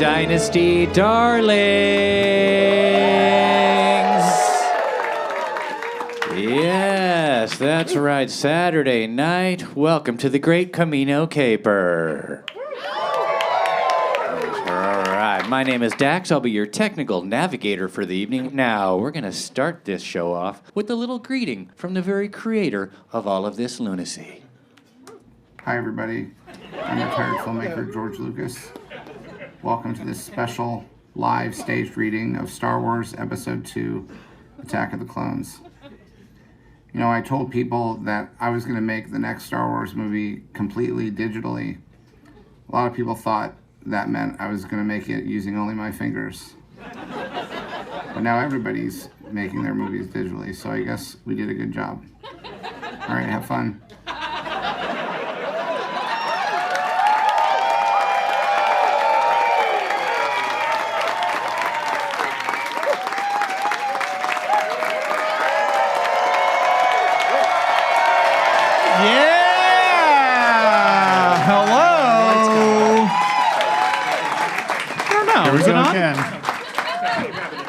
Dynasty darlings. Yes, that's right. Saturday night. Welcome to the great Kamino Caper. All right, my name is Dax. I'll be your technical navigator for the evening. Now, we're going to start this show off with a little greeting from the very creator of all of this lunacy. Hi, everybody. I'm retired filmmaker George Lucas. Welcome to this special live staged reading of Star Wars Episode 2, Attack of the Clones. You know, I told people that I was going to make the next Star Wars movie completely digitally. A lot of people thought that meant I was going to make it using only my fingers. But now everybody's making their movies digitally, so I guess we did a good job. All right, have fun.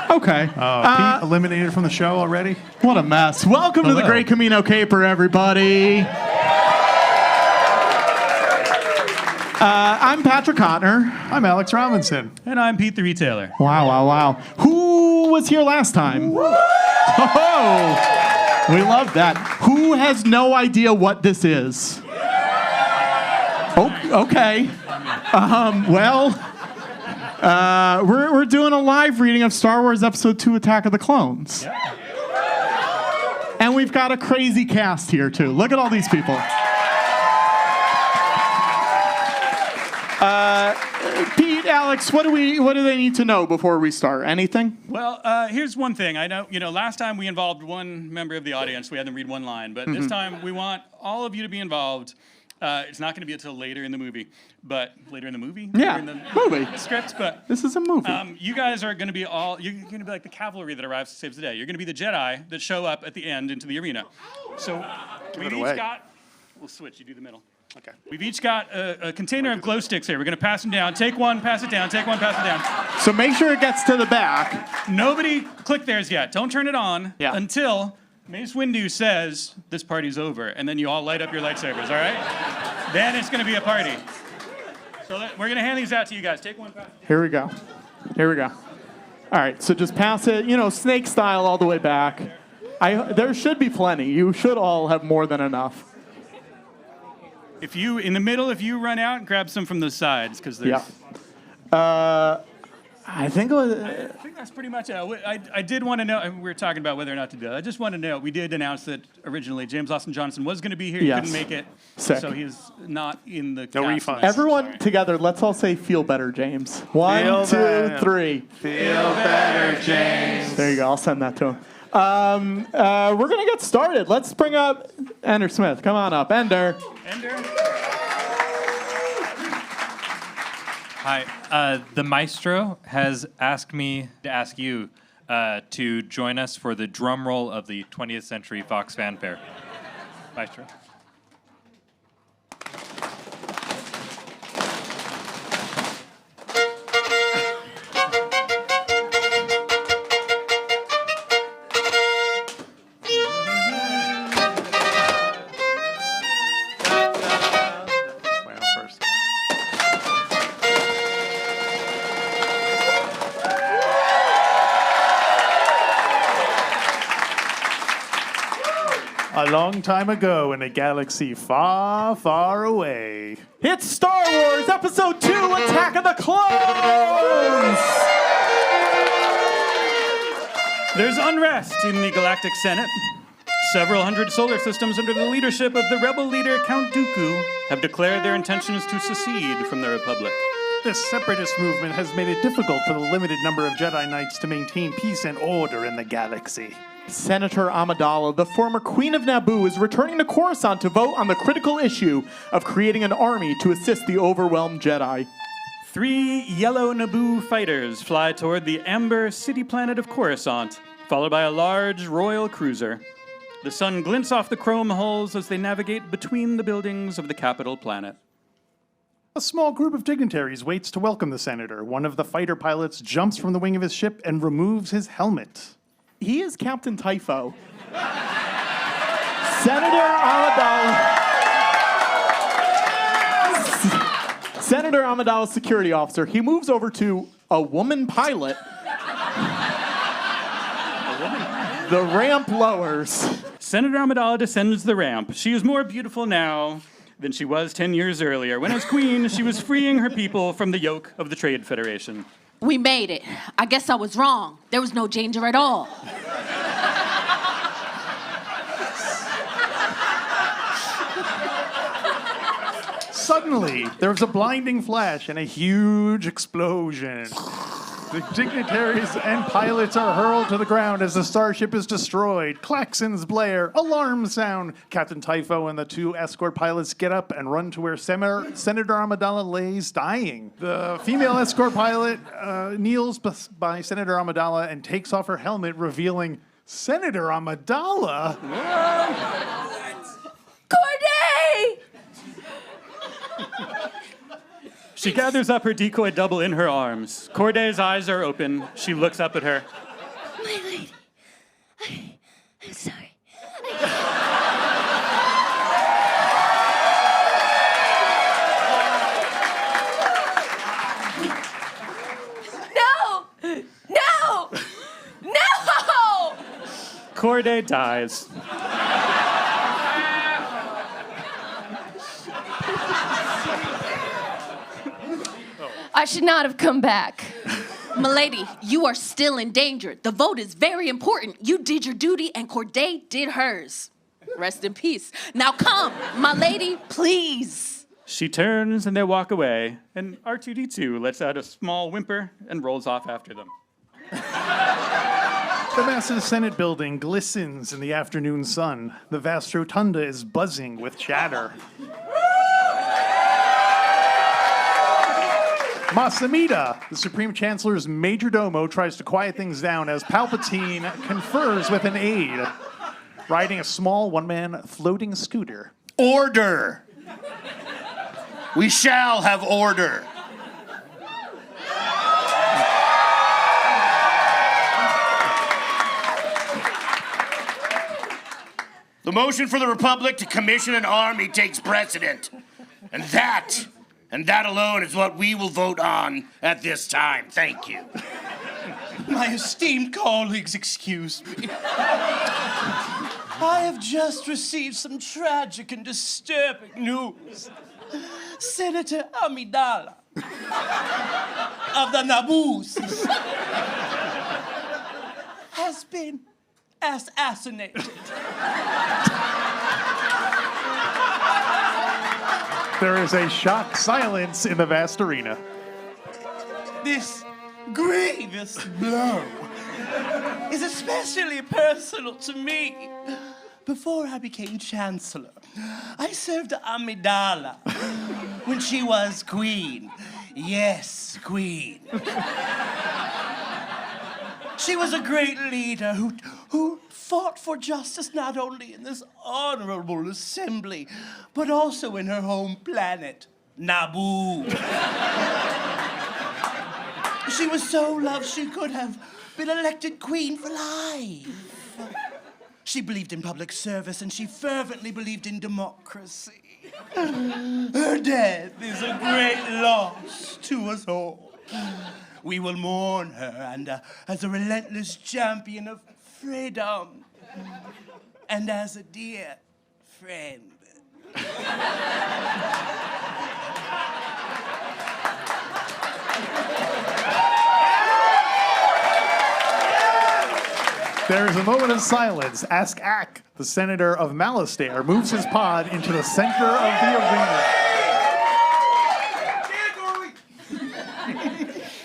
Okay. Pete eliminated from the show already? What a mess. Welcome to the Great Kamino Caper, everybody. I'm Patrick Cotner. I'm Alex Robinson. And I'm Pete the Retailer. Wow. Who was here last time? Oh, we love that. Who has no idea what this is? Oh, okay. We're doing a live reading of Star Wars Episode 2, Attack of the Clones. And we've got a crazy cast here, too. Look at all these people. Pete, Alex, what do they need to know before we start? Anything? Well, here's one thing. I know, last time we involved one member of the audience. We had them read one line. But this time, we want all of you to be involved. It's not going to be until later in the movie, but later in the movie? Yeah, in the movie. Script, but this is a movie. You guys are going to be you're going to be like the cavalry that arrives to save the day. You're going to be the Jedi that show up at the end into the arena. So we've each got, we'll switch, you do the middle. Okay. We've each got a container of glow sticks here. We're going to pass them down. Take one, pass it down. Take one, pass it down. So make sure it gets to the back. Nobody click theirs yet. Don't turn it on until Mace Windu says, this party's over, and then you all light up your lightsabers, all right? Then it's going to be a party. So we're going to hand these out to you guys. Take one, pass. Here we go. All right, so just pass it, snake style all the way back. There should be plenty. You should all have more than enough. If you, in the middle, if you run out, grab some from the sides, because there's... I think that's pretty much it. I did want to know, we were talking about whether or not to do that. I just want to know, we did announce that originally James Austin Johnson was going to be here. He couldn't make it. Sick. So he's not in the No refunds. Everyone together, let's all say feel better, James. 1, 2, 3. Feel better, James. There you go. I'll send that to him. We're going to get started. Let's bring up Ender Smith. Come on up. Ender. Hi. The maestro has asked me to ask you to join us for the drum roll of the 20th Century Fox fanfare. Maestro. A long time ago in a galaxy far, far away. It's Star Wars Episode 2, Attack of the Clones! There's unrest in the Galactic Senate. Several hundred solar systems under the leadership of the rebel leader Count Dooku have declared their intentions to secede from the Republic. This separatist movement has made it difficult for the limited number of Jedi Knights to maintain peace and order in the galaxy. Senator Amidala, the former Queen of Naboo, is returning to Coruscant to vote on the critical issue of creating an army to assist the overwhelmed Jedi. 3 yellow Naboo fighters fly toward the amber city planet of Coruscant, followed by a large royal cruiser. The sun glints off the chrome hulls as they navigate between the buildings of the capital planet. A small group of dignitaries waits to welcome the senator. One of the fighter pilots jumps from the wing of his ship and removes his helmet. He is Captain Typho. Senator Amidala. Senator Amidala's security officer. He moves over to a woman pilot. The ramp lowers. Senator Amidala descends the ramp. She is more beautiful now than she was 10 years earlier, when as queen, she was freeing her people from the yoke of the Trade Federation. We made it. I guess I was wrong. There was no danger at all. Suddenly, there was a blinding flash and a huge explosion. The dignitaries and pilots are hurled to the ground as the starship is destroyed. Klaxons blare, alarms sound. Captain Typho and the two escort pilots get up and run to where Senator Amidala lays dying. The female escort pilot kneels by Senator Amidala and takes off her helmet, revealing Senator Amidala. Corday! She gathers up her decoy double in her arms. Corday's eyes are open. She looks up at her. My lady, I'm sorry. No! No! No! Corday dies. I should not have come back. Milady, you are still in danger. The vote is very important. You did your duty and Corday did hers. Rest in peace. Now come, my lady, please. She turns and they walk away, and R2-D2 lets out a small whimper and rolls off after them. The massive Senate building glistens in the afternoon sun. The vast rotunda is buzzing with chatter. Masamida, the Supreme Chancellor's major domo, tries to quiet things down as Palpatine confers with an aide, riding a small one-man floating scooter. Order! We shall have order. The motion for the Republic to commission an army takes precedent. And that alone is what we will vote on at this time. Thank you. My esteemed colleagues, excuse me. I have just received some tragic and disturbing news. Senator Amidala of the Naboos has been assassinated. There is a shocked silence in the vast arena. This grievous blow is especially personal to me. Before I became Chancellor, I served Amidala when she was Queen. Yes, Queen. She was a great leader who fought for justice not only in this honorable assembly, but also in her home planet, Naboo. She was so loved she could have been elected queen for life. She believed in public service and she fervently believed in democracy. Her death is a great loss to us all. We will mourn her and as a relentless champion of freedom and as a dear friend. There is a moment of silence. Ask Ak, the senator of Malastare, moves his pod into the center of the arena.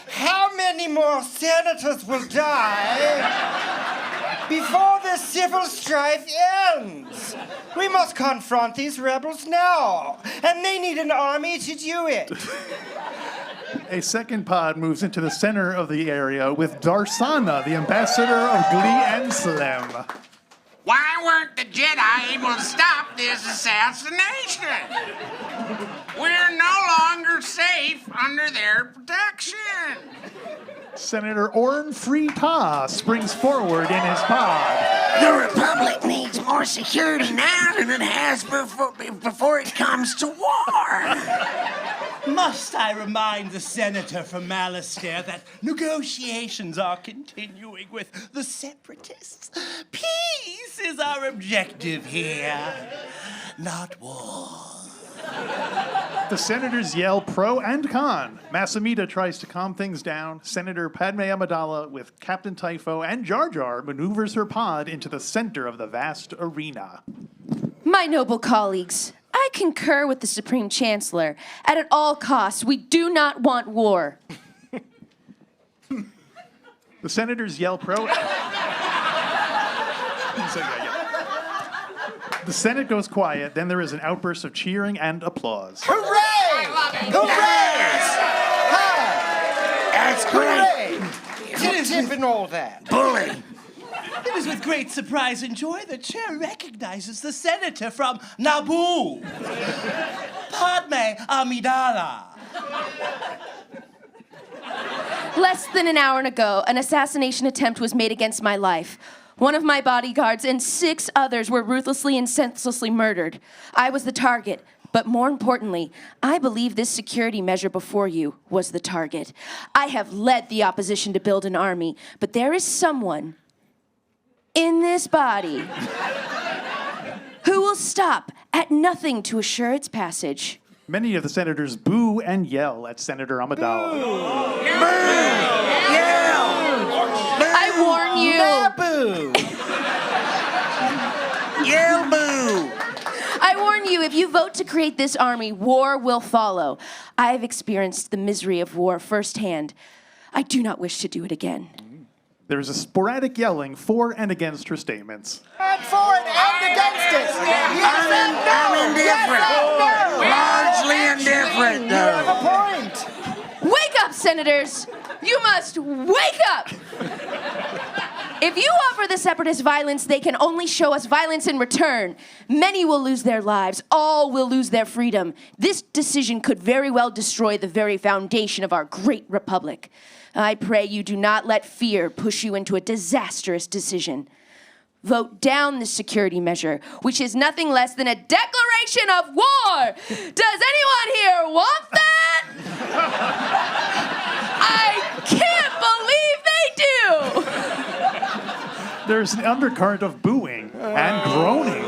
How many more senators will die before this civil strife ends? We must confront these rebels now, and they need an army to do it. A second pod moves into the center of the area with Darsana, the ambassador of Glee and Salem. Why weren't the Jedi able to stop this assassination? We're no longer safe under their protection. Senator Orn Freeta springs forward in his pod. The Republic needs more security now than it has before it comes to war. Must I remind the senator from Alistair that negotiations are continuing with the Separatists? Peace is our objective here, not war. The senators yell pro and con. Masamita tries to calm things down. Senator Padme Amidala, with Captain Typho and Jar Jar, maneuvers her pod into the center of the vast arena. My noble colleagues, I concur with the Supreme Chancellor. At all costs, we do not want war. The senators yell pro. The Senate goes quiet, then there is an outburst of cheering and applause. Hooray! Hooray! That's great. Tip and all that. Bully. It is with great surprise and joy the chair recognizes the senator from Naboo, Padme Amidala. Less than an hour ago, an assassination attempt was made against my life. One of my bodyguards and 6 others were ruthlessly and senselessly murdered. I was the target, but more importantly, I believe this security measure before you was the target. I have led the opposition to build an army, but there is someone in this body who will stop at nothing to assure its passage. Many of the senators boo and yell at Senator Amidala. I warn you. Yell boo. I warn you, if you vote to create this army, war will follow. I have experienced the misery of war firsthand. I do not wish to do it again. There is a sporadic yelling for and against her statements. And for it and against it. Yes and no. I'm indifferent. Yes and no. Largely indifferent, You have though. a point. Wake up, senators! You must wake up! If you offer the separatists violence, they can only show us violence in return. Many will lose their lives. All will lose their freedom. This decision could very well destroy the very foundation of our great republic. I pray you do not let fear push you into a disastrous decision. Vote down this security measure, which is nothing less than a declaration of war. Does anyone here want that? I can't believe they do. There's an undercurrent of booing and groaning.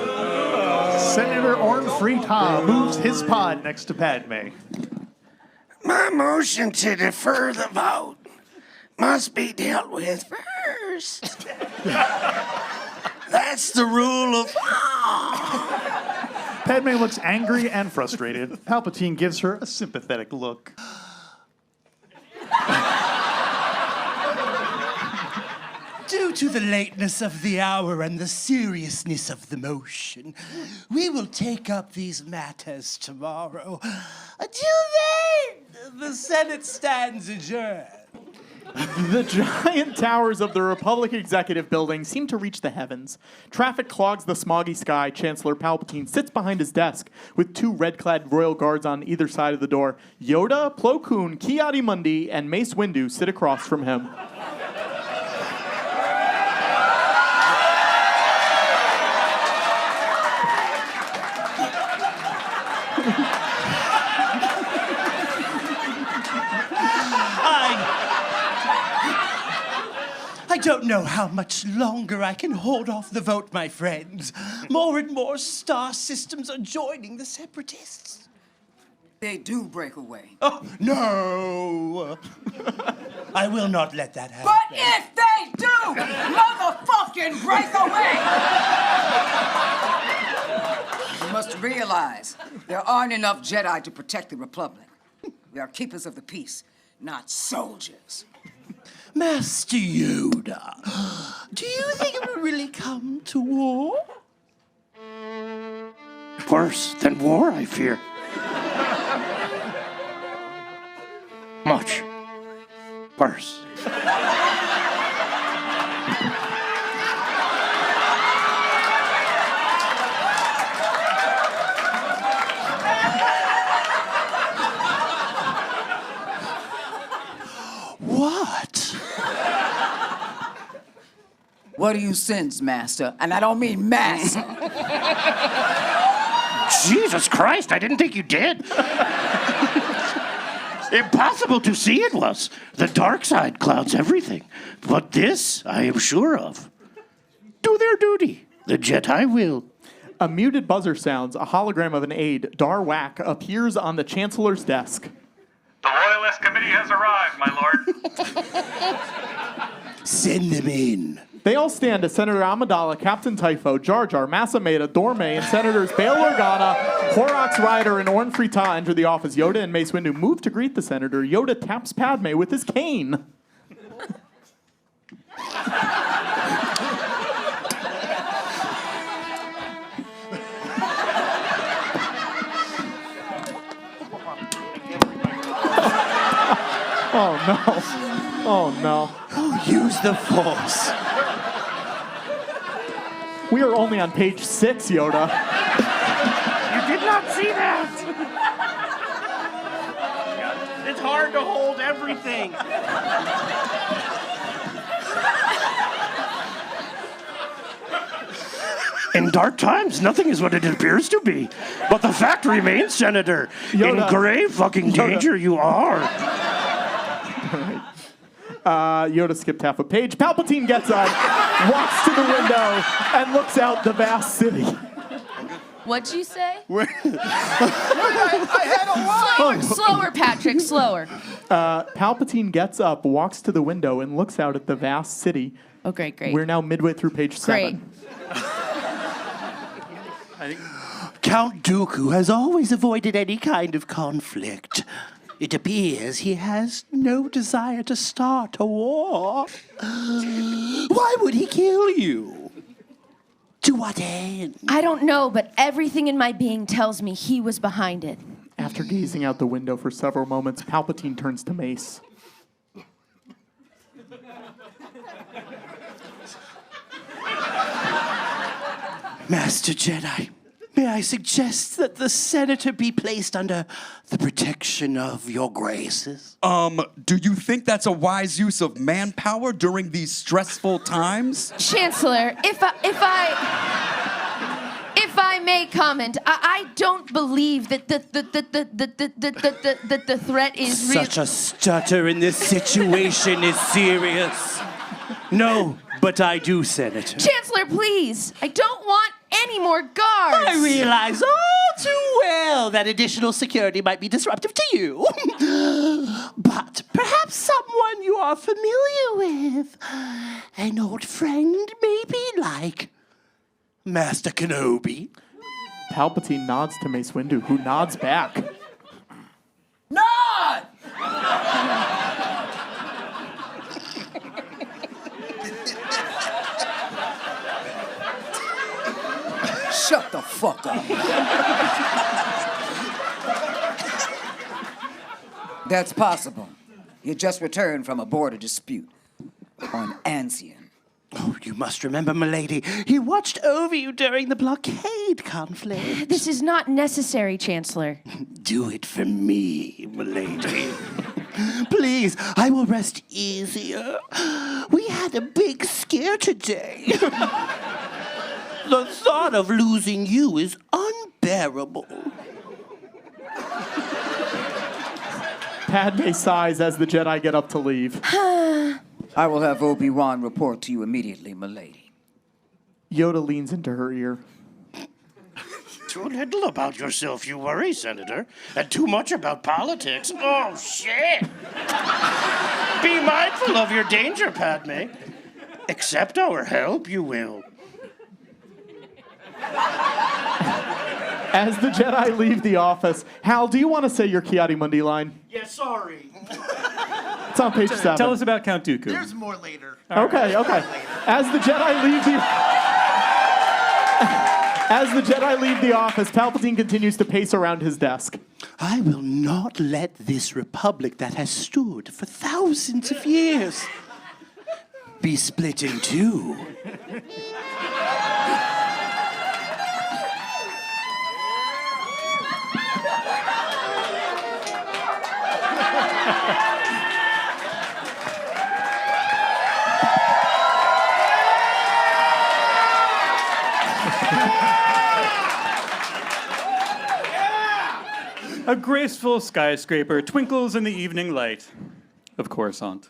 Senator Orn Freeta moves his pod next to Padme. My motion to defer the vote must be dealt with first. That's the rule of law. Padme looks angry and frustrated. Palpatine gives her a sympathetic look. Due to the lateness of the hour and the seriousness of the motion, we will take up these matters tomorrow. Until then, the Senate stands adjourned. The giant towers of the Republic Executive Building seem to reach the heavens. Traffic clogs the smoggy sky. Chancellor Palpatine sits behind his desk with 2 red-clad royal guards on either side of the door. Yoda, Plo Koon, Ki-Adi-Mundi, and Mace Windu sit across from him. I don't know how much longer I can hold off the vote, my friends. More and more star systems are joining the Separatists. They do break away. Oh, no! I will not let that happen. But if they do, motherfucking break away! You must realize there aren't enough Jedi to protect the Republic. We are keepers of the peace, not soldiers. Master Yoda, do you think it will really come to war? Worse than war, I fear. Much worse. What do you sense, Master? And I don't mean mass. Jesus Christ, I didn't think you did. Impossible to see it was. The dark side clouds everything. But this, I am sure of. Do their duty. The Jedi will. A muted buzzer sounds. A hologram of an aide, Dar Whack, appears on the Chancellor's desk. The Loyalist Committee has arrived, my lord. Send them in. They all stand as Senator Amidala, Captain Typho, Jar Jar, Massa Meda, Dorme, and Senators Bail Organa, Horrocks Ryder, and Orn Frita enter the office. Yoda and Mace Windu move to greet the senator. Yoda taps Padme with his cane. Oh no. Oh no. Use the Force. We are only on page 6, Yoda. You did not see that. It's hard to hold everything. In dark times, nothing is what it appears to be. But the fact remains, Senator. Yoda. In grave fucking danger you are. Yoda skipped half a page. Palpatine gets up, walks to the window, and looks out the vast city. What'd you say? I had a line. Slower, Patrick, slower. Palpatine gets up, walks to the window, and looks out at the vast city. Oh, great, great. We're now midway through page 7. Count Dooku has always avoided any kind of conflict. It appears he has no desire to start a war. Why would he kill you? To what end? I don't know, but everything in my being tells me he was behind it. After gazing out the window for several moments, Palpatine turns to Mace. Master Jedi, may I suggest that the Senator be placed under the protection of your graces? Do you think that's a wise use of manpower during these stressful times? Chancellor, if I may comment, I don't believe that the threat is real. Such a stutter in this situation is serious. No, but I do, Senator. Chancellor, please. I don't want any more guards. I realize all too well that additional security might be disruptive to you. But perhaps someone you are familiar with. An old friend, maybe, like Master Kenobi. Palpatine nods to Mace Windu, who nods back. Nod! Shut the fuck up. That's possible. You just returned from a border dispute on Ancien. Oh, you must remember, milady. He watched over you during the blockade conflict. This is not necessary, Chancellor. Do it for me, milady. Please, I will rest easier. We had a big scare today. The thought of losing you is unbearable. Padme sighs as the Jedi get up to leave. I will have Obi-Wan report to you immediately, milady. Yoda leans into her ear. Too little about yourself, you worry, Senator, and too much about politics. Oh, shit! Be mindful of your danger, Padme. Accept our help, you will. As the Jedi leave the office, Hal, do you want to say your Kiadi Mundi line? Yeah, sorry. It's on page 7. Tell us about Count Dooku. There's more later. Okay. As the Jedi leave the office, Palpatine continues to pace around his desk. I will not let this republic that has stood for thousands of years be split in two. A graceful skyscraper twinkles in the evening light of Coruscant.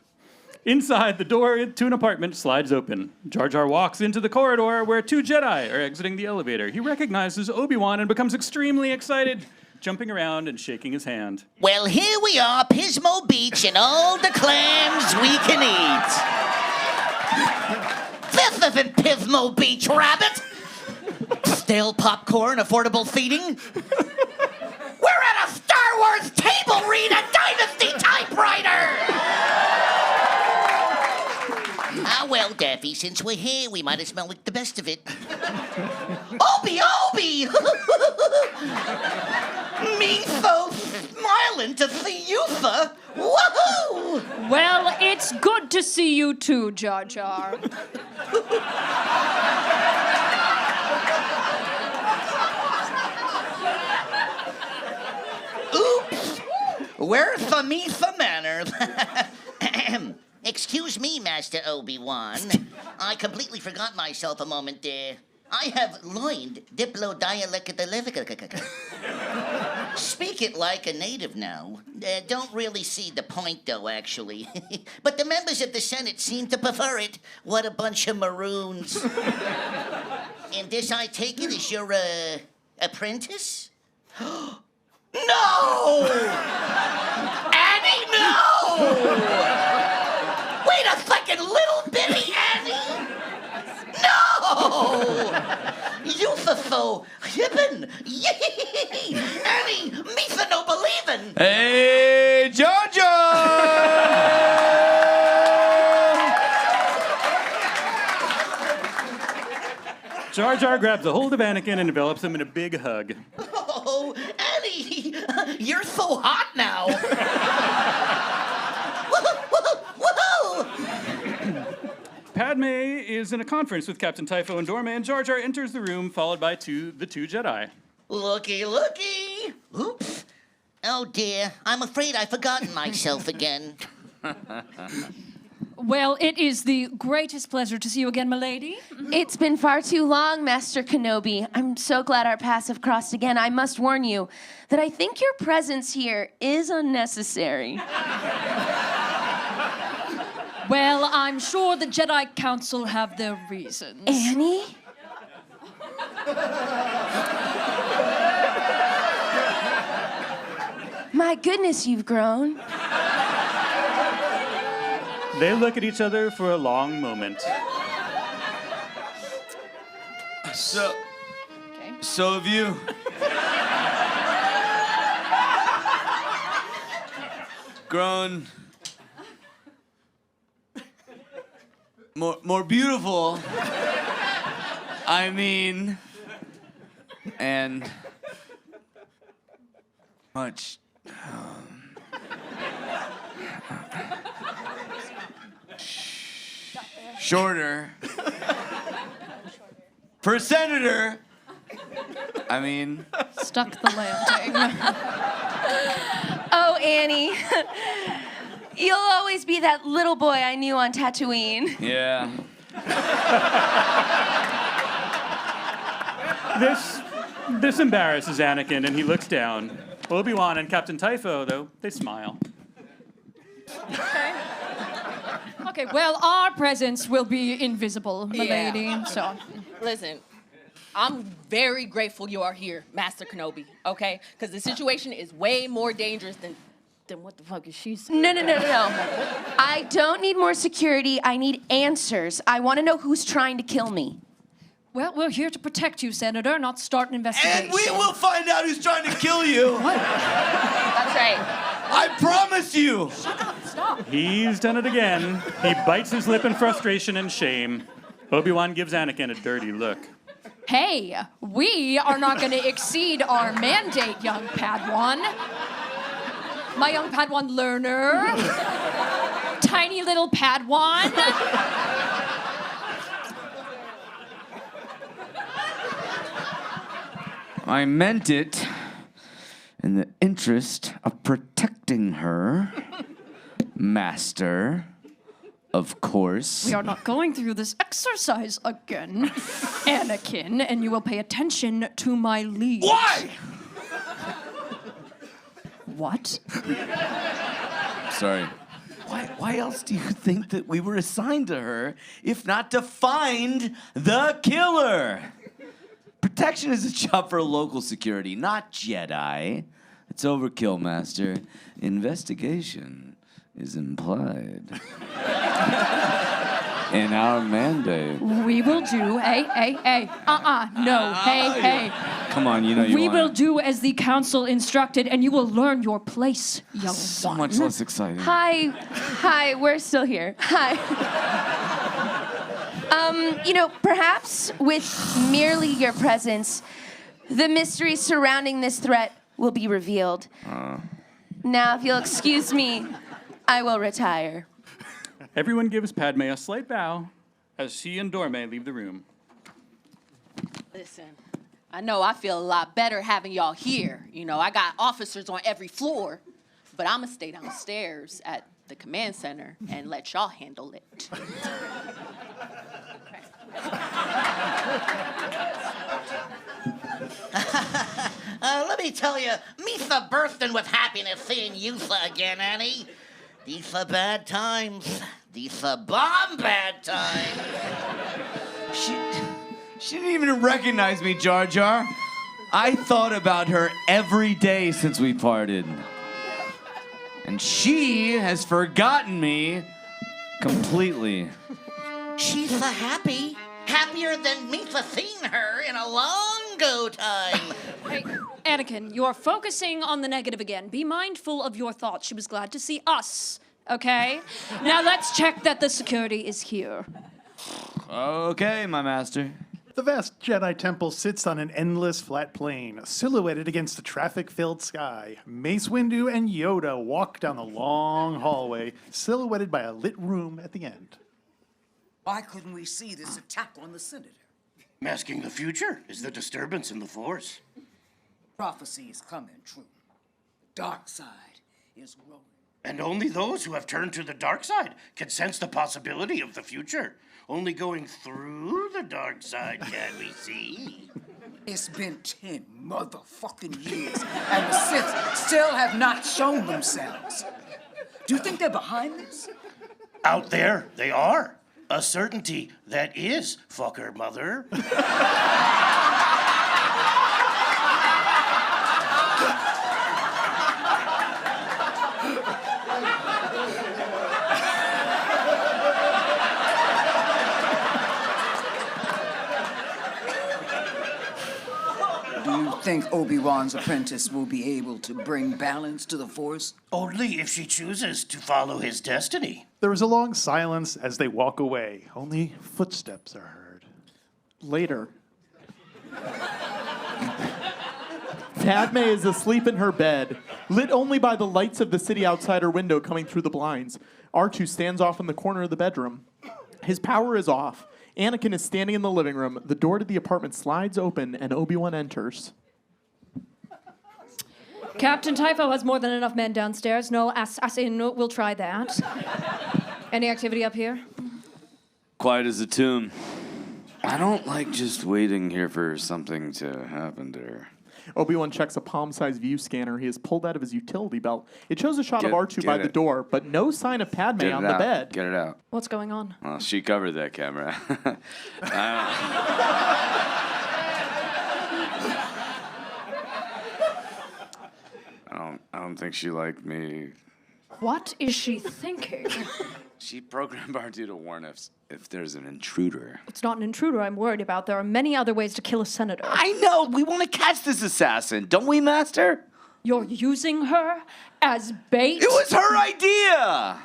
Inside, the door to an apartment slides open. Jar Jar walks into the corridor where 2 Jedi are exiting the elevator. He recognizes Obi-Wan and becomes extremely excited, jumping around and shaking his hand. Well, here we are, Pismo Beach, and all the clams we can eat. This isn't Pismo Beach, rabbit. Stale popcorn, affordable seating. We're at a Star Wars table read at Dynasty Typewriter. Ah, well, Daffy, since we're here, we might as well make the best of it. Obi! Me so smiling to see you, sir. Woohoo! Well, it's good to see you too, Jar Jar. Oops! Where's the Misa manners? Excuse me, Master Obi-Wan. I completely forgot myself a moment there. I have learned diplodialectic. Speak it like a native now. Don't really see the point, though, actually. But the members of the Senate seem to prefer it. What a bunch of maroons. And this, I take it, is your, apprentice? No! Annie, no! Wait a second, little bitty Annie! No! You so hippin'! Yee! Annie, Misa no believin'! Hey, Jar Jar! Jar Jar grabs a hold of Anakin and envelops him in a big hug. Oh, Annie, you're so hot now! Padme is in a conference with Captain Typho and Dorma, and Jar Jar enters the room, followed by the two Jedi. Looky! Oops. Oh, dear. I'm afraid I've forgotten myself again. Well, it is the greatest pleasure to see you again, milady. It's been far too long, Master Kenobi. I'm so glad our paths have crossed again. I must warn you that I think your presence here is unnecessary. Well, I'm sure the Jedi Council have their reasons. Annie? My goodness, you've grown. They look at each other for a long moment. So have you. Grown more beautiful. I mean, and much shorter. For a senator, I mean. Stuck the landing. Oh, Annie. You'll always be that little boy I knew on Tatooine. Yeah. This embarrasses Anakin, and he looks down. Obi-Wan and Captain Typho, though, they smile. Okay, well, our presence will be invisible, milady. Yeah. So, Listen, I'm very grateful you are here, Master Kenobi, okay? Because the situation is way more dangerous than what the fuck is she saying? No. I don't need more security. I need answers. I want to know who's trying to kill me. well, we're here to protect you, Senator, not start an investigation. And we will find out who's trying to kill you. What? That's right. I promise you. Shut up, stop. He's done it again. He bites his lip in frustration and shame. Obi-Wan gives Anakin a dirty look. Hey, we are not going to exceed our mandate, young Padawan. My young Padawan learner. Tiny little Padawan. I meant it in the interest of protecting her, Master, of course. We are not going through this exercise again, Anakin, and you will pay attention to my lead. Why? What? Sorry. Why else do you think that we were assigned to her, if not to find the killer? Protection is a job for local security, not Jedi. It's overkill, Master. Investigation is implied in our mandate. We will do. Hey. No. Hey. Come on, you know you We wanna. will do as the council instructed, and you will learn your place, young So one. much less exciting. Hi, we're still here. Hi. Perhaps with merely your presence, the mystery surrounding this threat will be revealed. Now, if you'll excuse me, I will retire. Everyone gives Padme a slight bow as she and Dorme leave the room. Listen, I know I feel a lot better having y'all here. I got officers on every floor, but I'm gonna stay downstairs at the command center and let y'all handle it. Let me tell you, me's the bursting with happiness seeing you again, Annie. These are bad times. These are bomb bad times. She didn't even recognize me, Jar Jar. I thought about her every day since we parted. And she has forgotten me completely. She's happy. Happier than me's seen her in a long go time. Hey, Anakin, you're focusing on the negative again. Be mindful of your thoughts. She was glad to see us, okay? Now let's check that the security is here. Okay, my master. The vast Jedi temple sits on an endless flat plain, silhouetted against the traffic-filled sky. Mace Windu and Yoda walk down the long hallway, silhouetted by a lit room at the end. Why couldn't we see this attack on the Senator? Masking the future is the disturbance in the Force. Prophecy is coming true. The dark side is growing. And only those who have turned to the dark side can sense the possibility of the future. Only going through the dark side can we see. It's been 10 motherfucking years, and the Sith still have not shown themselves. Do you think they're behind this? Out there, they are. A certainty that is, fucker mother. Do you think Obi-Wan's apprentice will be able to bring balance to the Force? Only if she chooses to follow his destiny. There is a long silence as they walk away. Only footsteps are heard. Later. Padme is asleep in her bed, lit only by the lights of the city outside her window coming through the blinds. R2 stands off in the corner of the bedroom. His power is off. Anakin is standing in the living room. The door to the apartment slides open, and Obi-Wan enters. Captain Typho has more than enough men downstairs. No assassin, we'll try that. Any activity up here? Quiet as a tomb. I don't like just waiting here for something to happen to her. Obi-Wan checks a palm-sized view scanner he has pulled out of his utility belt. It shows a shot of R2 by the door, but no sign of Padme on the bed. Get it out. What's going on? Well, she covered that camera. I don't think she liked me. What is she thinking? She programmed R2 to warn us if there's an intruder. It's not an intruder I'm worried about. There are many other ways to kill a senator. I know! We want to catch this assassin, don't we, Master? You're using her as bait? It was her idea!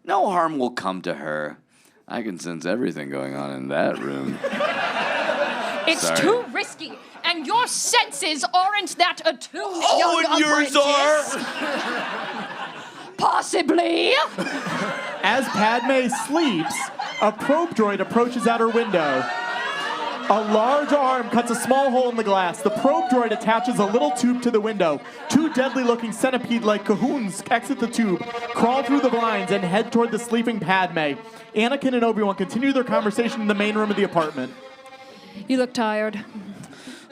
No harm will come to her. I can sense everything going on in that room. It's Sorry. too risky, and your senses aren't that attuned, Oh, young and yours apprentice. Possibly. As Padme sleeps, a probe droid approaches at her window. A large arm cuts a small hole in the glass. The probe droid attaches a little tube to the window. Two deadly-looking centipede-like cahoons exit the tube, crawl through the blinds, and head toward the sleeping Padme. Anakin and Obi-Wan continue their conversation in the main room of the apartment. You look tired.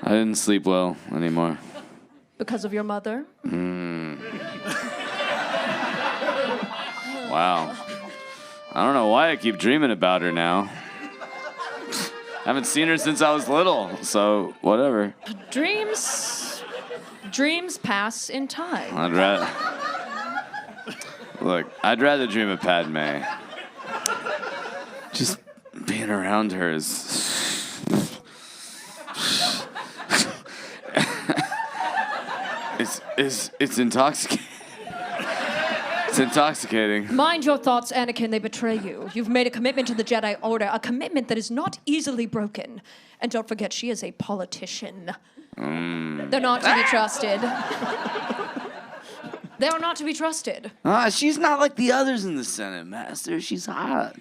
I didn't sleep well anymore. Because of your mother? Wow. I don't know why I keep dreaming about her now. I haven't seen her since I was little, so whatever. Dreams pass in time. I'd rather dream of Padme. Just being around her is... it's intoxicating. It's intoxicating. Mind your thoughts, Anakin. They betray you. You've made a commitment to the Jedi Order, a commitment that is not easily broken. And don't forget, she is a politician. They're not to be trusted. They are not to be trusted. She's not like the others in the Senate, Master. She's hot.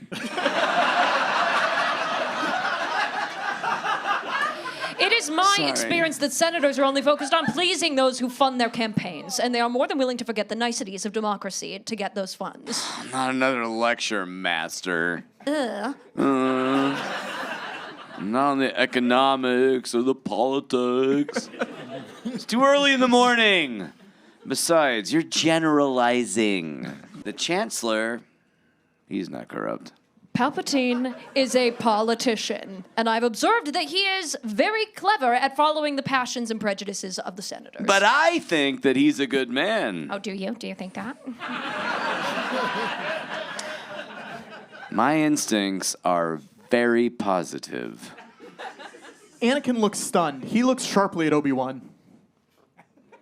It is my experience that senators are only focused on pleasing those who fund their campaigns, and they are more than willing to forget the niceties of democracy to get those funds. Not another lecture, Master. Not on the economics or the politics. It's too early in the morning. Besides, you're generalizing. The Chancellor, he's not corrupt. Palpatine is a politician, and I've observed that he is very clever at following the passions and prejudices of the senators. But I think that he's a good man. Oh, do you? Do you think that? My instincts are very positive. Anakin looks stunned. He looks sharply at Obi-Wan.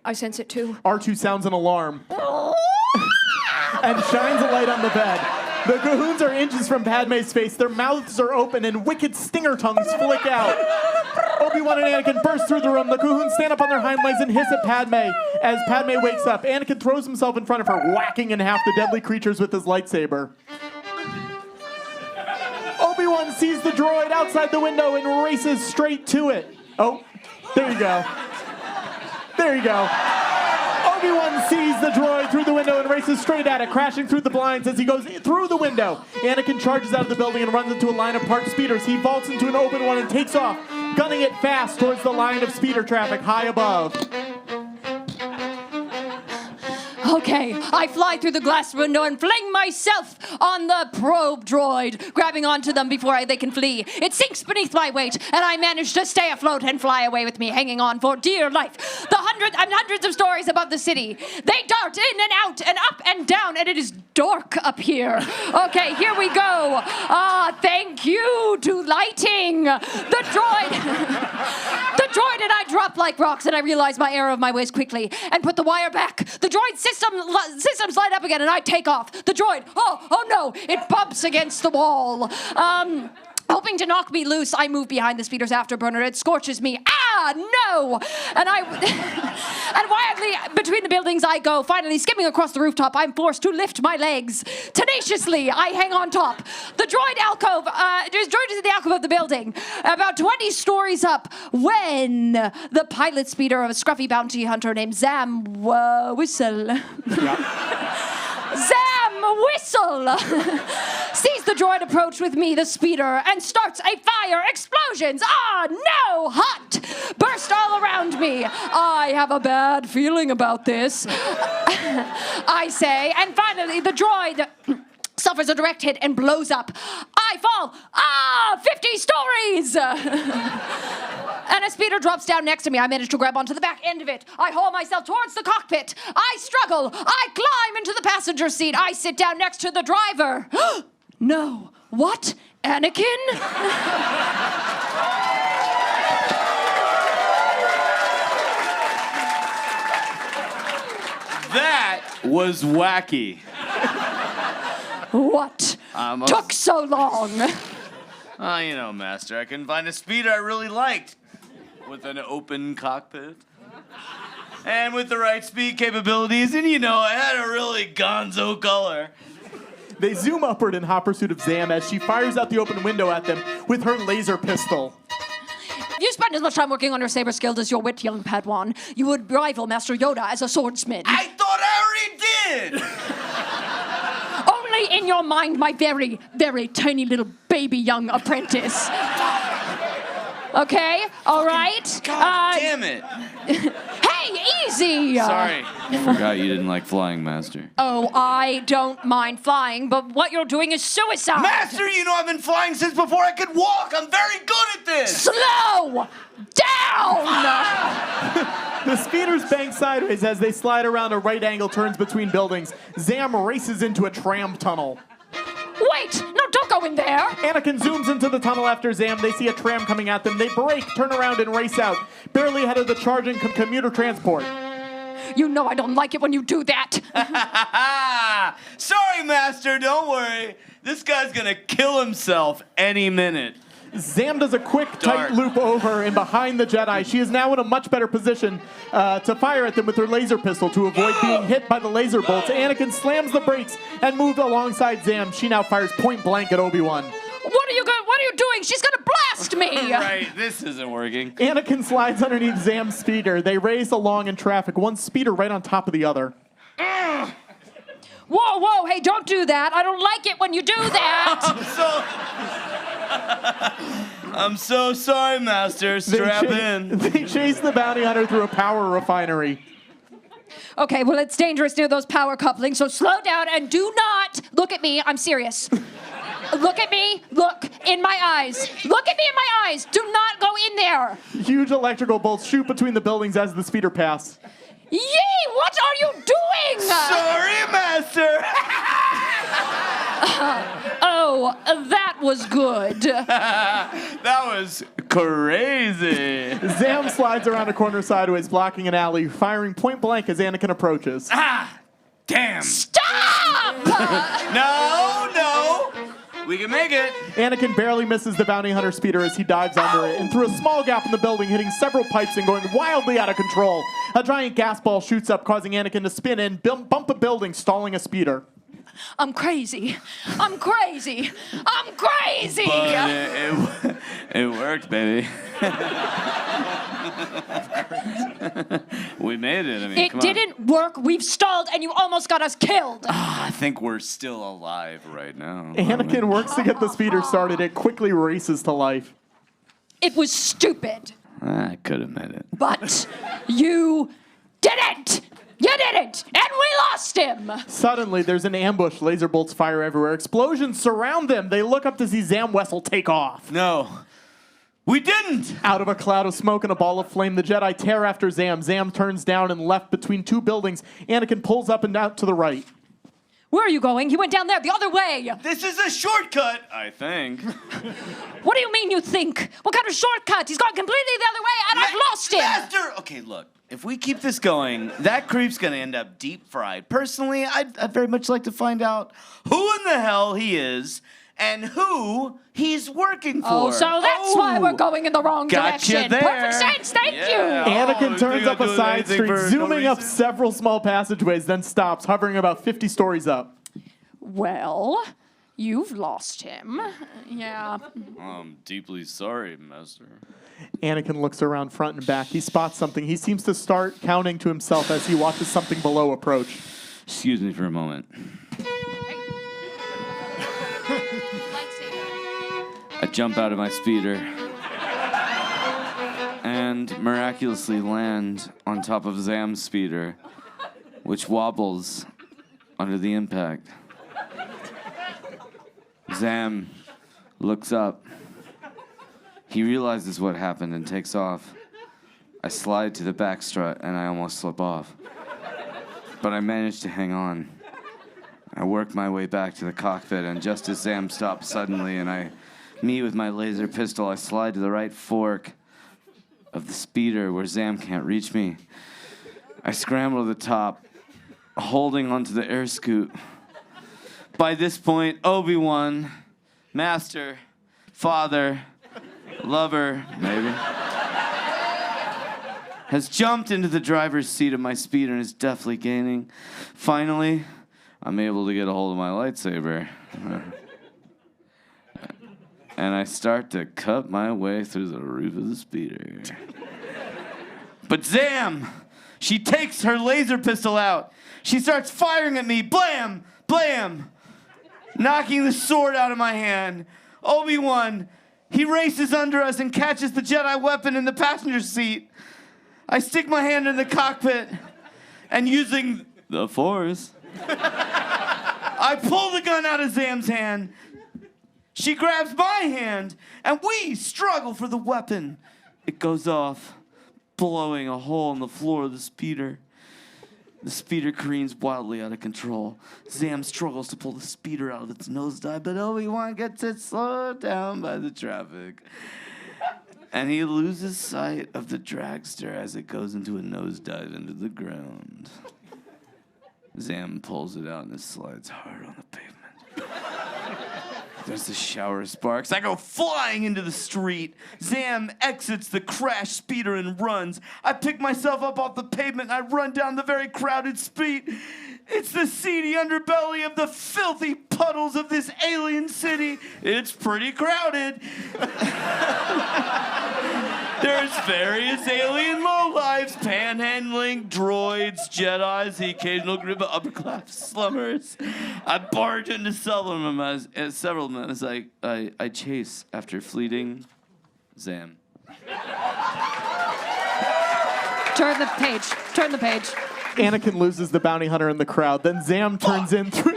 I sense it too. R2 sounds an alarm and shines a light on the bed. The Cahoons are inches from Padme's face. Their mouths are open and wicked stinger tongues flick out. Obi-Wan and Anakin burst through the room. The Cahoons stand up on their hind legs and hiss at Padme. As Padme wakes up, Anakin throws himself in front of her, whacking in half the deadly creatures with his lightsaber. Obi-Wan sees the droid outside the window and races straight to it. Oh, there you go. There you go. Obi-Wan sees the droid through the window and races straight at it, crashing through the blinds as he goes through the window. Anakin charges out of the building and runs into a line of parked speeders. He vaults into an open one and takes off, gunning it fast towards the line of speeder traffic high above. Okay, I fly through the glass window and fling myself on the probe droid, grabbing onto them before they can flee. It sinks beneath my weight, and I manage to stay afloat and fly away with me, hanging on for dear life. The hundreds of stories above the city. They dart in and out and up and down, and it is dark up here. Okay, here we go. Thank you to lighting. The droid and I drop like rocks, and I realize my error of my ways quickly and put the wire back. The droid systems light up again, and I take off. The droid, oh no, it bumps against the wall. Hoping to knock me loose, I move behind the speeder's afterburner. It scorches me. No! And wildly between the buildings I go, finally skimming across the rooftop. I'm forced to lift my legs. Tenaciously, I hang on top. The droid is in the alcove of the building, about 20 stories up, when the pilot speeder of a scruffy bounty hunter named Zam Whistle. Zam Whistle sees the droid approach with me, the speeder, and starts a fire. Explosions! No! Hot! Burst all around me. I have a bad feeling about this, I say. And finally, the droid suffers a direct hit and blows up. I fall. 50 stories! And a speeder drops down next to me. I manage to grab onto the back end of it. I haul myself towards the cockpit. I struggle. I climb into the passenger seat. I sit down next to the driver. No. What? Anakin? That was wacky. What took so long? Master, I couldn't find a speeder I really liked. With an open cockpit. And with the right speed capabilities, and it had a really gonzo color. They zoom upward in hot pursuit of Zam as she fires out the open window at them with her laser pistol. If you spent as much time working on your saber skills as your wit, young Padawan, you would rival Master Yoda as a swordsman. I thought I already did! Only in your mind, my very, very tiny little baby young apprentice. Okay, all right. God damn it. Hey, easy. Sorry. I forgot you didn't like flying, Master. Oh, I don't mind flying, but what you're doing is suicide. Master, you know I've been flying since before I could walk. I'm very good at this. Slow down. The speeders bang sideways as they slide around a right angle turns between buildings. Zam races into a tram tunnel. Wait, no, don't go in there. Anakin zooms into the tunnel after Zam. They see a tram coming at them. They brake, turn around, and race out, barely ahead of the charging commuter transport. You know I don't like it when you do that. Sorry, Master, don't worry. This guy's gonna kill himself any minute. Zam does a quick, tight loop over and behind the Jedi. She is now in a much better position to fire at them with her laser pistol to avoid being hit by the laser bolts. Anakin slams the brakes and moved alongside Zam. She now fires point blank at Obi-Wan. What are you doing? She's gonna blast me. Right, this isn't working. Anakin slides underneath Zam's speeder. They race along in traffic, one speeder right on top of the other. Whoa, hey, don't do that. I don't like it when you do that. I'm so sorry, Master. Strap in. They chase the bounty hunter through a power refinery. Okay, well, it's dangerous near those power couplings, so slow down and do not look at me. I'm serious. Look at me. Look in my eyes. Look at me in my eyes. Do not go in there. Huge electrical bolts shoot between the buildings as the speeder pass. Yee! What are you doing? Sorry, Master. Oh, that was good. That was crazy. Zam slides around a corner sideways, blocking an alley, firing point blank as Anakin approaches. Damn. Stop! No. We can make it. Anakin barely misses the bounty hunter speeder as he dives under it and through a small gap in the building, hitting several pipes and going wildly out of control. A giant gas ball shoots up, causing Anakin to spin and bump a building, stalling a speeder. I'm crazy. I'm crazy. I'm crazy. But it worked, baby. We made it. I mean, It didn't work. We've stalled, and you almost got us killed. I think we're still alive right now. Anakin works to get the speeder started. It quickly races to life. It was stupid. I could admit it. But you didn't. You didn't. And we lost him. Suddenly, there's an ambush. Laser bolts fire everywhere. Explosions surround them. They look up to see Zam Wessel take off. No. We didn't! Out of a cloud of smoke and a ball of flame, the Jedi tear after Zam. Zam turns down and left between two buildings. Anakin pulls up and out to the right. Where are you going? He went down there, the other way. This is a shortcut, I think. What do you mean you think? What kind of shortcut? He's gone completely the other way, and I've lost him. Master! Okay, look. If we keep this going, that creep's gonna end up deep fried. Personally, I'd very much like to find out who in the hell he is and who he's working for. Oh, so that's why we're going in the wrong Gotcha direction. there. Perfect sense, thank you. Anakin turns up a side street, zooming up reason? several small passageways, then stops, hovering about 50 stories up. Well, you've lost him. Yeah. I'm deeply sorry, Master. Anakin looks around front and back. He spots something. He seems to start counting to himself as he watches something below approach. Excuse me for a moment. I jump out of my speeder and miraculously land on top of Zam's speeder, which wobbles under the impact. Zam looks up. He realizes what happened and takes off. I slide to the back strut and I almost slip off. But I managed to hang on. I work my way back to the cockpit, and just as Zam stops suddenly and me with my laser pistol, I slide to the right fork of the speeder where Zam can't reach me. I scramble to the top, holding onto the air scoot. By this point, Obi-Wan, master, father, lover, maybe, has jumped into the driver's seat of my speeder and is deftly gaining. Finally, I'm able to get a hold of my lightsaber. And I start to cut my way through the roof of the speeder. But Zam, she takes her laser pistol out. She starts firing at me. Blam! Blam! Knocking the sword out of my hand. Obi-Wan He races under us and catches the Jedi weapon in the passenger seat. I stick my hand in the cockpit, and using the Force, I pull the gun out of Zam's hand. She grabs my hand, and we struggle for the weapon. It goes off, blowing a hole in the floor of the speeder. The speeder careens wildly out of control. Zam struggles to pull the speeder out of its nosedive, but Obi-Wan gets it slowed down by the traffic. And he loses sight of the dragster as it goes into a nosedive into the ground. Zam pulls it out and it slides hard on the pavement. There's a shower of sparks. I go flying into the street. Zam exits the crashed speeder and runs. I pick myself up off the pavement and I run down the very crowded street. It's the seedy underbelly of the filthy puddles of this alien city. It's pretty crowded. There's various alien lowlifes, panhandling, droids, Jedis, the occasional group of upper-class slummers. I barge into several of them as I chase after fleeting Zam. Turn the page. Turn the page. Anakin loses the bounty hunter in the crowd. Then Zam turns in through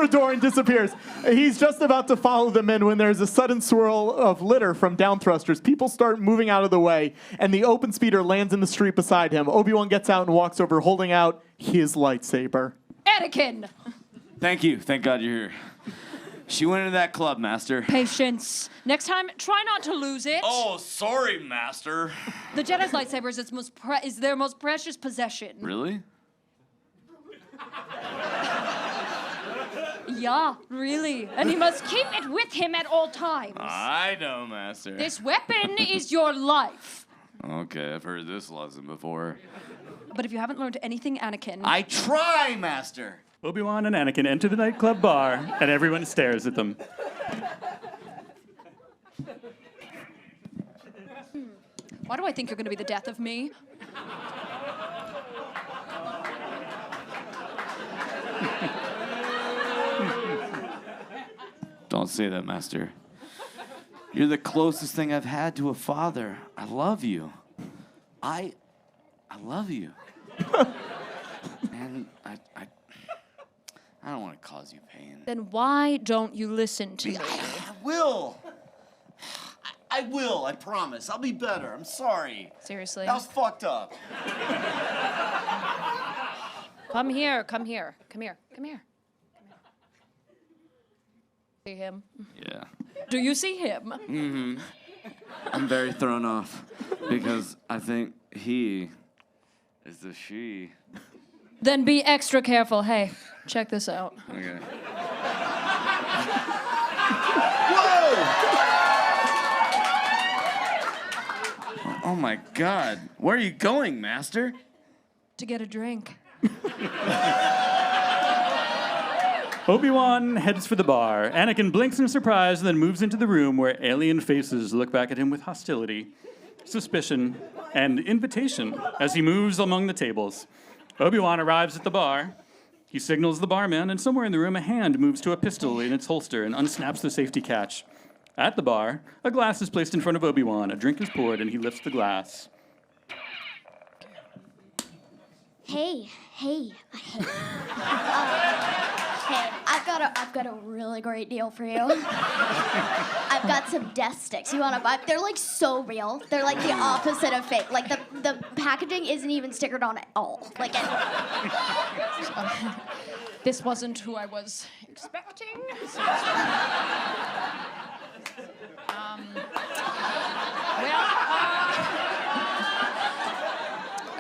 a door and disappears. He's just about to follow them in when there's a sudden swirl of litter from down thrusters. People start moving out of the way, and the open speeder lands in the street beside him. Obi-Wan gets out and walks over, holding out his lightsaber. Anakin! Thank you. Thank God you're here. She went into that club, Master. Patience. Next time, try not to lose it. Oh, sorry, Master. The Jedi's lightsaber is their most precious possession. Really? Yeah, really. And he must keep it with him at all times. I know, Master. This weapon is your life. Okay, I've heard this lesson before. But if you haven't learned anything, Anakin... I try, Master. Obi-Wan and Anakin enter the nightclub bar, and everyone stares at them. Why do I think you're going to be the death of me? Don't say that, Master. You're the closest thing I've had to a father. I love you. I love you. And I don't want to cause you pain. Then why don't you listen to me? I will. I will, I promise. I'll be better. I'm sorry. Seriously? That was fucked up. Come here, come here, come here, come here. See him? Yeah. Do you see him? Mm-hmm. I'm very thrown off because I think he is the she. Then be extra careful. Hey, check this out. Okay. Whoa! Oh my God. Where are you going, Master? To get a drink. Obi-Wan heads for the bar. Anakin blinks in surprise and then moves into the room where alien faces look back at him with hostility, suspicion, and invitation as he moves among the tables. Obi-Wan arrives at the bar. He signals the barman, and somewhere in the room a hand moves to a pistol in its holster and unsnaps the safety catch. At the bar, a glass is placed in front of Obi-Wan. A drink is poured, and he lifts the glass. Hey. Hey, I've got a really great deal for you. I've got some death sticks. You want to buy? They're like so real. They're like the opposite of fake. Like the packaging isn't even stickered on at all. Like This wasn't who I was expecting.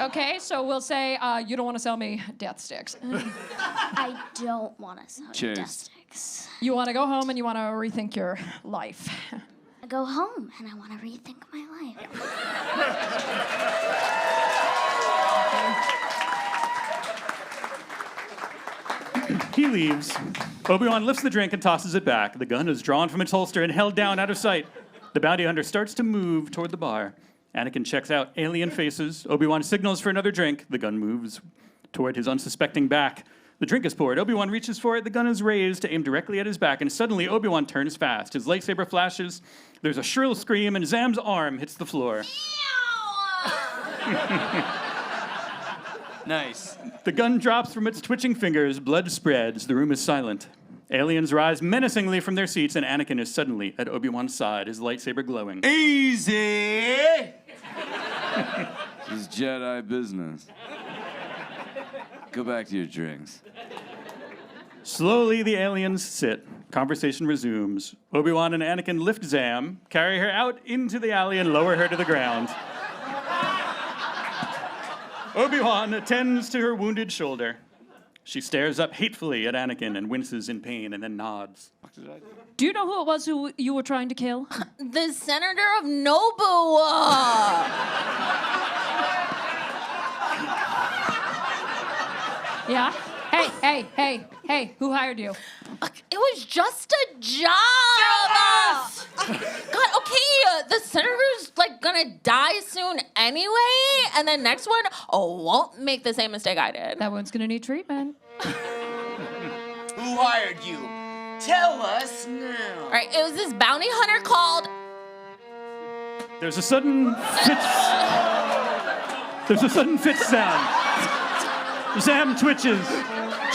Okay, so we'll say you don't want to sell me death sticks. I don't want to sell you death sticks. You want to go home and you want to rethink your life. I go home and I want to rethink my life. He leaves. Obi-Wan lifts the drink and tosses it back. The gun is drawn from its holster and held down out of sight. The bounty hunter starts to move toward the bar. Anakin checks out alien faces. Obi-Wan signals for another drink. The gun moves toward his unsuspecting back. The drink is poured. Obi-Wan reaches for it. The gun is raised to aim directly at his back, and suddenly Obi-Wan turns fast. His lightsaber flashes. There's a shrill scream, and Zam's arm hits the floor. Nice. The gun drops from its twitching fingers. Blood spreads. The room is silent. Aliens rise menacingly from their seats, and Anakin is suddenly at Obi-Wan's side, his lightsaber glowing. Easy! This is Jedi business. Go back to your drinks. Slowly, the aliens sit. Conversation resumes. Obi-Wan and Anakin lift Zam, carry her out into the alley, and lower her to the ground. Obi-Wan attends to her wounded shoulder. She stares up hatefully at Anakin and winces in pain and then nods. Do you know who it was who you were trying to kill? The Senator of Naboo. Yeah? Hey, who hired you? It was just a job. God, okay, the senator's like gonna die soon anyway, and the next one won't make the same mistake I did. That one's gonna need treatment. Who hired you? Tell us now. All right, it was this bounty hunter called. There's a sudden fit sound. Zam twitches.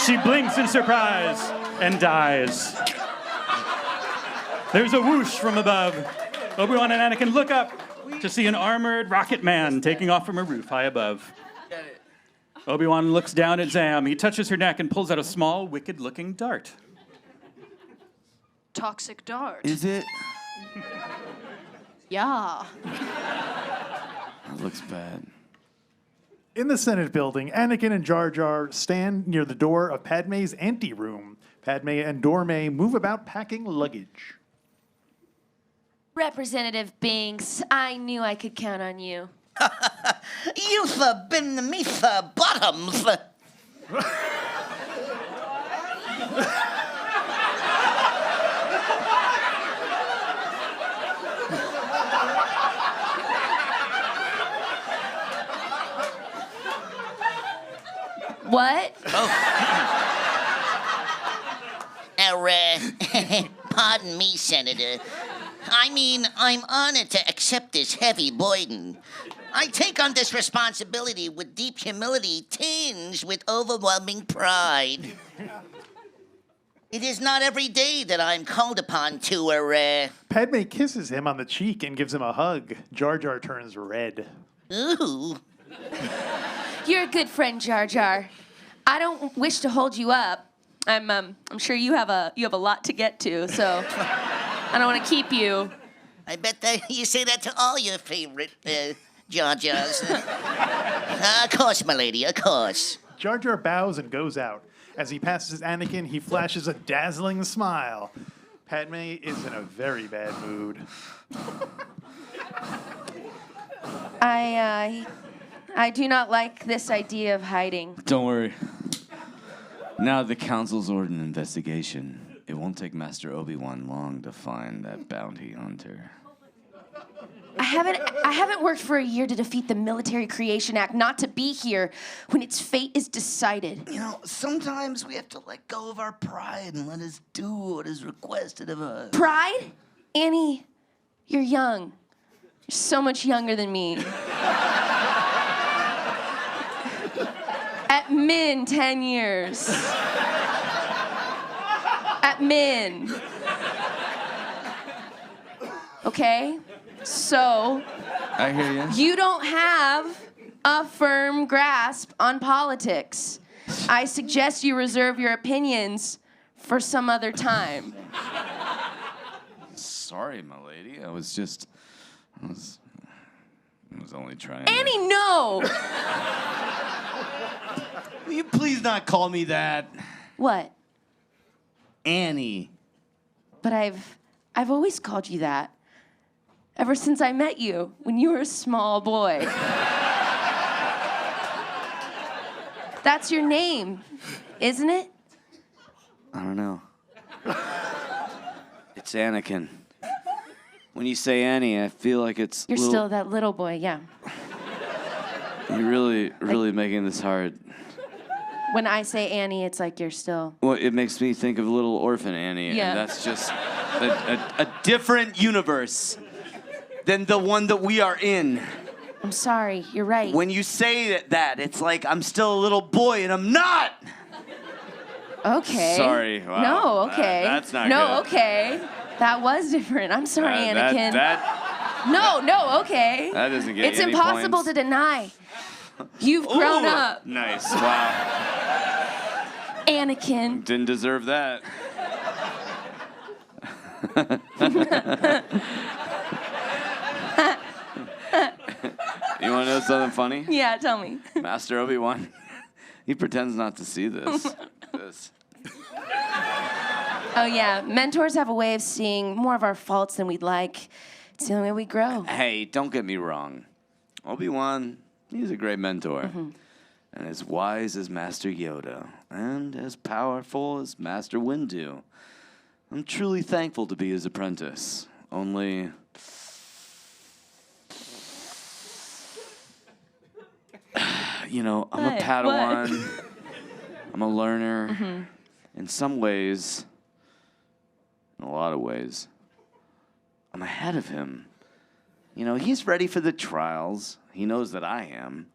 She blinks in surprise and dies. There's a whoosh from above. Obi-Wan and Anakin look up to see an armored rocket man taking off from a roof high above. Obi-Wan looks down at Zam. He touches her neck and pulls out a small, wicked-looking dart. Toxic dart. Is it? Yeah. That looks bad. In the Senate building, Anakin and Jar Jar stand near the door of Padme's anteroom. Padme and Dorme move about packing luggage. Representative Binks, I knew I could count on you. You've been beneath bottoms. What? Pardon me, Senator. I mean, I'm honored to accept this heavy burden. I take on this responsibility with deep humility tinged with overwhelming pride. It is not every day that I'm called upon to, Padme kisses him on the cheek and gives him a hug. Jar Jar turns red. Ooh. You're a good friend, Jar Jar. I don't wish to hold you up. I'm sure you have a lot to get to, so I don't want to keep you. I bet that you say that to all your favorite Jar Jars. Of course, my lady, of course. Jar Jar bows and goes out. As he passes Anakin, he flashes a dazzling smile. Padme is in a very bad mood. I do not like this idea of hiding. Don't worry. Now the Council's ordered an investigation. It won't take Master Obi-Wan long to find that bounty hunter. I haven't worked for a year to defeat the Military Creation Act, not to be here when its fate is decided. You know, sometimes we have to let go of our pride and let us do what is requested of us. Pride? Annie, you're young. You're so much younger than me. At min, 10 years. At min. Okay? So, I hear you. You don't have a firm grasp on politics. I suggest you reserve your opinions for some other time. Sorry, my lady. I was only trying. Annie, no! Will you please not call me that? What? Annie. But I've always called you that. Ever since I met you, when you were a small boy. That's your name, isn't it? I don't know. It's Anakin. When you say Annie, I feel like it's You're still that little boy, yeah. You're really making this hard. When I say Annie, it's like you're still... Well, it makes me think of little orphan Annie, Yeah. and that's just a different universe than the one that we are in. I'm sorry, you're right. When you say that, it's like I'm still a little boy, and I'm not! Okay. Sorry. Wow. No, okay. That's not No, good. okay. That was different. I'm sorry, Anakin. No, okay. That doesn't get It's any impossible points. to deny. You've grown Ooh, up. Nice. Wow. Anakin. Didn't deserve that. You want to know something funny? Yeah, tell me. Master Obi-Wan, he pretends not to see this. Oh, yeah. Mentors have a way of seeing more of our faults than we'd like. It's the only way we grow. Hey, don't get me wrong. Obi-Wan, he's a great mentor. And as wise as Master Yoda, and as powerful as Master Windu. I'm truly thankful to be his apprentice. Only... you know, I'm a What? Padawan. I'm a learner. In some ways, in a lot of ways, I'm ahead of him. You know, he's ready for the trials. He knows that I am.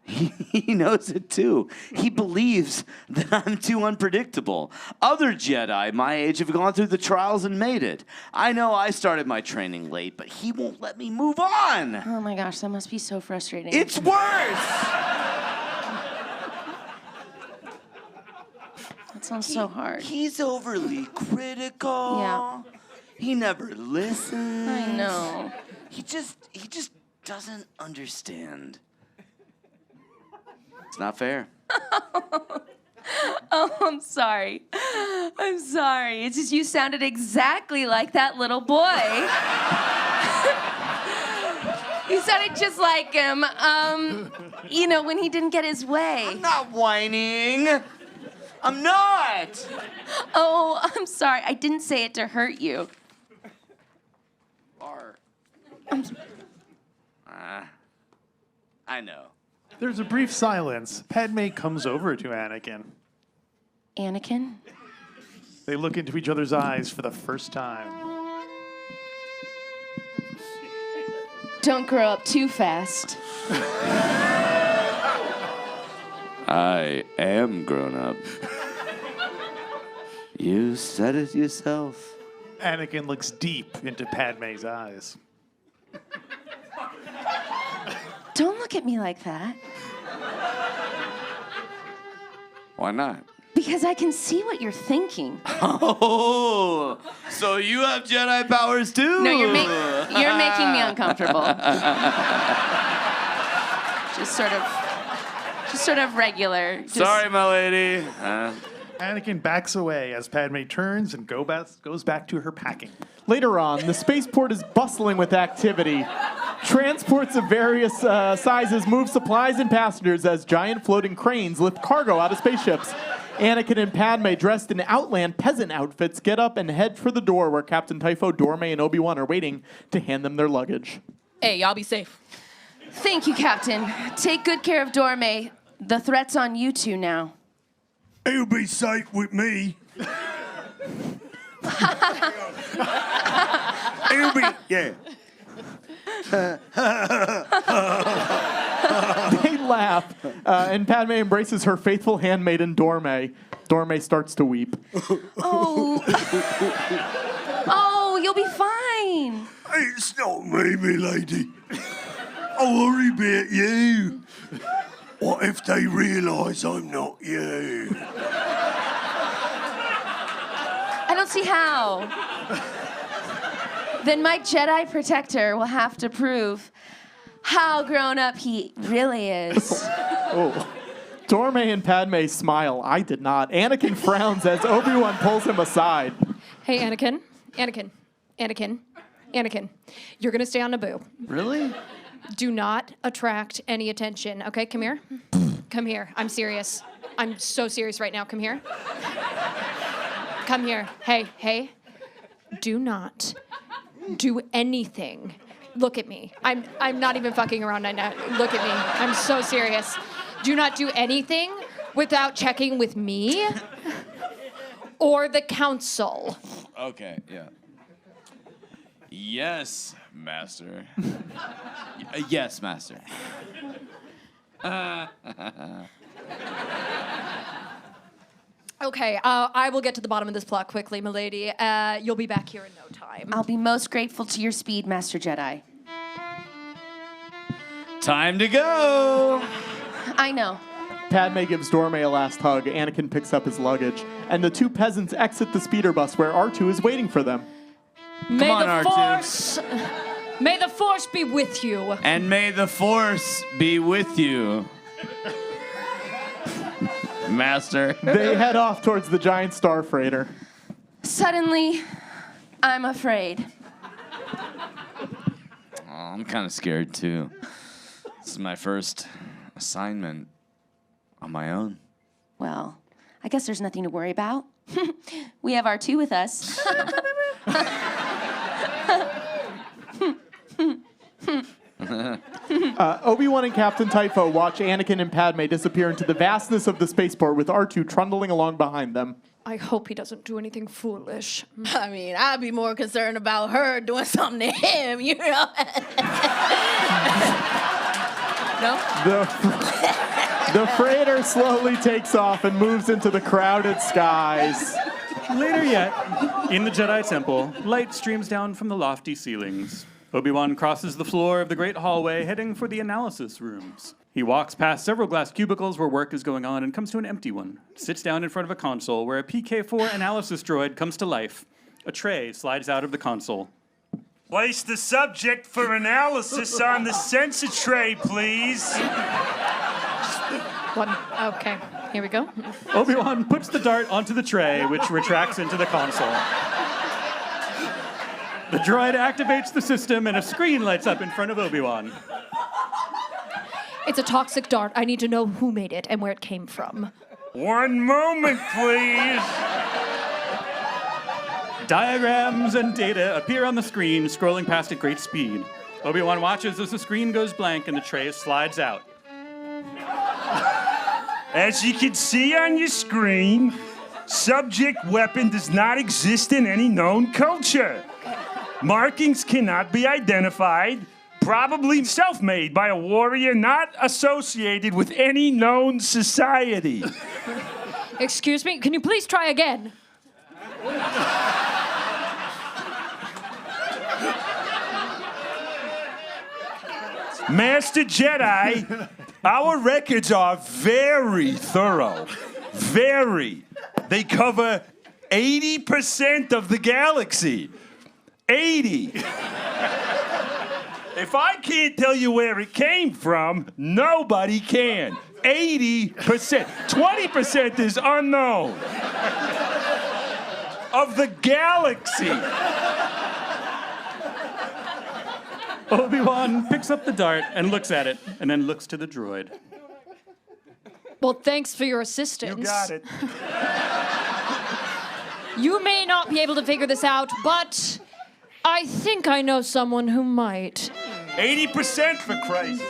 He knows it too. He believes that I'm too unpredictable. Other Jedi my age have gone through the trials and made it. I know I started my training late, but he won't let me move on. Oh my gosh, that must be so frustrating. It's worse! That sounds so hard. He's overly critical. Yeah. He never listens. I know. He just doesn't understand. It's not fair. Oh, I'm sorry. I'm sorry. It's just you sounded exactly like that little boy. You sounded just like him, you know, when he didn't get his way. I'm not whining. I'm not. Oh, I'm sorry. I didn't say it to hurt you. I know. There's a brief silence. Padme comes over to Anakin. Anakin? They look into each other's eyes for the first time. Don't grow up too fast. I am grown up. You said it yourself. Anakin looks deep into Padme's eyes. Don't look at me like that. Why not? Because I can see what you're thinking. Oh, so you have Jedi powers too? No, you're making me uncomfortable. just sort of regular. Sorry, my lady. Anakin backs away as Padme turns and goes back to her packing. Later on, the spaceport is bustling with activity. Transports of various sizes move supplies and passengers as giant floating cranes lift cargo out of spaceships. Anakin and Padme, dressed in Outland peasant outfits, get up and head for the door where Captain Typho, Dorme, and Obi-Wan are waiting to hand them their luggage. Hey, y'all be safe. Thank you, Captain. Take good care of Dorme. The threat's on you two now. He'll be safe with me. He'll be, yeah. They laugh, and Padme embraces her faithful handmaiden, Dorme. Dorme starts to weep. Oh. Oh, you'll be fine. It's not me, my lady. I worry about you. What if they realise I'm not you? I don't see how. Then my Jedi protector will have to prove how grown up he really is. Oh. Dorme and Padme smile. I did not. Anakin frowns as Obi-Wan pulls him aside. Hey, Anakin. Anakin. You're going to stay on Naboo. Really? Do not attract any attention. Okay, come here. Come here. I'm serious. I'm so serious right now. Come here. Come here. Hey. Do not do anything. Look at me. I'm not even fucking around right now. Look at me. I'm so serious. Do not do anything without checking with me or the council. Okay, yeah. Yes, Master. Yes, Master. Okay, I will get to the bottom of this plot quickly, milady. You'll be back here in no time. I'll be most grateful to your speed, Master Jedi. Time to go! I know. Padme gives Dorme a last hug. Anakin picks up his luggage, and the two peasants exit the speeder bus where R2 is waiting for them. May on, the R2. may the Force be with you. And may the Force be with you, Master. They head off towards the giant star freighter. Suddenly, I'm afraid. Oh, I'm kind of scared too. This is my first assignment on my own. Well, I guess there's nothing to worry about. We have R2 with us. Obi-Wan and Captain Typho watch Anakin and Padme disappear into the vastness of the spaceport with R2 trundling along behind them. I hope he doesn't do anything foolish. I mean, I'd be more concerned about her doing something to him, you know? No? The freighter slowly takes off and moves into the crowded skies. Later yet, in the Jedi Temple, light streams down from the lofty ceilings. Obi-Wan crosses the floor of the great hallway, heading for the analysis rooms. He walks past several glass cubicles where work is going on and comes to an empty one. Sits down in front of a console where a PK-4 analysis droid comes to life. A tray slides out of the console. Place the subject for analysis on the sensor tray, please. Okay, here we go. Obi-Wan puts the dart onto the tray, which retracts into the console. The droid activates the system, and a screen lights up in front of Obi-Wan. It's a toxic dart. I need to know who made it and where it came from. One moment, please. Diagrams and data appear on the screen, scrolling past at great speed. Obi-Wan watches as the screen goes blank and the tray slides out. As you can see on your screen, subject weapon does not exist in any known culture. Markings cannot be identified, probably self-made by a warrior not associated with any known society. Excuse me, can you please try again? Master Jedi, our records are very thorough. Very. They cover 80% of the galaxy. 80. If I can't tell you where it came from, nobody can. 80%. 20% is unknown. Of the galaxy. Obi-Wan picks up the dart and looks at it, and then looks to the droid. Well, thanks for your assistance. You got it. You may not be able to figure this out, but I think I know someone who might. 80% for Christ.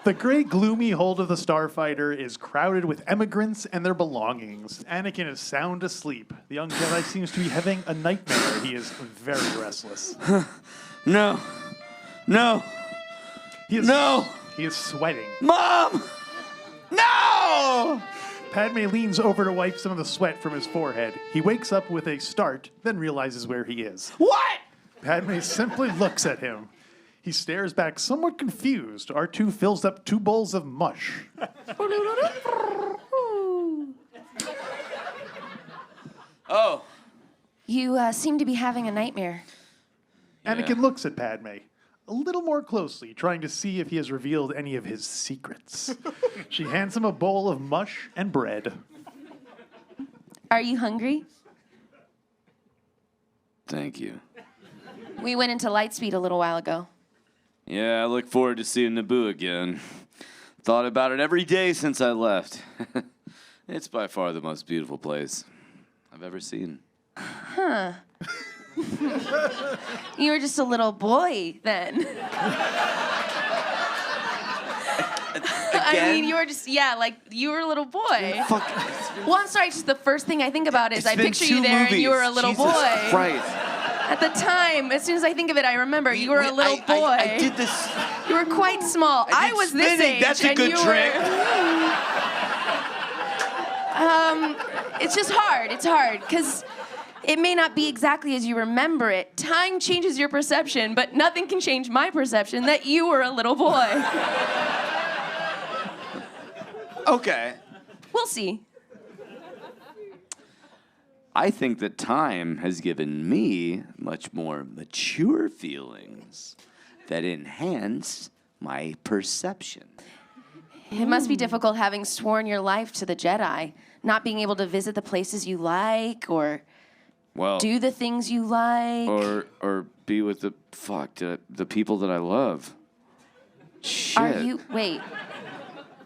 The great gloomy hold of the starfighter is crowded with emigrants and their belongings. Anakin is sound asleep. The young Jedi seems to be having a nightmare. He is very restless. No. No. He is sweating. Mom! No! Padme leans over to wipe some of the sweat from his forehead. He wakes up with a start, then realizes where he is. What? Padme simply looks at him. He stares back somewhat confused. R2 fills up 2 bowls of mush. Oh. You seem to be having a nightmare. Anakin looks at Padme a little more closely, trying to see if he has revealed any of his secrets. She hands him a bowl of mush and bread. Are you hungry? Thank you. We went into Lightspeed a little while ago. Yeah, I look forward to seeing Naboo again. Thought about it every day since I left. It's by far the most beautiful place I've ever seen. Huh. You were just a little boy then. I mean, you were just, like, you were a little boy. Well, I'm sorry, just the first thing I think about is I picture you there and you were a little boy. Christ. At the time, as soon as I think of it, I remember you were a little boy. I did this. You were quite small. I was this age. That's a good trick. It's just hard. It's hard because it may not be exactly as you remember it. Time changes your perception, but nothing can change my perception that you were a little boy. Okay. We'll see. I think that time has given me much more mature feelings that enhance my perception. It must be difficult having sworn your life to the Jedi, not being able to visit the places you like or do the things you like. Or be with the people that I love. Shit.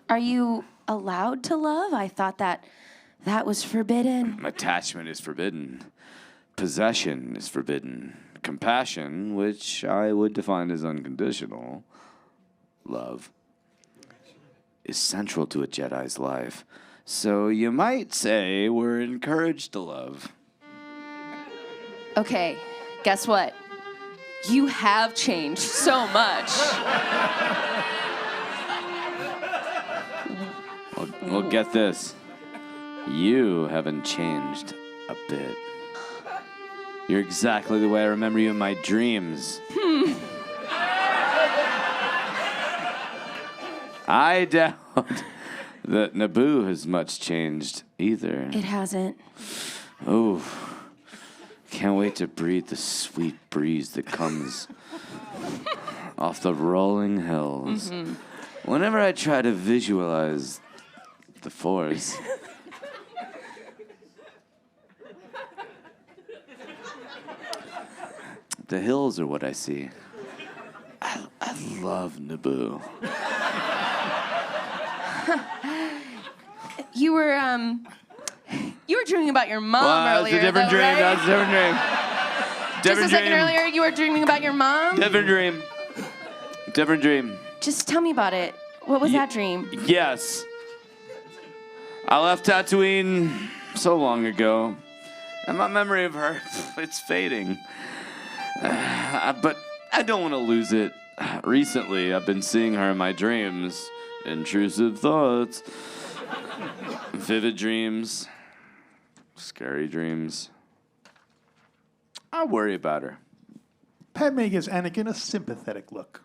Are you allowed to love? I thought that was forbidden. Attachment is forbidden. Possession is forbidden. Compassion, which I would define as unconditional love, is central to a Jedi's life. So you might say we're encouraged to love. Okay, guess what? You have changed so much. Well, get this. You haven't changed a bit. You're exactly the way I remember you in my dreams. I doubt that Naboo has much changed either. It hasn't. Oh, can't wait to breathe the sweet breeze that comes off the rolling hills. Mm-hmm. Whenever I try to visualize the Force, the hills are what I see. I love Naboo. You were dreaming about your mom earlier. That's a different dream. Right? That's a different dream. Just a second earlier, you were dreaming about your mom? Different dream. Different dream. Just tell me about it. What was that dream? Yes. I left Tatooine so long ago, and my memory of her, it's fading. But I don't want to lose it. Recently, I've been seeing her in my dreams. Intrusive thoughts. Vivid dreams. Scary dreams. I worry about her. Padme gives Anakin a sympathetic look.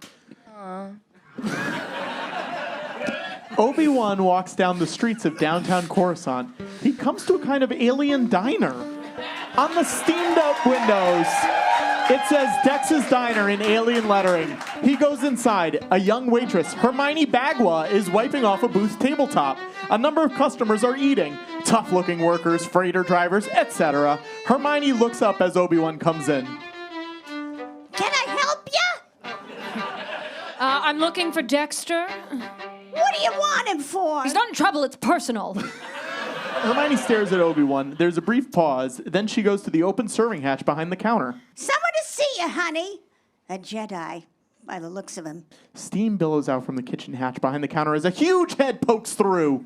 Obi-Wan walks down the streets of downtown Coruscant. He comes to a kind of alien diner. On the steamed-up windows, it says Dex's Diner in alien lettering. He goes inside. A young waitress, Hermione Bagua, is wiping off a booth tabletop. A number of customers are eating. Tough-looking workers, freighter drivers, etc. Hermione looks up as Obi-Wan comes in. Can I help you? I'm looking for Dexter. What do you want him for? He's not in trouble, it's personal. Hermione stares at Obi-Wan. There's a brief pause. Then she goes to the open serving hatch behind the counter. Someone to see you, honey. A Jedi, by the looks of him. Steam billows out from the kitchen hatch behind the counter as a huge head pokes through.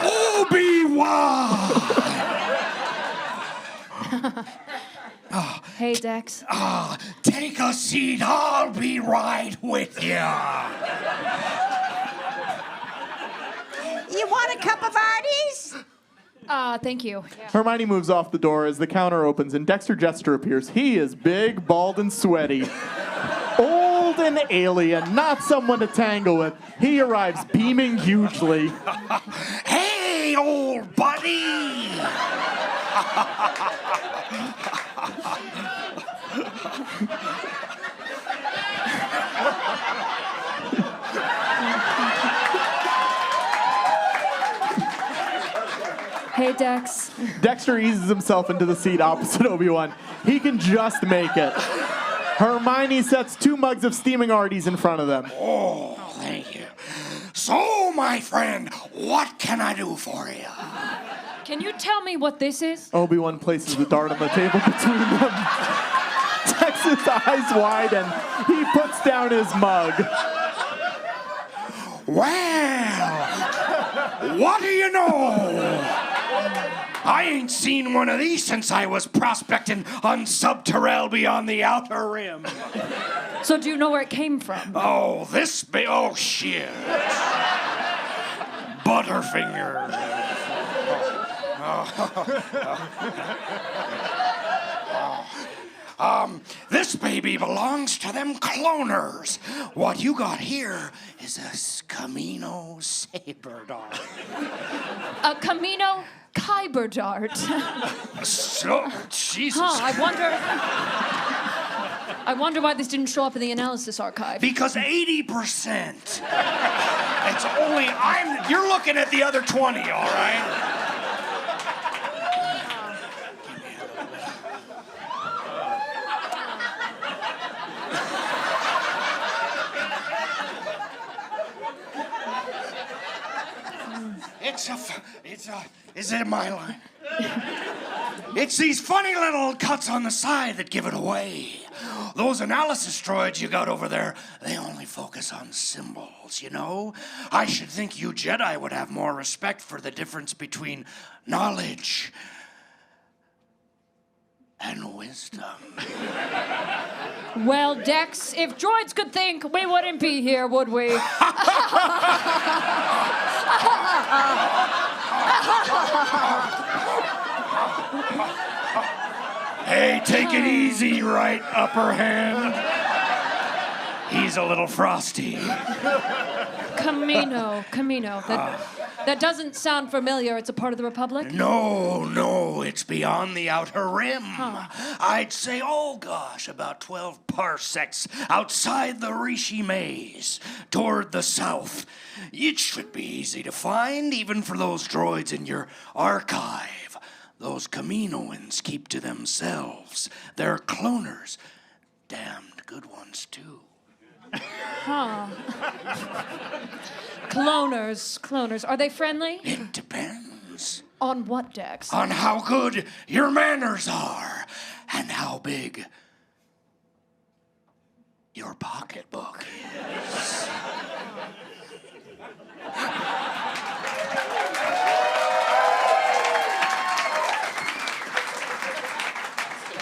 Obi-Wan! Hey, Dex. Take a seat. I'll be right with you. You want a cup of Artie's? Thank you. Hermione moves off the door as the counter opens and Dexter Jester appears. He is big, bald, and sweaty. Old and alien, not someone to tangle with. He arrives beaming hugely. Hey, old buddy! Hey, Dex. Dexter eases himself into the seat opposite Obi-Wan. He can just make it. Hermione sets 2 mugs of steaming Arties in front of them. Oh, thank you. So, my friend, what can I do for you? Can you tell me what this is? Obi-Wan places the dart on the table between them. Tex's eyes wide and he puts down his mug. Well, what do you know? I ain't seen one of these since I was prospecting on Subterrel beyond the Outer Rim. So do you know where it came from? Oh, oh, shit. Butterfinger. This baby belongs to them cloners. What you got here is a Kamino saber dart. A Kamino Kyber dart. So, Jesus. Huh, I wonder why this didn't show up in the analysis archive. Because 80%. It's only, you're looking at the other 20, all right? Is it my line? It's these funny little cuts on the side that give it away. Those analysis droids you got over there, they only focus on symbols, you know? I should think you Jedi would have more respect for the difference between knowledge and wisdom. Well, Dex, if droids could think, we wouldn't be here, would we? Hey, take it easy, right upper hand. He's a little frosty. Kamino. That doesn't sound familiar. It's a part of the Republic? No, it's beyond the Outer Rim. I'd say, oh gosh, about 12 parsecs outside the Rishi Maze, toward the south. It should be easy to find, even for those droids in your archive. Those Kaminoans keep to themselves. They're cloners. Damned good ones, too. Huh. Cloners. Are they friendly? It depends. On what, Dex? On how good your manners are, and how big your pocketbook is.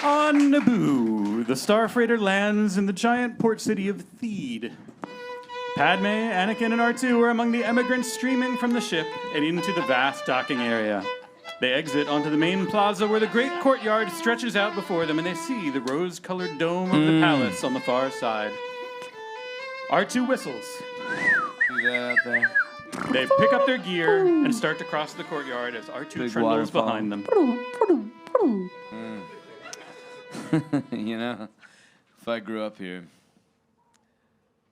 On Naboo, the Star Freighter lands in the giant port city of Theed. Padme, Anakin, and R2 are among the emigrants streaming from the ship and into the vast docking area. They exit onto the main plaza where the great courtyard stretches out before them, and they see the rose-colored dome of the palace on the far side. R2 whistles. See that out there? They pick up their gear and start to cross the courtyard as R2 Big trundles waterfall. behind them. You know, if I grew up here,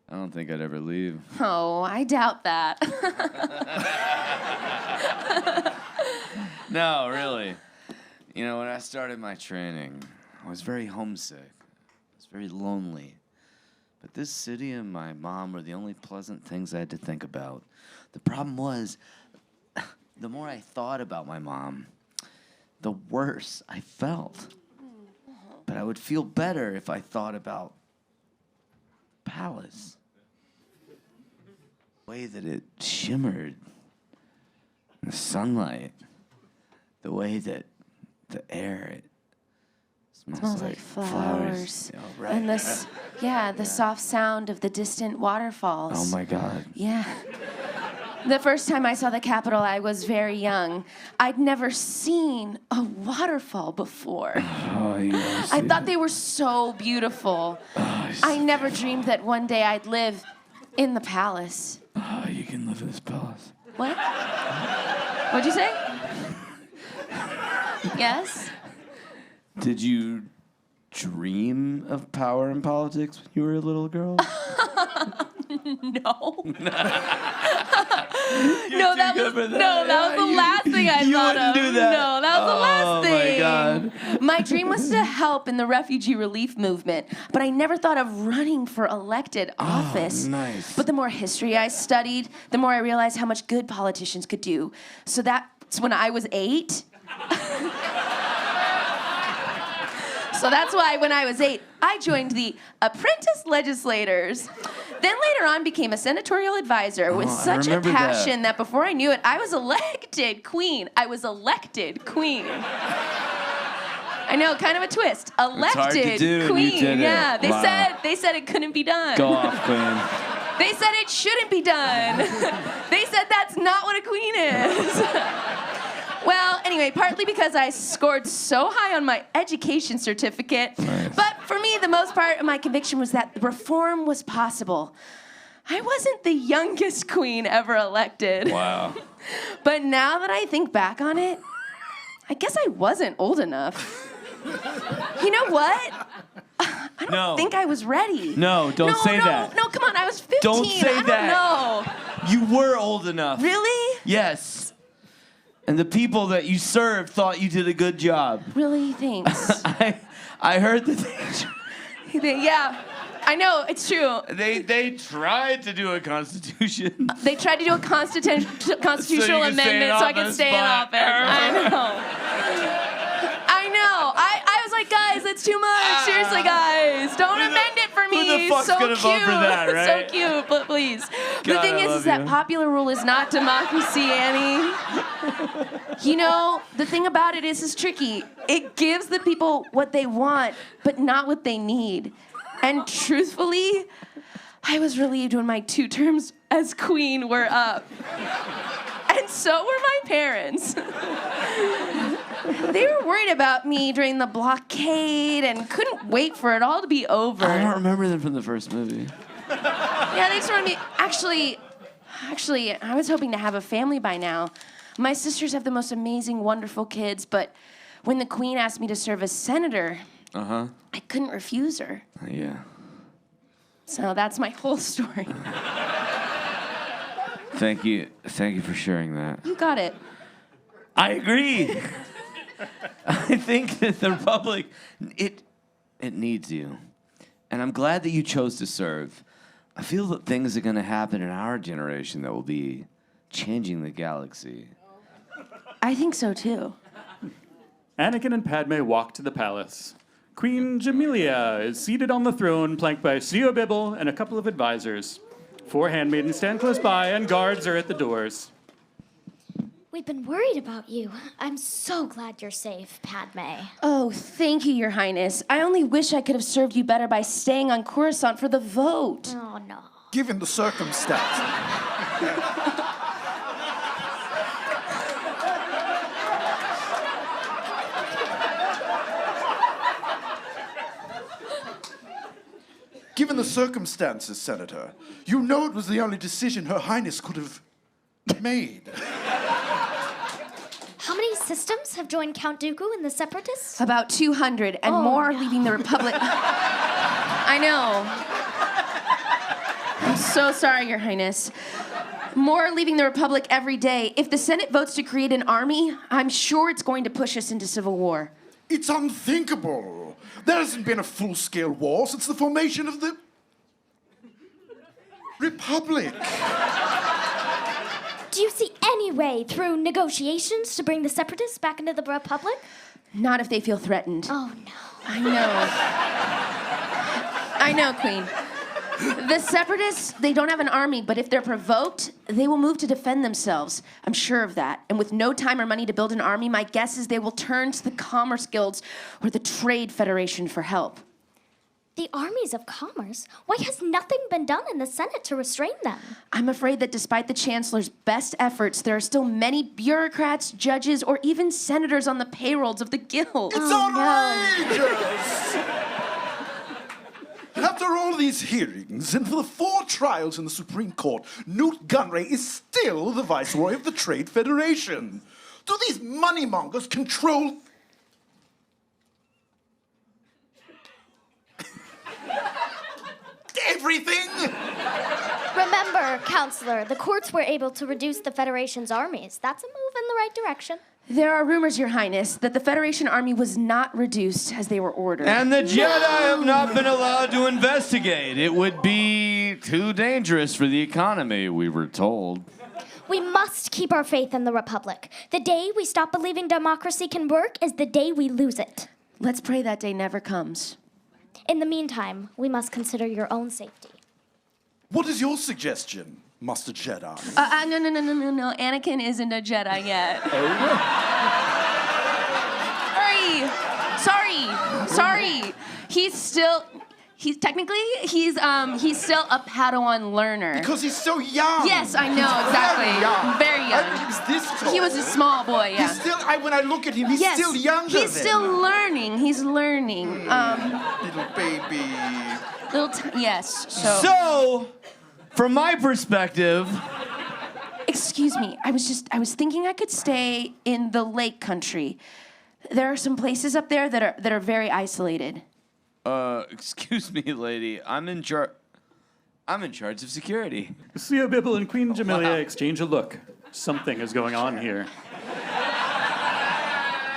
I don't think I'd ever leave. Oh, I doubt that. No, really. You know, when I started my training, I was very homesick. I was very lonely. But this city and my mom were the only pleasant things I had to think about. The problem was, the more I thought about my mom, the worse I felt. But I would feel better if I thought about Palace. The way that it shimmered in the sunlight. The way that the air, it smells like flowers. You know, right? And the soft sound of the distant waterfalls. Oh my God. Yeah. The first time I saw the Capitol, I was very young. I'd never seen a waterfall before. Oh, yeah, I thought they were so beautiful. I never dreamed that one day I'd live in the palace. Oh, you can live in this palace. What? What'd you say? Yes? Did you dream of power in politics when you were a little girl? No. That was the last thing I thought of. You wouldn't do that. No, that was the last thing. Oh, my God. My dream was to help in the refugee relief movement, but I never thought of running for elected office. Nice. But the more history I studied, the more I realized how much good politicians could do. So that when I was 8. So that's why when I was 8, I joined the apprentice legislators. Then later on became a senatorial advisor with such a passion that before I knew it, I was elected queen. I was elected queen. I know, kind of a twist. Elected hard to do, and you queen. did it. Yeah, Wow. they said it couldn't be done. Go off, queen. They said it shouldn't be done. They said that's not what a queen is. Well, anyway, partly because I scored so high on my education certificate, but for me, the most part of my conviction was that reform was possible. I wasn't the youngest queen ever elected. Wow. But now that I think back on it, I guess I wasn't old enough. You know what? I don't think I was ready. No, don't say that. No, come on, I was 15. Don't say I don't know. You were old enough. Really? Yes. And the people that you served thought you did a good job. Really? Thanks. I heard that Yeah, I know, it's true. they tried to do a constitution. They tried to do a constitutional amendment so I could stay in office. I know. I was like, guys, that's too much. Seriously, guys, don't amend it for me. Who the fuck's so gonna cute. vote for that, right? So cute, but please. The God, thing I is that love you. popular rule is not democracy, Annie. You know, the thing about it is tricky. It gives the people what they want, but not what they need. And truthfully, I was relieved when my 2 terms as queen were up. And so were my parents. They were worried about me during the blockade and couldn't wait for it all to be over. I don't remember them from the first movie. Yeah, they just wanted me. Actually, I was hoping to have a family by now. My sisters have the most amazing, wonderful kids, but when the queen asked me to serve as senator, I couldn't refuse her. Yeah. So that's my whole story. Thank you for sharing that. You got it. I agree. I think that the Republic, it needs you. And I'm glad that you chose to serve. I feel that things are going to happen in our generation that will be changing the galaxy. I think so, too. Anakin and Padme walk to the palace. Queen Jamelia is seated on the throne, flanked by Sio Bibble and a couple of advisors. 4 handmaidens stand close by, and guards are at the doors. We've been worried about you. I'm so glad you're safe, Padme. Oh, thank you, Your Highness. I only wish I could have served you better by staying on Coruscant for the vote. Oh, no. Given the circumstances. Given the circumstances, Senator, you know it was the only decision Her Highness could have made. How many systems have joined Count Dooku and the Separatists? About 200, and more are leaving the Republic. I know. I'm so sorry, Your Highness. More are leaving the Republic every day. If the Senate votes to create an army, I'm sure it's going to push us into civil war. It's unthinkable. There hasn't been a full-scale war since the formation of the Republic. Do you see any way through negotiations to bring the Separatists back into the Republic? Not if they feel threatened. Oh, no. I know, Queen. The Separatists, they don't have an army, but if they're provoked, they will move to defend themselves. I'm sure of that. And with no time or money to build an army, my guess is they will turn to the Commerce Guilds or the Trade Federation for help. The armies of commerce? Why has nothing been done in the Senate to restrain them? I'm afraid that despite the Chancellor's best efforts, there are still many bureaucrats, judges, or even senators on the payrolls of the guild. It's outrageous! After all these hearings, and for the 4 trials in the Supreme Court, Newt Gunray is still the Viceroy of the Trade Federation. Do these moneymongers control... everything? Remember, Counselor, the courts were able to reduce the Federation's armies. That's a move in the right direction. There are rumors, Your Highness, that the Federation army was not reduced as they were ordered. And the Jedi have not been allowed to investigate. It would be too dangerous for the economy, we were told. We must keep our faith in the Republic. The day we stop believing democracy can work is the day we lose it. Let's pray that day never comes. In the meantime, we must consider your own safety. What is your suggestion, Master Jedi? No. Anakin isn't a Jedi yet. Sorry. He's still still a Padawan learner. Because he's so young. Yes, I know, exactly. Very young. He was this tall. He was a small boy, yeah. He's still, when I look at him, he's still younger He's still learning. He's learning. Little baby. Yes, So, from my perspective... Excuse me, I was thinking I could stay in the lake country. There are some places up there that are very isolated. Excuse me, lady. I'm in charge of security. Lucia Bibble and Queen Jamelia exchange a look. Something is going on here.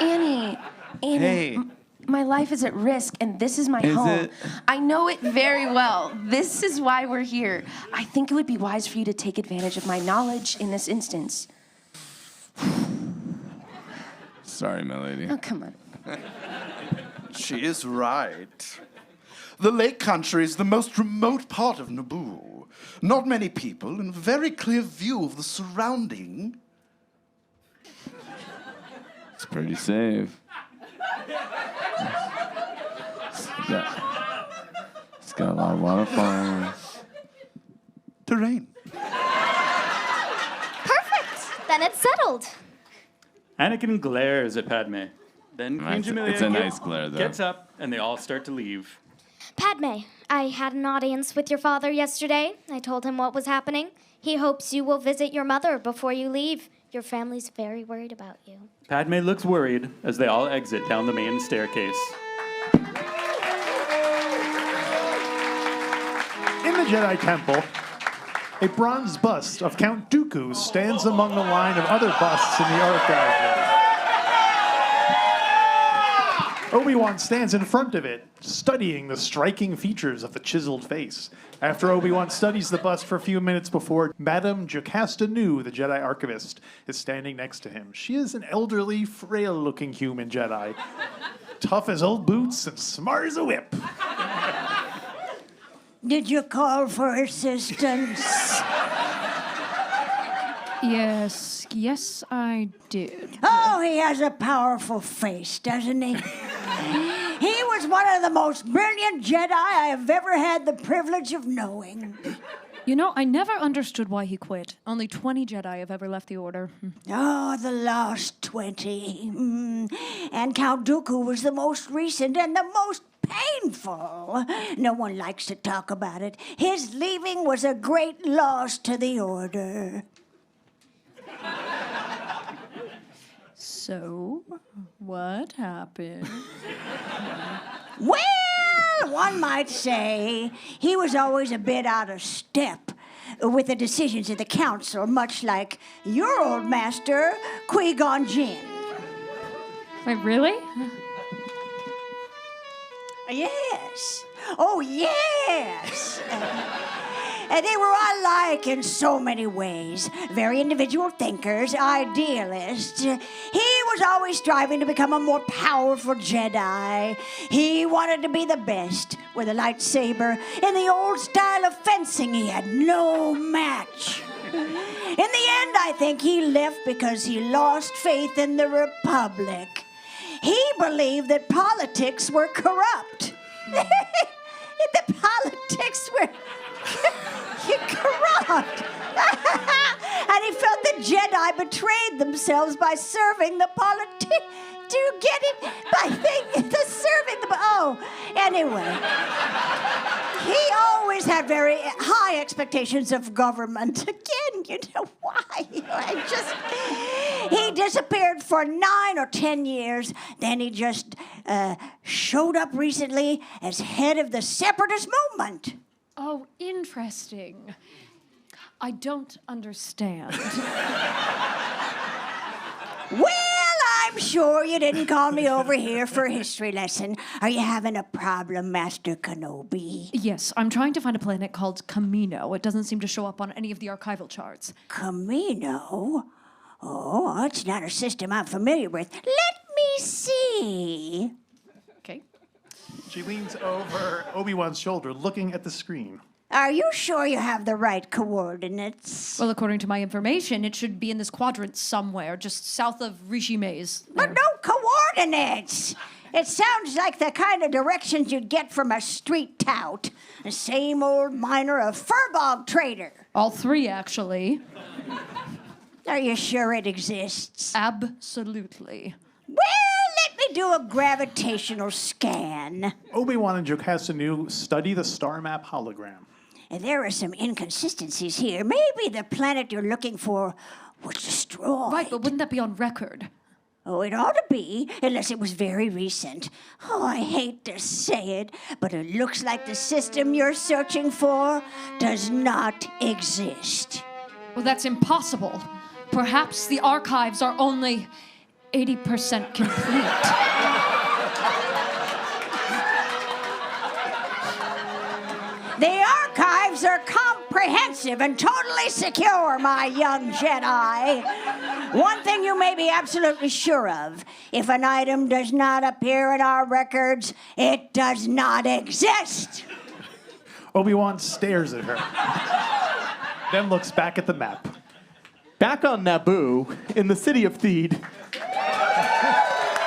Annie, Hey. My life is at risk, and this is my home. It? I know it very well. This is why we're here. I think it would be wise for you to take advantage of my knowledge in this instance. Sorry, my lady. Oh, come on. She is right. The lake country is the most remote part of Naboo. Not many people, and a very clear view of the surrounding. It's pretty safe. It's got a lot of waterfalls. Terrain. Perfect. Then it's settled. Anakin glares at Padme. Then Queen Jamelia It's a nice glare, though. gets up, and they all start to leave. Padme, I had an audience with your father yesterday. I told him what was happening. He hopes you will visit your mother before you leave. Your family's very worried about you. Padme looks worried as they all exit down the main staircase. In the Jedi Temple, a bronze bust of Count Dooku stands among the line of other busts in the archive. Obi-Wan stands in front of it, studying the striking features of the chiseled face. After Obi-Wan studies the bust for a few minutes before, Madame Jocasta Nu, the Jedi Archivist, is standing next to him. She is an elderly, frail-looking human Jedi, tough as old boots and smart as a whip. Did you call for assistance? Yes, I did. Oh, he has a powerful face, doesn't he? He was one of the most brilliant Jedi I have ever had the privilege of knowing. You know, I never understood why he quit. Only 20 Jedi have ever left the Order. Oh, the last 20. And Count Dooku was the most recent and the most painful. No one likes to talk about it. His leaving was a great loss to the Order. So, what happened? Well, one might say he was always a bit out of step with the decisions of the council, much like your old master, Qui-Gon Jinn. Wait, really? Yes. Oh, yes. They were alike in so many ways. Very individual thinkers, idealists. He was always striving to become a more powerful Jedi. He wanted to be the best with a lightsaber. In the old style of fencing, he had no match. In the end, I think he left because he lost faith in the Republic. He believed that politics were corrupt. The politics were corrupt. And he felt the Jedi betrayed themselves by serving the politics. Do you get it? By serving the... Oh, anyway. He always had very high expectations of government. Again, you know why? He disappeared for 9 or 10 years. Then he just showed up recently as head of the Separatist movement. Oh, interesting. I don't understand. Well, I'm I'm sure you didn't call me over here for a history lesson. Are you having a problem, Master Kenobi? Yes, I'm trying to find a planet called Kamino. It doesn't seem to show up on any of the archival charts. Kamino? Oh, it's not a system I'm familiar with. Let me see. Okay. She leans over Obi-Wan's shoulder, looking at the screen. Are you sure you have the right coordinates? Well, according to my information, it should be in this quadrant somewhere, just south of Rishi Maze. But no coordinates! It sounds like the kind of directions you'd get from a street tout. The same old miner, a furbog trader. All three, actually. Are you sure it exists? Absolutely. Well, let me do a gravitational scan. Obi-Wan and Jocasta study the star map hologram. There are some inconsistencies here. Maybe the planet you're looking for was destroyed. Right, but wouldn't that be on record? Oh, it ought to be, unless it was very recent. Oh, I hate to say it, but it looks like the system you're searching for does not exist. Well, that's impossible. Perhaps the archives are only 80% complete. The archives are comprehensive and totally secure, my young Jedi. One thing you may be absolutely sure of, if an item does not appear in our records, it does not exist. Obi-Wan stares at her, then looks back at the map. Back on Naboo, in the city of Theed,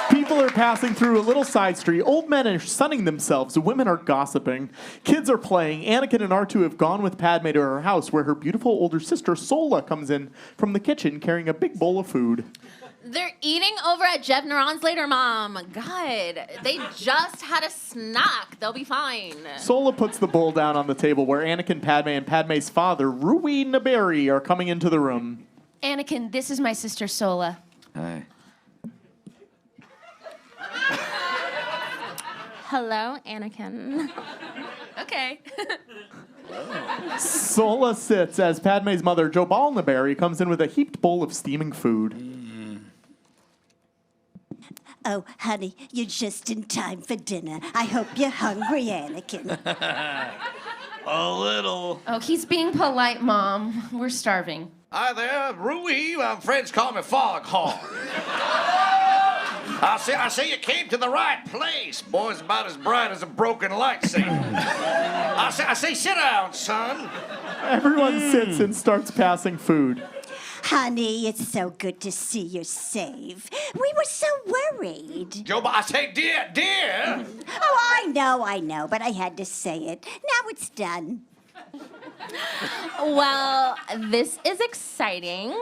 people are passing through a little side street. Old men are sunning themselves. Women are gossiping. Kids are playing. Anakin and R2 have gone with Padme to her house, where her beautiful older sister Sola comes in from the kitchen carrying a big bowl of food. They're eating over at Jeff Neron's later, Mom. God, they just had a snack. They'll be fine. Sola puts the bowl down on the table where Anakin, Padme, and Padme's father, Rui Naberi, are coming into the room. Anakin, this is my sister Sola. Hi. Hello, Anakin. Okay. Sola sits as Padme's mother, Jobal Naberi, comes in with a heaped bowl of steaming food. Oh, honey, you're just in time for dinner. I hope you're hungry, Anakin. A little. Oh, he's being polite, Mom. We're starving. Hi there, Rui. My friends call me Foghorn. I see you came to the right place. Boy's about as bright as a broken lightsaber. I say, sit down, son. Everyone sits and starts passing food. Honey, it's so good to see you're safe. We were so worried. Joe, I say, dear. Oh, I know, but I had to say it. Now it's done. Well, this is exciting.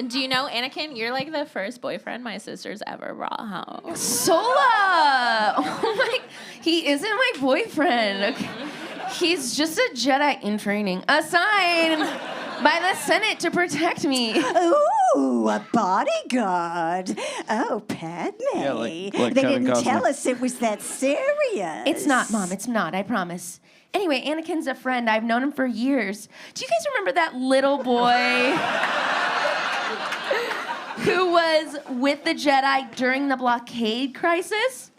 Do you know, Anakin, you're like the first boyfriend my sister's ever brought home. Sola! Oh my, he isn't my boyfriend. Okay. He's just a Jedi in training, assigned by the Senate to protect me. Ooh, a bodyguard. Oh, Padme. Yeah, like they Kevin didn't Costner. tell us it was that serious. It's not, Mom. It's not. I promise. Anyway, Anakin's a friend. I've known him for years. Do you guys remember that little boy who was with the Jedi during the blockade crisis?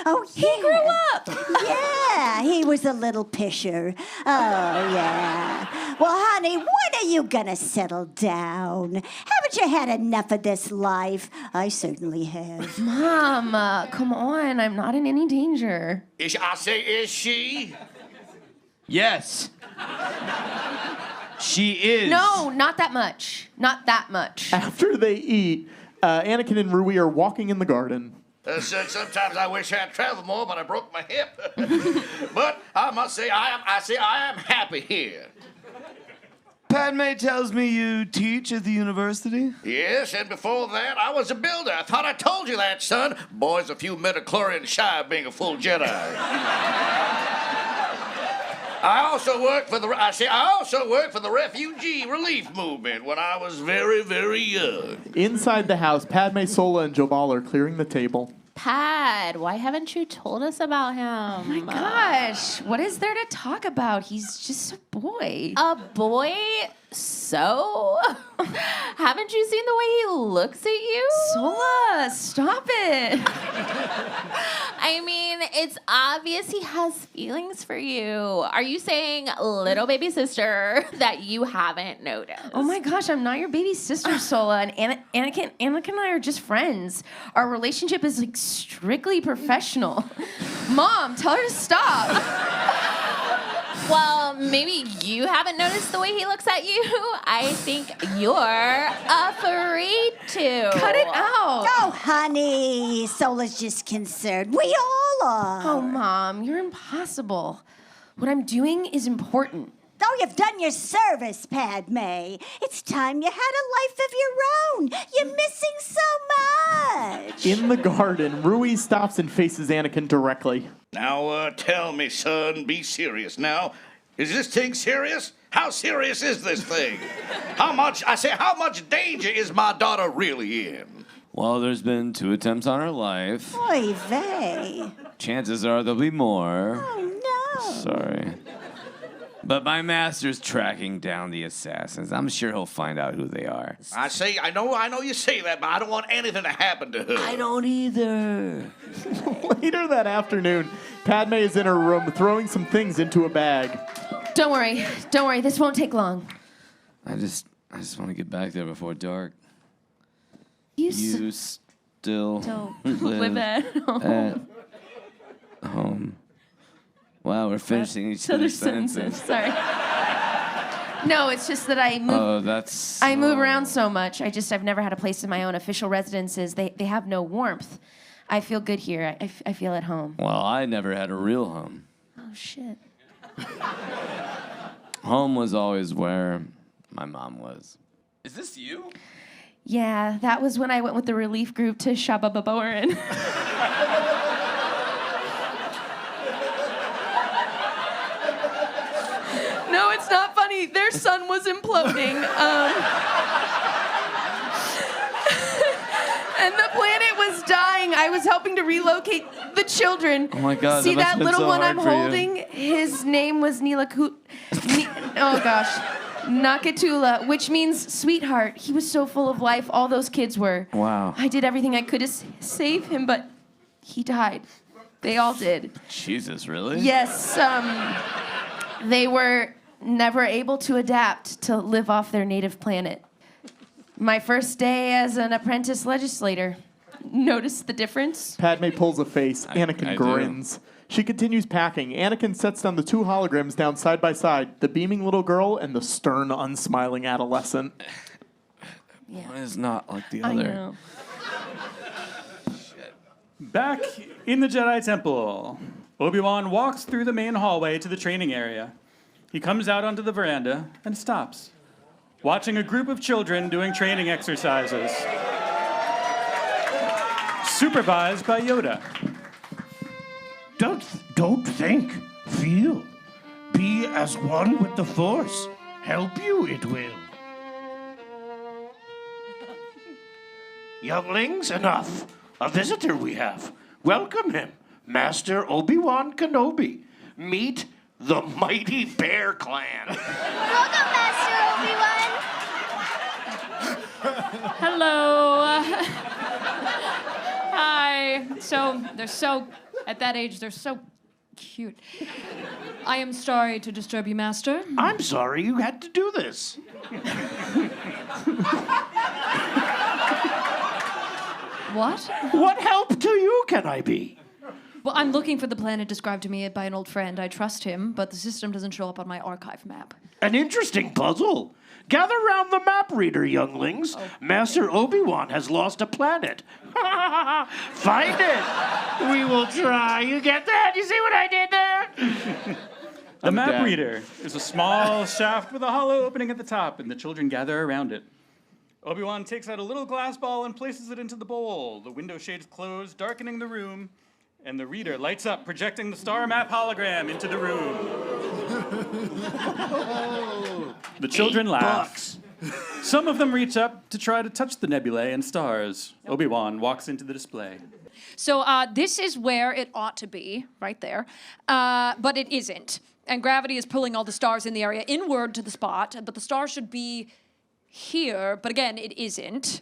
Oh, He grew up. Yeah, he was a little pisher. Oh, yeah. Well, honey, when are you gonna settle down? Haven't you had enough of this life? I certainly have. Mom, come on. I'm not in any danger. Is she? Yes. She is. No, not that much. Not that much. After they eat, Anakin and Rui are walking in the garden. Sometimes I wish I'd traveled more, but I broke my hip. But I must say, I am happy here. Padme tells me you teach at the university? Yes, and before that, I was a builder. I thought I told you that, son. Boy's a few midichlorians shy of being a full Jedi. I also worked for the refugee relief movement when I was very, very young. Inside the house, Padme, Sola, and Jobal are clearing the table. Pad, why haven't you told us about him? Oh my gosh, what is there to talk about? He's just so boy. A boy? So? Haven't you seen the way he looks at you? Sola, stop it. I mean, it's obvious he has feelings for you. Are you saying, little baby sister, that you haven't noticed? Oh my gosh, I'm not your baby sister, Sola. And Anakin and I are just friends. Our relationship is like strictly professional. Mom, tell her to stop. Well, maybe you haven't noticed the way he looks at you. I think you're afraid to. Cut it out. Oh, honey, Sola's just concerned. We all are. Oh, Mom, you're impossible. What I'm doing is important. Oh, you've done your service, Padme. It's time you had a life of your own. You're missing so much. In the garden, Rui stops and faces Anakin directly. Now, tell me, son, be serious now. Is this thing serious? How serious is this thing? How much danger is my daughter really in? Well, there's been 2 attempts on her life. Oy vey. Chances are there'll be more. Oh, no. Sorry. But my master's tracking down the assassins. I'm sure he'll find out who they are. I know you say that, but I don't want anything to happen to her. I don't either. Later that afternoon, Padme is in her room throwing some things into a bag. Don't worry, this won't take long. I just want to get back there before dark. You still live at home. Wow, we're finishing each other's sentences. Sorry. No, it's just that I move. I move around so much. I've never had a place of my own. Official residences, they have no warmth. I feel good here. I feel at home. Well, I never had a real home. Oh shit. Home was always where my mom was. Is this you? Yeah, that was when I went with the relief group to Shabababoran. No, it's not funny. Their sun was imploding. And the planet was dying. I was helping to relocate the children. Oh my God, See that must that have been little so one hard I'm for you. holding? His name was Nakatula, which means sweetheart. He was so full of life. All those kids were. Wow. I did everything I could to save him, but he died. They all did. Jesus, really? Yes, they were never able to adapt to live off their native planet. My first day as an apprentice legislator. Notice the difference? Padme pulls a face. Anakin I do. grins. She continues packing. Anakin sets down the 2 holograms down side by side, the beaming little girl and the stern, unsmiling adolescent. One is not like the I other. know. Back in the Jedi Temple, Obi-Wan walks through the main hallway to the training area. He comes out onto the veranda and stops, watching a group of children doing training exercises, supervised by Yoda. Don't think, feel. Be as one with the Force. Help you, it will. Younglings, enough. A visitor we have. Welcome him, Master Obi-Wan Kenobi. Meet the mighty Bear Clan. Welcome, Master Obi-Wan. Hello. Hi. At that age, they're so cute. I am sorry to disturb you, Master. I'm sorry you had to do this. What? What help to you can I be? Well, I'm looking for the planet described to me by an old friend. I trust him, but the system doesn't show up on my archive map. An interesting puzzle. Gather round the map reader, younglings. Master Obi-Wan has lost a planet. Find it. We will try. You get that? You see what I did there? The map reader is a small shaft with a hollow opening at the top, and the children gather around it. Obi-Wan takes out a little glass ball and places it into the bowl. The window shades close, darkening the room, and the reader lights up, projecting the star map hologram into the room. The children laugh. Some of them reach up to try to touch the nebulae and stars. Obi-Wan walks into the display. So this is where it ought to be, right there. But it isn't. And gravity is pulling all the stars in the area inward to the spot, but the star should be here, but again, it isn't.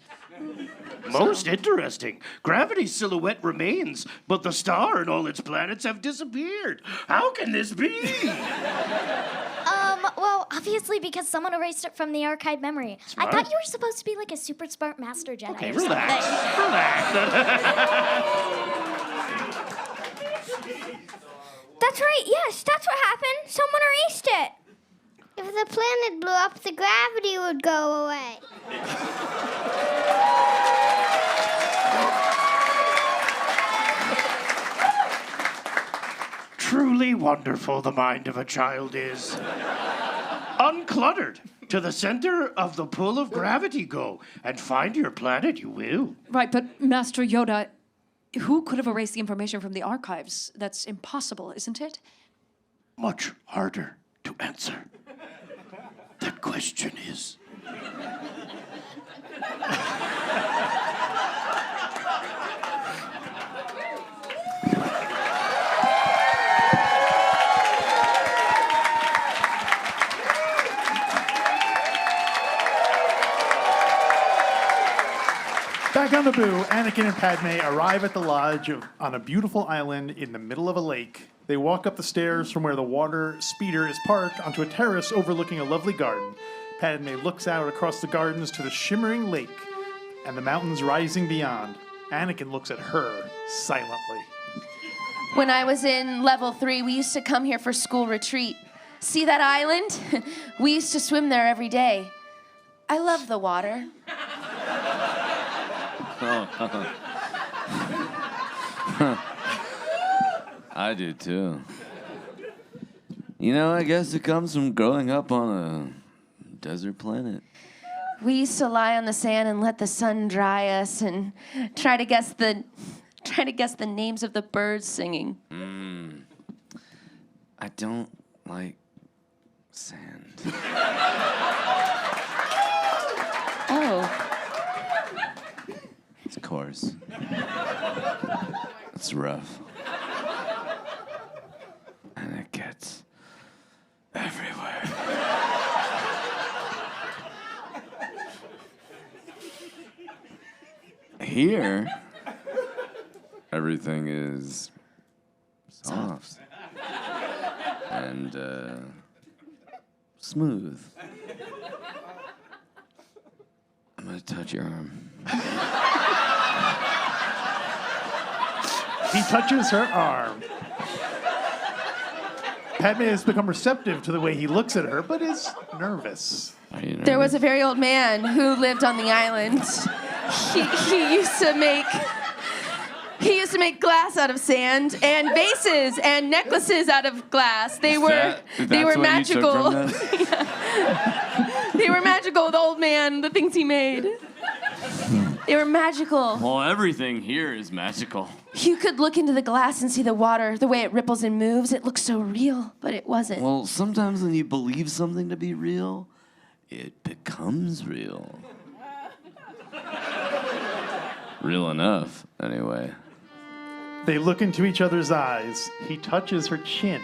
Most interesting. Gravity's silhouette remains, but the star and all its planets have disappeared. How can this be? Well, obviously because someone erased it from the archive memory. Smart. I thought you were supposed to be like a super smart master Jedi. Okay, or relax. something. Relax. That's right, yes, that's what happened. Someone erased it. If the planet blew up, the gravity would go away. Truly wonderful the mind of a child is. Uncluttered. To the center of the pull of gravity go, and find your planet you will. Right, but Master Yoda, who could have erased the information from the archives? That's impossible, isn't it? Much harder to answer. That question is. Back on Naboo, Anakin and Padme arrive at the lodge on a beautiful island in the middle of a lake. They walk up the stairs from where the water speeder is parked onto a terrace overlooking a lovely garden. Padme looks out across the gardens to the shimmering lake and the mountains rising beyond. Anakin looks at her silently. When I was in level 3, we used to come here for school retreat. See that island? We used to swim there every day. I love the water. I do too. You know, I guess it comes from growing up on a desert planet. We used to lie on the sand and let the sun dry us and try to guess the names of the birds singing. I don't like sand. Oh. It's coarse. It's rough. And it gets everywhere. Here, everything is soft and smooth. I'm gonna touch your arm. He touches her arm. Padme has become receptive to the way he looks at her, but is nervous. There was a very old man who lived on the island. He used to make glass out of sand and vases and necklaces out of glass. They were magical. They were magical, the old man, the things he made. They were magical. Well, everything here is magical. You could look into the glass and see the water, the way it ripples and moves. It looks so real, but it wasn't. Well, sometimes when you believe something to be real, it becomes real. Real enough, anyway. They look into each other's eyes. He touches her chin.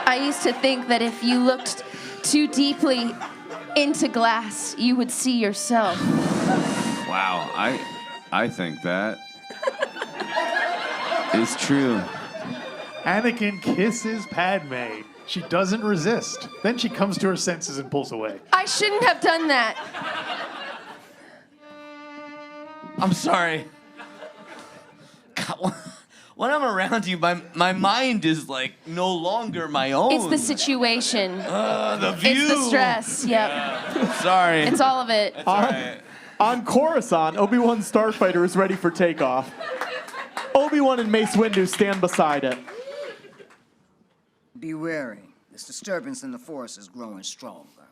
I used to think that if you looked too deeply into glass, you would see yourself. Wow, I think that is true. Anakin kisses Padme. She doesn't resist. Then she comes to her senses and pulls away. I shouldn't have done that. I'm sorry. God, when I'm around you, my mind is like no longer my own. It's the situation. The view. It's the stress. Yep. Sorry. It's all of it. On Coruscant, Obi-Wan's starfighter is ready for takeoff. Obi-Wan and Mace Windu stand beside it. Be wary. This disturbance in the Force is growing stronger.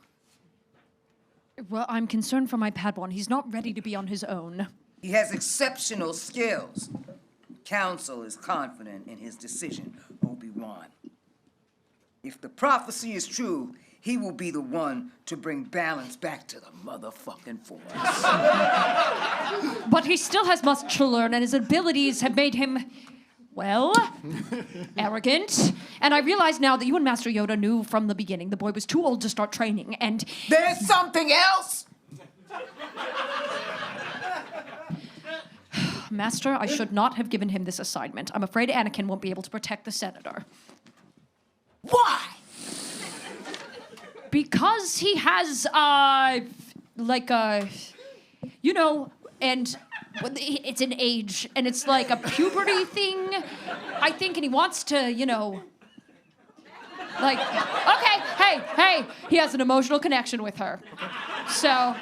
Well, I'm concerned for my Padawan. He's not ready to be on his own. He has exceptional skills. Council is confident in his decision, Obi-Wan. If the prophecy is true, he will be the one to bring balance back to the motherfucking Force. But he still has much to learn, and his abilities have made him Well, arrogant. And I realize now that you and Master Yoda knew from the beginning the boy was too old to start training, and... There's something else! Master, I should not have given him this assignment. I'm afraid Anakin won't be able to protect the Senator. Why? Because he has, you know, and it's an age, and it's like a puberty thing, I think, and he wants to, you know, like, okay, hey, he has an emotional connection with her. So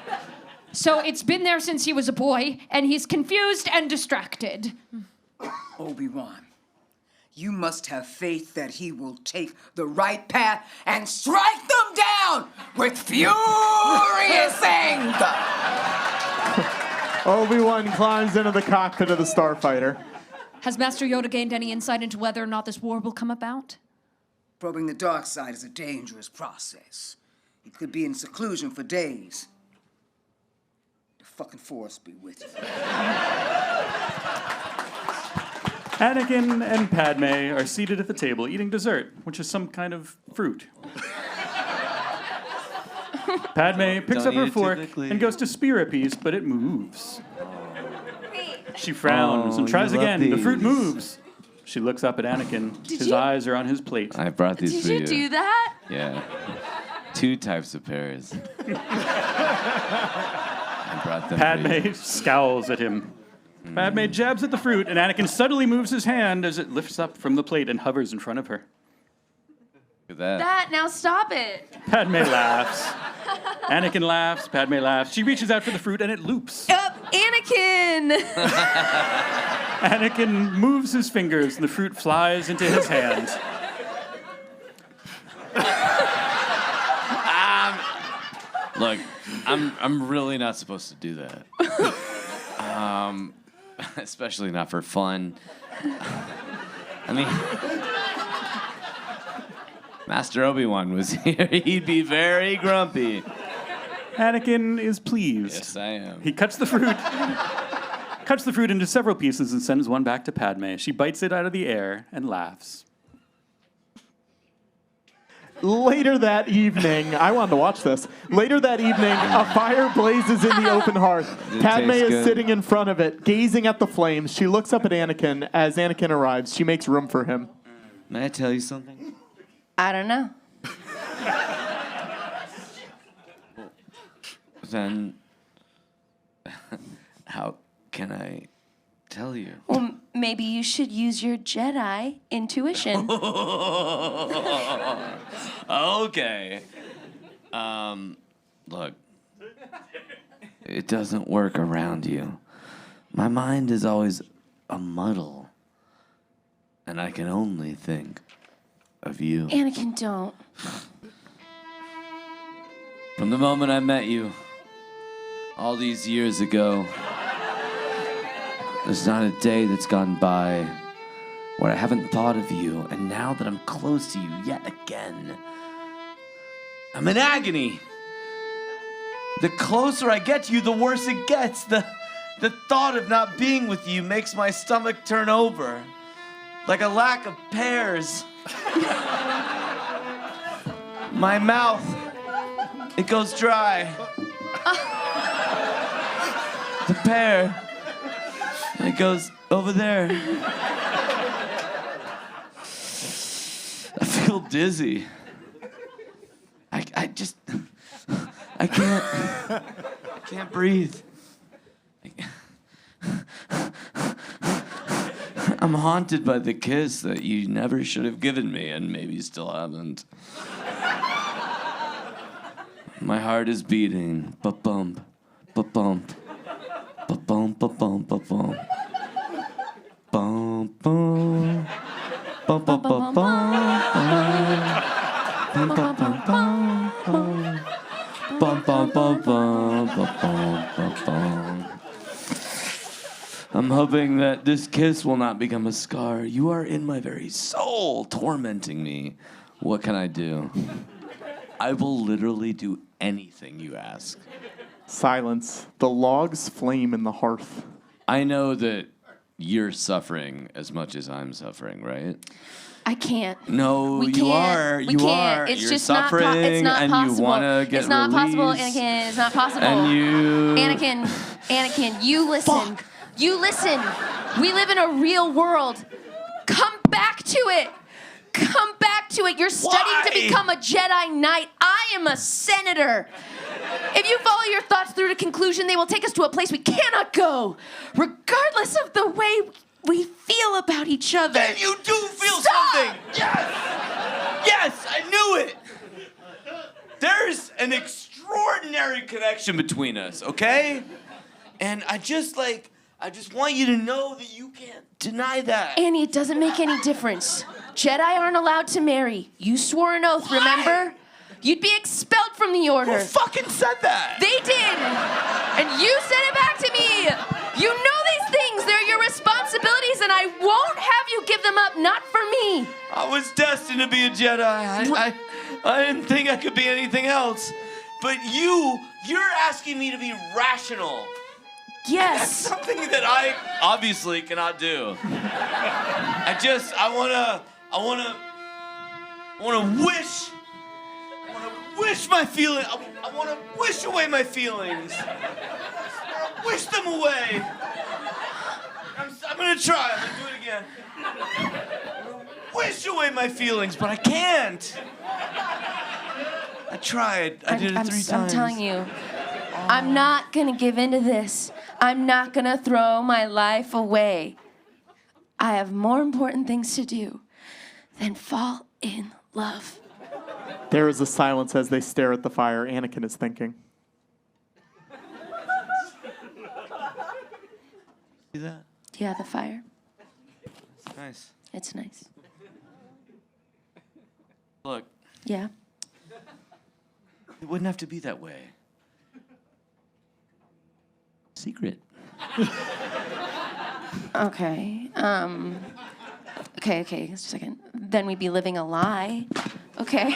it's been there since he was a boy, and he's confused and distracted. Obi-Wan, you must have faith that he will take the right path and strike them down with furious anger. Obi-Wan climbs into the cockpit of the starfighter. Has Master Yoda gained any insight into whether or not this war will come about? Probing the dark side is a dangerous process. It could be in seclusion for days. The fucking Force be with you. Anakin and Padme are seated at the table eating dessert, which is some kind of fruit. Padme picks Don't up her eat it fork typically. and goes to spear a piece, but it moves. She frowns and tries you love again. The fruit these. moves. She looks up at Anakin. His eyes are on his plate. I brought these for Did you. you do that? Yeah. 2 types of pears. I brought them for you. Padme scowls at him. Padme jabs at the fruit, and Anakin suddenly moves his hand as it lifts up from the plate and hovers in front of her. Look at That, now stop it. Padme laughs. Anakin laughs. Padme laughs. She reaches out for the fruit, and it loops. Anakin! Anakin moves his fingers, and the fruit flies into his hand. Look, I'm really not supposed to do that. Especially not for fun. I mean, Master Obi-Wan was here. He'd be very grumpy. Anakin is pleased. Yes, I am. He cuts the fruit into several pieces and sends one back to Padme. She bites it out of the air and laughs. Later that evening, I wanted to watch this. Later that evening, a fire blazes in the open hearth. It Padme tastes is good. sitting in front of it, gazing at the flames. She looks up at Anakin. As Anakin arrives, she makes room for him. May I tell you something? I don't know. Then, how can I tell you? Well, maybe you should use your Jedi intuition. Okay. Look. It doesn't work around you. My mind is always a muddle. And I can only think of you. Anakin, don't. From the moment I met you, all these years ago, there's not a day that's gone by where I haven't thought of you, and now that I'm close to you yet again, I'm in agony. The closer I get to you, the worse it gets. The thought of not being with you makes my stomach turn over, like a lack of pears. My mouth, it goes dry. The pear, it goes over there. I feel dizzy. I can't breathe. I'm haunted by the kiss that you never should have given me, and maybe still haven't. My heart is beating. Ba-bump, ba-bump, ba-bump, ba-bump, ba-bump. Bum, bum. Bum, bum, bum, bum, bum, bum, bum, bum, bum. Bum, bum, bum, bum, bum, bum, bum. I'm hoping that this kiss will not become a scar. You are in my very soul, tormenting me. What can I do? I will literally do anything you ask. Silence. The logs flame in the hearth. I know that you're suffering as much as I'm suffering, right? I can't. No, We you can't. are. We You can't. are. It's You're just suffering, it's not and possible. you want to get It's not possible, released. Anakin. It's not possible. And you. Anakin, you listen. You listen. We live in a real world. Come back to it. Come back to it. You're studying to become a Jedi Knight. I am a senator. If you follow your thoughts through to conclusion, they will take us to a place we cannot go, regardless of the way we feel about each other. Then you do feel something. Yes, I knew it. There's an extraordinary connection between us, okay? And I just want you to know that you can't deny that. Annie, it doesn't make any difference. Jedi aren't allowed to marry. You swore an oath, remember? You'd be expelled from the order. Who fucking said that? They did. And you said it back to me. You know these things. They're your responsibilities, and I won't have you give them up. Not for me. I was destined to be a Jedi. I didn't think I could be anything else. But you're asking me to be rational. Yes. That's something that I obviously cannot do. I wanna wish my feelings. I wanna wish away my feelings. I wanna wish them away. I'm gonna try. I'm gonna do it again. I'm gonna wish away my feelings, but I can't. I tried. I did it 3 times. I'm telling you, I'm not gonna give in to this. I'm not gonna throw my life away. I have more important things to do than fall in love. There is a silence as they stare at the fire. Anakin is thinking. See that? Yeah, the fire. It's nice. It's nice. Look, Yeah. it wouldn't have to be that way. Secret. Okay. Okay, just a second. Then we'd be living a lie. Okay.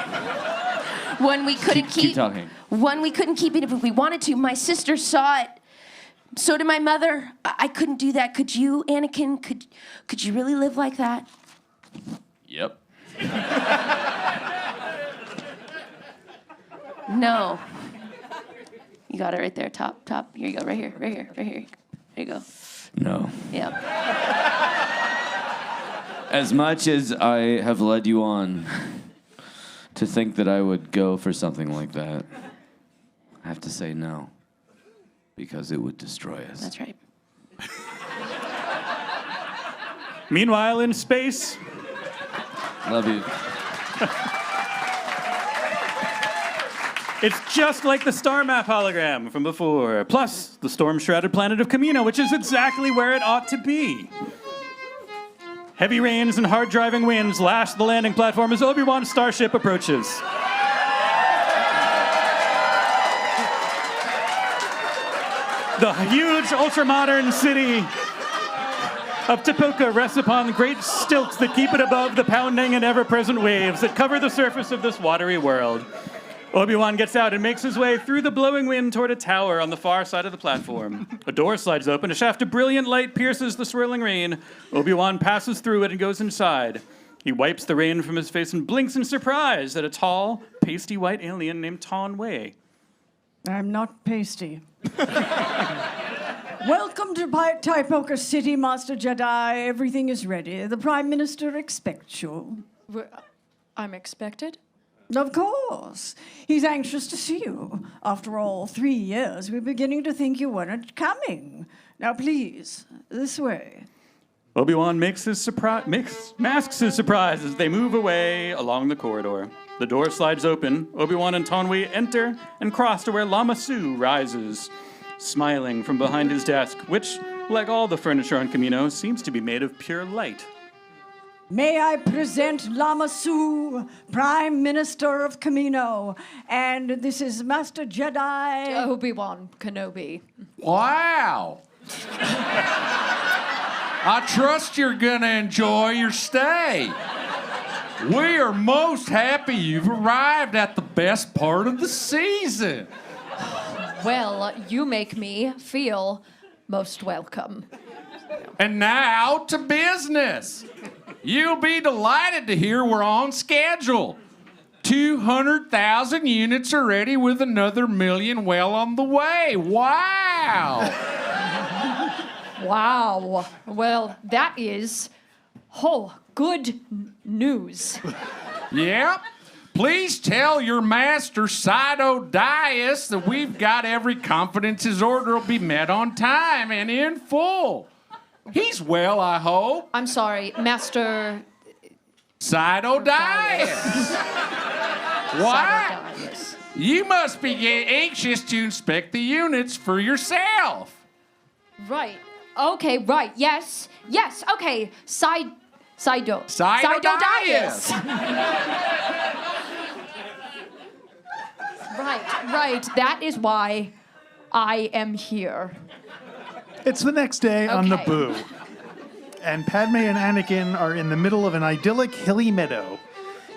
When we couldn't Keep talking. When we couldn't keep it if we wanted to. My sister saw it. So did my mother. I couldn't do that. Could you, Anakin? Could you really live like that? Yep. No. You got it right there, top. Here you go, right here. Here you go. No. Yep. As much as I have led you on to think that I would go for something like that, I have to say no. Because it would destroy us. That's right. Meanwhile, in space. Love you. It's just like the star map hologram from before, plus the storm-shrouded planet of Kamino, which is exactly where it ought to be. Heavy rains and hard-driving winds lash the landing platform as Obi-Wan's starship approaches. The huge, ultra-modern city of Tapoka rests upon great stilts that keep it above the pounding and ever-present waves that cover the surface of this watery world. Obi-Wan gets out and makes his way through the blowing wind toward a tower on the far side of the platform. A door slides open, a shaft of brilliant light pierces the swirling rain. Obi-Wan passes through it and goes inside. He wipes the rain from his face and blinks in surprise at a tall, pasty white alien named Taun Wei. I'm not pasty. Welcome to Typoka City, Master Jedi. Everything is ready. The Prime Minister expects you. I'm expected? Of course. He's anxious to see you. After all, 3 years, we're beginning to think you weren't coming. Now, please, this way. Obi-Wan masks his surprise as they move away along the corridor. The door slides open. Obi-Wan and Taun Wei enter and cross to where Lama Su rises, smiling from behind his desk, which, like all the furniture on Kamino, seems to be made of pure light. May I present Lama Su, Prime Minister of Kamino, and this is Master Jedi... Obi-Wan Kenobi. Wow! I trust you're gonna enjoy your stay. We are most happy you've arrived at the best part of the season. Well, you make me feel most welcome. And now to business. You'll be delighted to hear we're on schedule. 200,000 units already with another million well on the way. Wow. Wow. Well, that is, good news. Yep. Please tell your master, Dias, that we've got every confidence his order will be met on time and in full. He's well, I hope. I'm sorry, Master... Dias. What? You must be anxious to inspect the units for yourself. Right. Okay, right. Yes. Okay. Dias. Right. That is why I am here. It's the next day on Okay. Naboo, and Padme and Anakin are in the middle of an idyllic hilly meadow.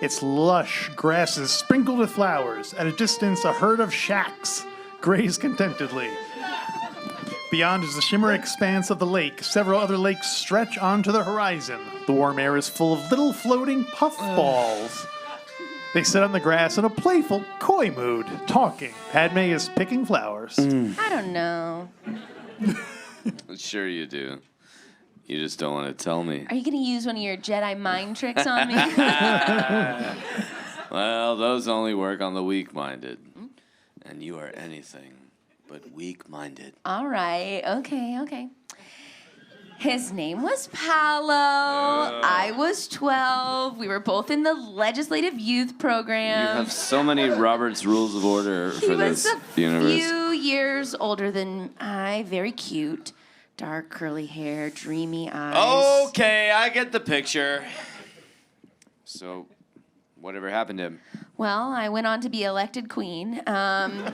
Its lush grasses sprinkled with flowers. At a distance, a herd of shacks graze contentedly. Beyond is the shimmering expanse of the lake. Several other lakes stretch onto the horizon. The warm air is full of little floating puffballs. They sit on the grass in a playful, coy mood, talking. Padme is picking flowers. I don't know. Sure you do. You just don't want to tell me. Are you going to use one of your Jedi mind tricks on me? Well, those only work on the weak-minded. And you are anything but weak-minded. All right. Okay. His name was Paolo. I was 12. We were both in the legislative youth program. You have so many Robert's Rules of Order for this universe. He was a few years older than I. Very cute. Dark curly hair, dreamy eyes. Okay, I get the picture. So, whatever happened to him? Well, I went on to be elected queen. And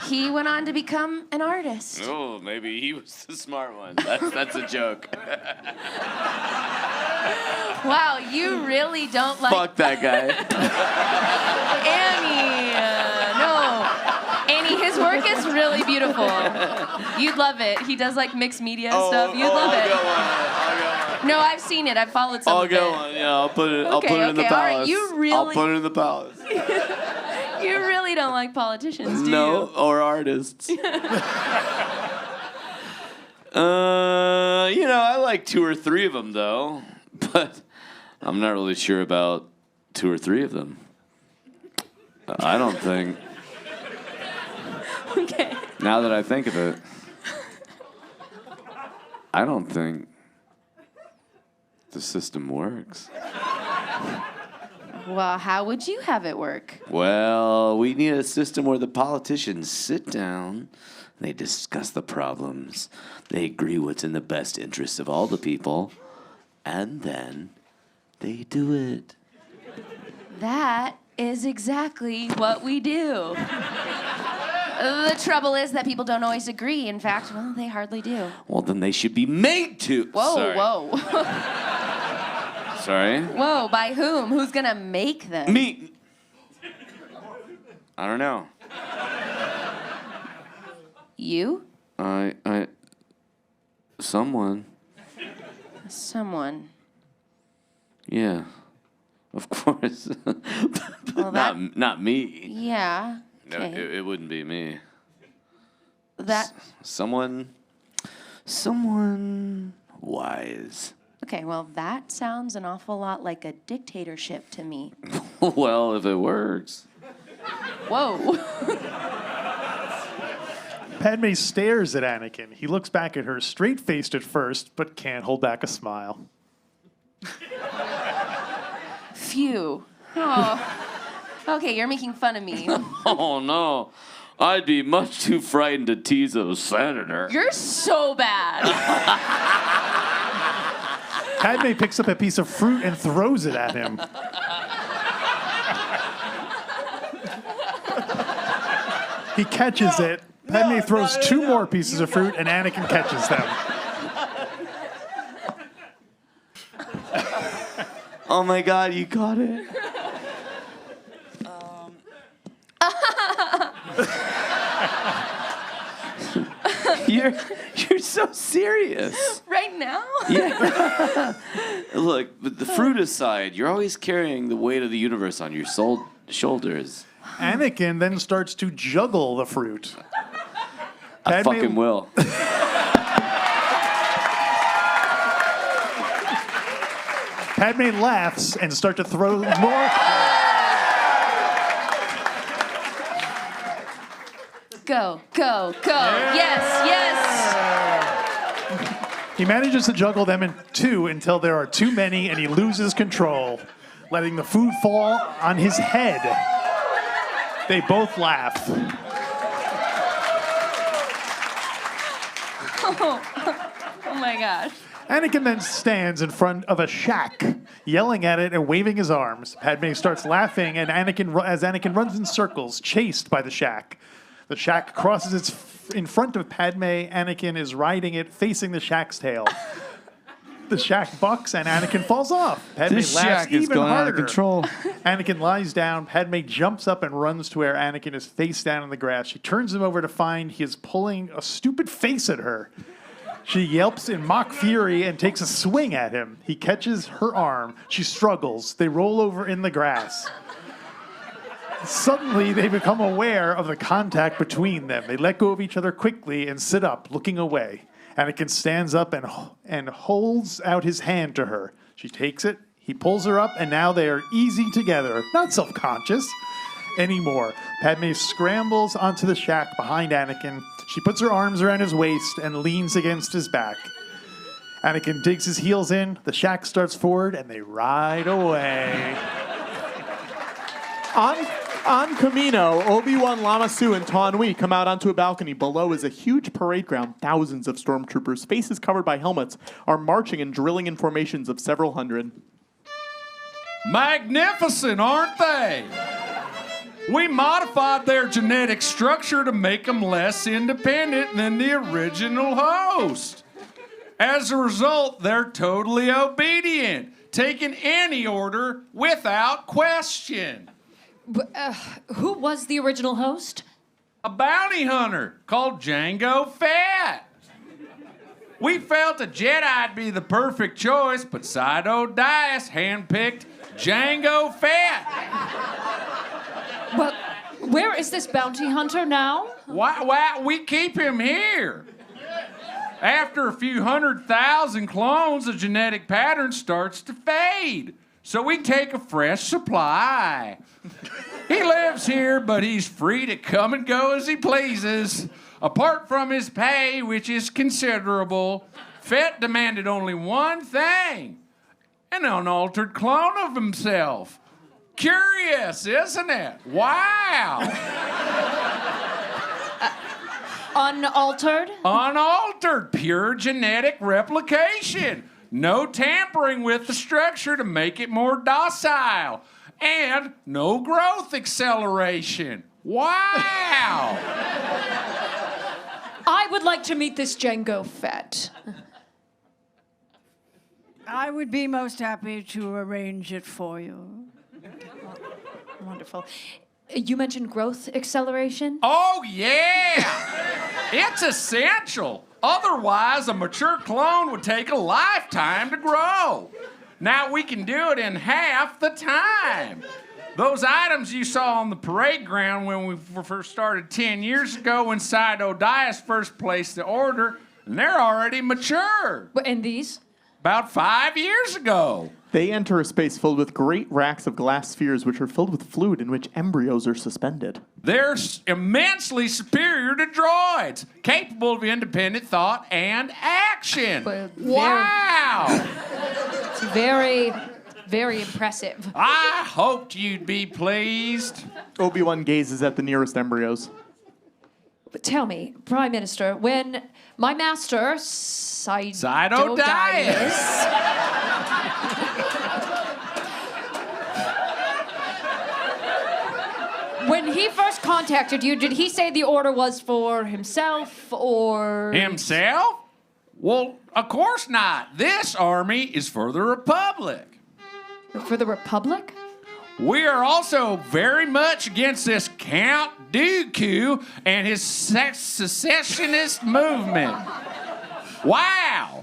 he went on to become an artist. Oh, maybe he was the smart one. That's a joke. Wow, you really don't like... Fuck that guy. Annie, no. Annie, his work is really beautiful. You'd love it. He does like mixed media stuff. You'd love it. I'll go one. No, I've seen it. I've followed some I'll of get it. one. Yeah, I'll put it in the All palace. right, you really... I'll put it in the palace. You really don't like politicians, do No, you? or artists. I like 2 or 3 of them, though. But I'm not really sure about 2 or 3 of them. I don't think. Okay. Now that I think of it, I don't think the system works. Well, how would you have it work? Well, we need a system where the politicians sit down, they discuss the problems, they agree what's in the best interest of all the people, and then they do it. That is exactly what we do. The trouble is that people don't always agree. In fact, well, they hardly do. Well, then they should be made to. Whoa. Sorry? Whoa, by whom? Who's gonna make them? Me. I don't know. You? Someone. Someone. Yeah. Of course. Well, not me. Yeah. No, Okay. it wouldn't be me. Someone wise. Okay, well, that sounds an awful lot like a dictatorship to me. Well, if it works. Whoa. Padme stares at Anakin. He looks back at her, straight-faced at first, but can't hold back a smile. Phew. Oh. Okay, you're making fun of me. Oh, no. I'd be much too frightened to tease a senator. You're so bad. Padme picks up a piece of fruit and throws it at him. He catches it. Padme throws 2 more pieces of fruit, and Anakin catches them. Oh my God, you caught it. You're so serious. Right now? Yeah. Look, but the fruit aside, you're always carrying the weight of the universe on your shoulders. Anakin then starts to juggle the fruit. I fucking will. Padme laughs and starts to throw more. Go, go, go. Yes, yes. He manages to juggle them in two until there are too many and he loses control, letting the food fall on his head. They both laugh. Oh my gosh. Anakin then stands in front of a shack, yelling at it and waving his arms. Padme starts laughing, and as Anakin runs in circles, chased by the shack. The shack crosses in front of Padme. Anakin is riding it, facing the shack's tail. The shack bucks, and Anakin falls off. Padme This laughs shack is even going out harder. of control. Anakin lies down. Padme jumps up and runs to where Anakin is face down in the grass. She turns him over to find he is pulling a stupid face at her. She yelps in mock fury and takes a swing at him. He catches her arm. She struggles. They roll over in the grass. Suddenly, they become aware of the contact between them. They let go of each other quickly and sit up, looking away. Anakin stands up and holds out his hand to her. She takes it. He pulls her up, and now they are easy together, not self-conscious anymore. Padme scrambles onto the shack behind Anakin. She puts her arms around his waist and leans against his back. Anakin digs his heels in. The shack starts forward, and they ride away. On Kamino, Obi-Wan, Lama Su, and Taun We come out onto a balcony. Below is a huge parade ground. Thousands of stormtroopers, faces covered by helmets, are marching and drilling in formations of several hundred. Magnificent, aren't they? We modified their genetic structure to make them less independent than the original host. As a result, they're totally obedient, taking any order without question. Who was the original host? A bounty hunter called Jango Fett. We felt a Jedi'd be the perfect choice, but Side-O Dias handpicked Jango Fett. Well, where is this bounty hunter now? Why we keep him here? After a few 100,000 clones, the genetic pattern starts to fade. So we take a fresh supply. He lives here, but he's free to come and go as he pleases. Apart from his pay, which is considerable, Fett demanded only one thing: an unaltered clone of himself. Curious, isn't it? Wow. Unaltered? Unaltered, pure genetic replication. No tampering with the structure to make it more docile. And no growth acceleration. Wow. I would like to meet this Jango Fett. I would be most happy to arrange it for you. Wonderful. You mentioned growth acceleration? Oh, yeah. It's essential. Otherwise, a mature clone would take a lifetime to grow. Now we can do it in half the time. Those items you saw on the parade ground when we first started 10 years ago when Side-O Dias first placed the order, and they're already mature. And these? About 5 years ago. They enter a space filled with great racks of glass spheres which are filled with fluid in which embryos are suspended. They're immensely superior to droids, capable of independent thought and action. Wow! It's very, very impressive. I hoped you'd be pleased. Obi-Wan gazes at the nearest embryos. But tell me, Prime Minister, when my master, Side-O Dias, when he first contacted you, did he say the order was for himself or... Himself? Well, of course not. This army is for the Republic. For the Republic? We are also very much against this Count Dooku and his secessionist movement. Wow.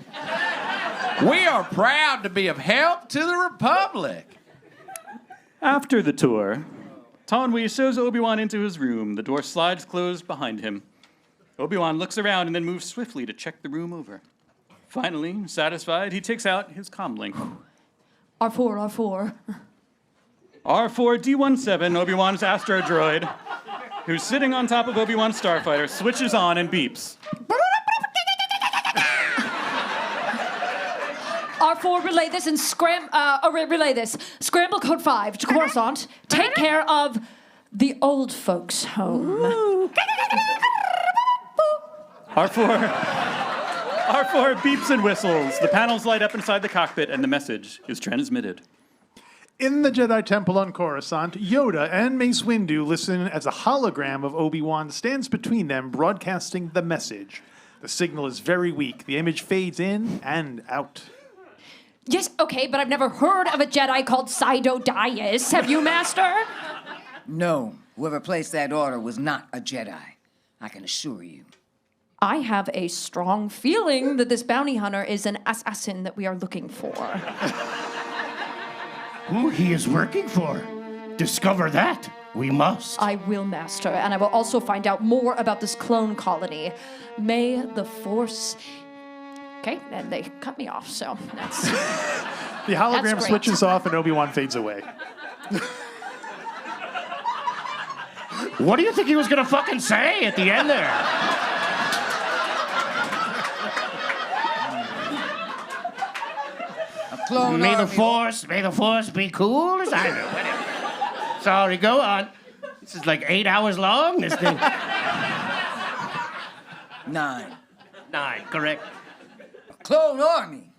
We are proud to be of help to the Republic. After the tour, Tonwee shows Obi-Wan into his room. The door slides closed behind him. Obi-Wan looks around and then moves swiftly to check the room over. Finally, satisfied, he takes out his comlink. R4. R4-D17, Obi-Wan's astro droid, who's sitting on top of Obi-Wan's starfighter, switches on and beeps. R4, relay this and relay this. Scramble code 5 to Coruscant. Take care of the old folks' home. R4 beeps and whistles. The panels light up inside the cockpit, and the message is transmitted. In the Jedi Temple on Coruscant, Yoda and Mace Windu listen as a hologram of Obi-Wan stands between them, broadcasting the message. The signal is very weak. The image fades in and out. Yes, okay, but I've never heard of a Jedi called Sido Dias. Have you, Master? No, whoever placed that order was not a Jedi. I can assure you. I have a strong feeling that this bounty hunter is an assassin that we are looking for. Who he is working for. Discover that. We must. I will, Master, and I will also find out more about this clone colony. May the Force... Okay, and they cut me off, so that's... The hologram That's great. switches off and Obi-Wan fades away. What do you think he was gonna fucking say at the end there? May the force be cool as I know. Whatever. Sorry, go on. This is like 8 hours long, this thing. 9. 9, correct. A clone army.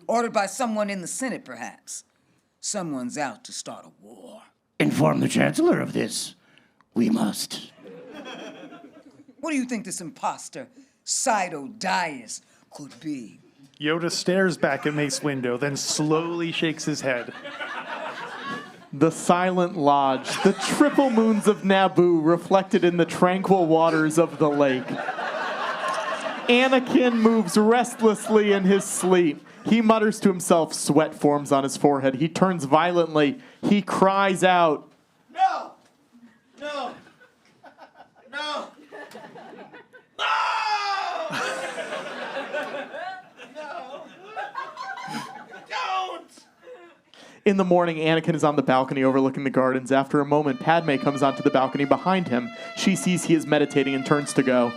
Ordered by someone in the Senate, perhaps. Someone's out to start a war. Inform the Chancellor of this. We must. What do you think this imposter, Sido Dias, could be? Yoda stares back at Mace Windu, then slowly shakes his head. The Silent Lodge, the triple moons of Naboo reflected in the tranquil waters of the lake. Anakin moves restlessly in his sleep. He mutters to himself, sweat forms on his forehead. He turns violently. He cries out, No! No! No! In the morning, Anakin is on the balcony overlooking the gardens. After a moment, Padme comes onto the balcony behind him. She sees he is meditating and turns to go.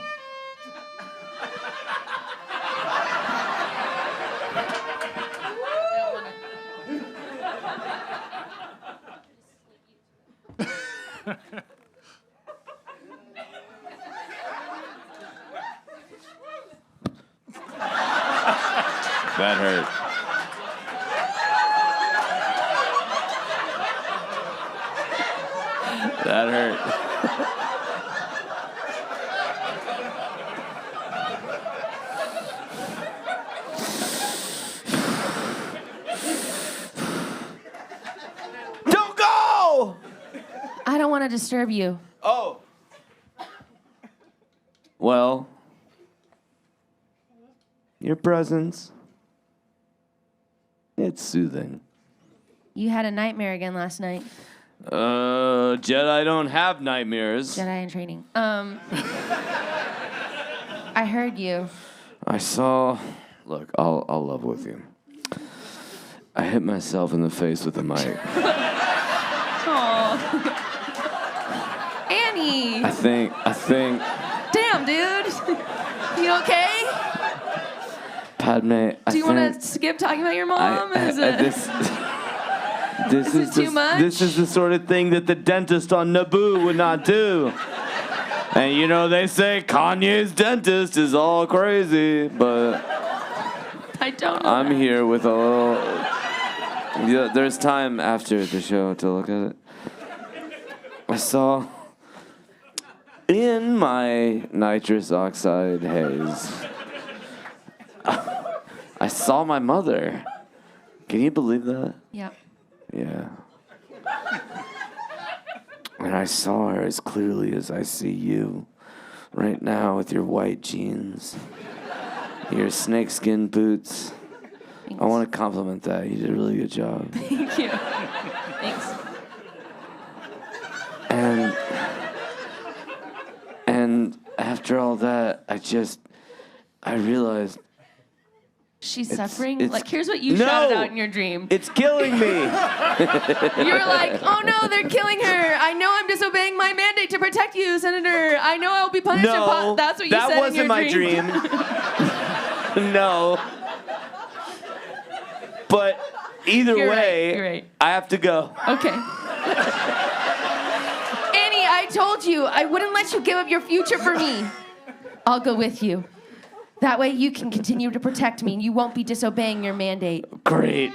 That hurt. That hurt. Don't go! I don't want to disturb you. Oh. Well, your presence, it's soothing. You had a nightmare again last night. Jedi don't have nightmares. Jedi in training. I heard you. I saw. Look, I'll level with you. I hit myself in the face with a mic. Aw. Annie. I think. Damn, dude. You okay? Padme. Do you want to skip talking about your mom? This is too much? This is the sort of thing that the dentist on Naboo would not do. And you know, they say Kanye's dentist is all crazy, but I don't know. I'm here with a little. Yeah, there's time after the show to look at it. I saw in my nitrous oxide haze. I saw my mother. Can you believe that? Yep. Yeah. And I saw her as clearly as I see you right now with your white jeans, your snakeskin boots. I want to compliment that. You did a really good job. Thank you. Thanks. And after all that, I realized She's It's- suffering? it's- Like, here's what you No! shouted out in your dream. it's killing me. You're like, oh no, they're killing her. I know I'm disobeying my mandate to protect you, Senator. I know I'll be punished. No, That's what you that said wasn't in your my dream. No. But either You're right, way, you're right. I have to go. Okay. Annie, I told you I wouldn't let you give up your future for me. I'll go with you. That way you can continue to protect me and you won't be disobeying your mandate. Great.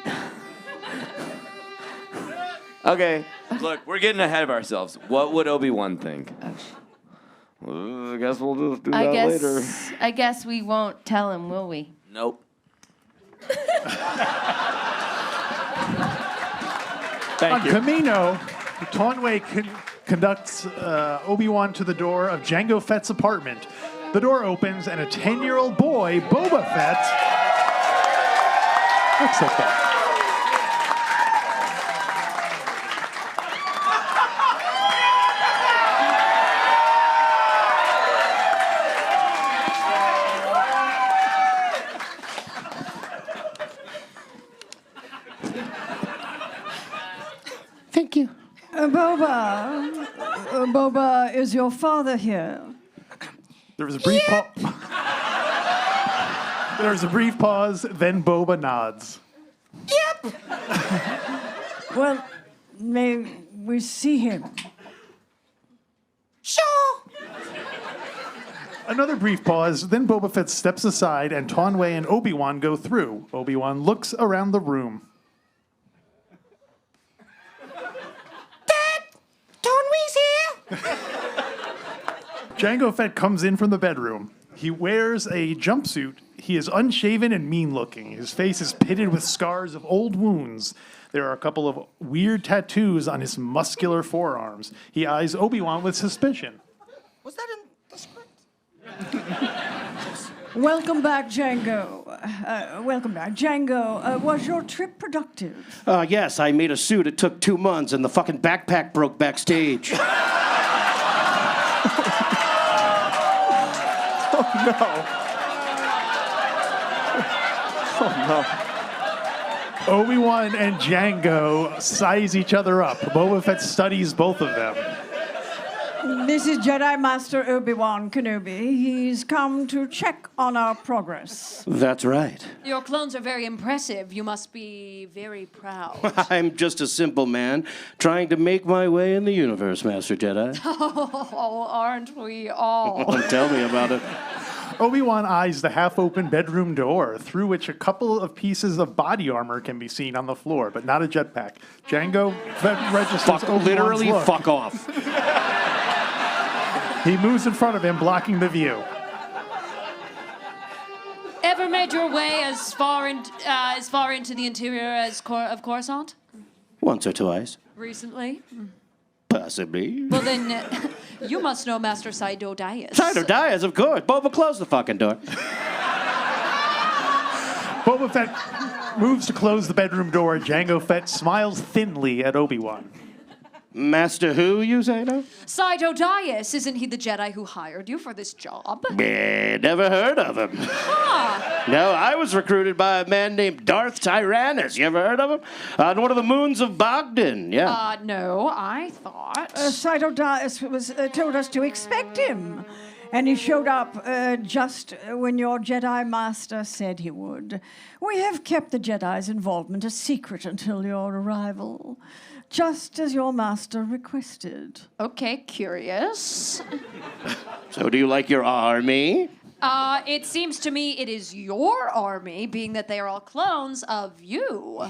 Okay, look, we're getting ahead of ourselves. What would Obi-Wan think? I guess we'll just do that later. I guess we won't tell him, will we? Nope. On Kamino, Taunway conducts Obi-Wan to the door of Jango Fett's apartment. The door opens, and a 10-year-old boy, Boba Fett, looks at them. Thank you. Boba. Boba, is your father here? There was a brief pause. There was a brief pause, then Boba nods. Yep. Well, may we see him? Sure. Another brief pause, then Boba Fett steps aside and Taunway and Obi-Wan go through. Obi-Wan looks around the room. Taunway's here. Jango Fett comes in from the bedroom. He wears a jumpsuit. He is unshaven and mean-looking. His face is pitted with scars of old wounds. There are a couple of weird tattoos on his muscular forearms. He eyes Obi-Wan with suspicion. Was that in the script? Welcome back, Jango. Welcome back. Jango, was your trip productive? Yes, I made a suit. It took 2 months, and the fucking backpack broke backstage. Obi-Wan and Jango size each other up. Boba Fett studies both of them. This is Jedi Master Obi-Wan Kenobi. He's come to check on our progress. That's right. Your clones are very impressive. You must be very proud. I'm just a simple man trying to make my way in the universe, Master Jedi. Oh, aren't we all? Tell me about it. Obi-Wan eyes the half-open bedroom door, through which a couple of pieces of body armor can be seen on the floor, but not a jetpack. Jango registers Obi-Wan's literally, look. fuck off. He moves in front of him, blocking the view. Ever made your way as far into the interior as of Coruscant? Once or twice. Recently? Possibly. Well then, you must know Master Saido Dias. Saido Dias, of course. Boba, close the fucking door. Boba Fett moves to close the bedroom door. Jango Fett smiles thinly at Obi-Wan. Master who, you say now? Saido Dias, isn't he the Jedi who hired you for this job? Never heard of him. No, I was recruited by a man named Darth Tyrannus. You ever heard of him? On one of the moons of Bogdan, yeah. No, I thought. Saido Dias told us to expect him. And he showed up just when your Jedi Master said he would. We have kept the Jedi's involvement a secret until your arrival, just as your Master requested. Okay, curious. So do you like your army? It seems to me it is your army, being that they are all clones of you.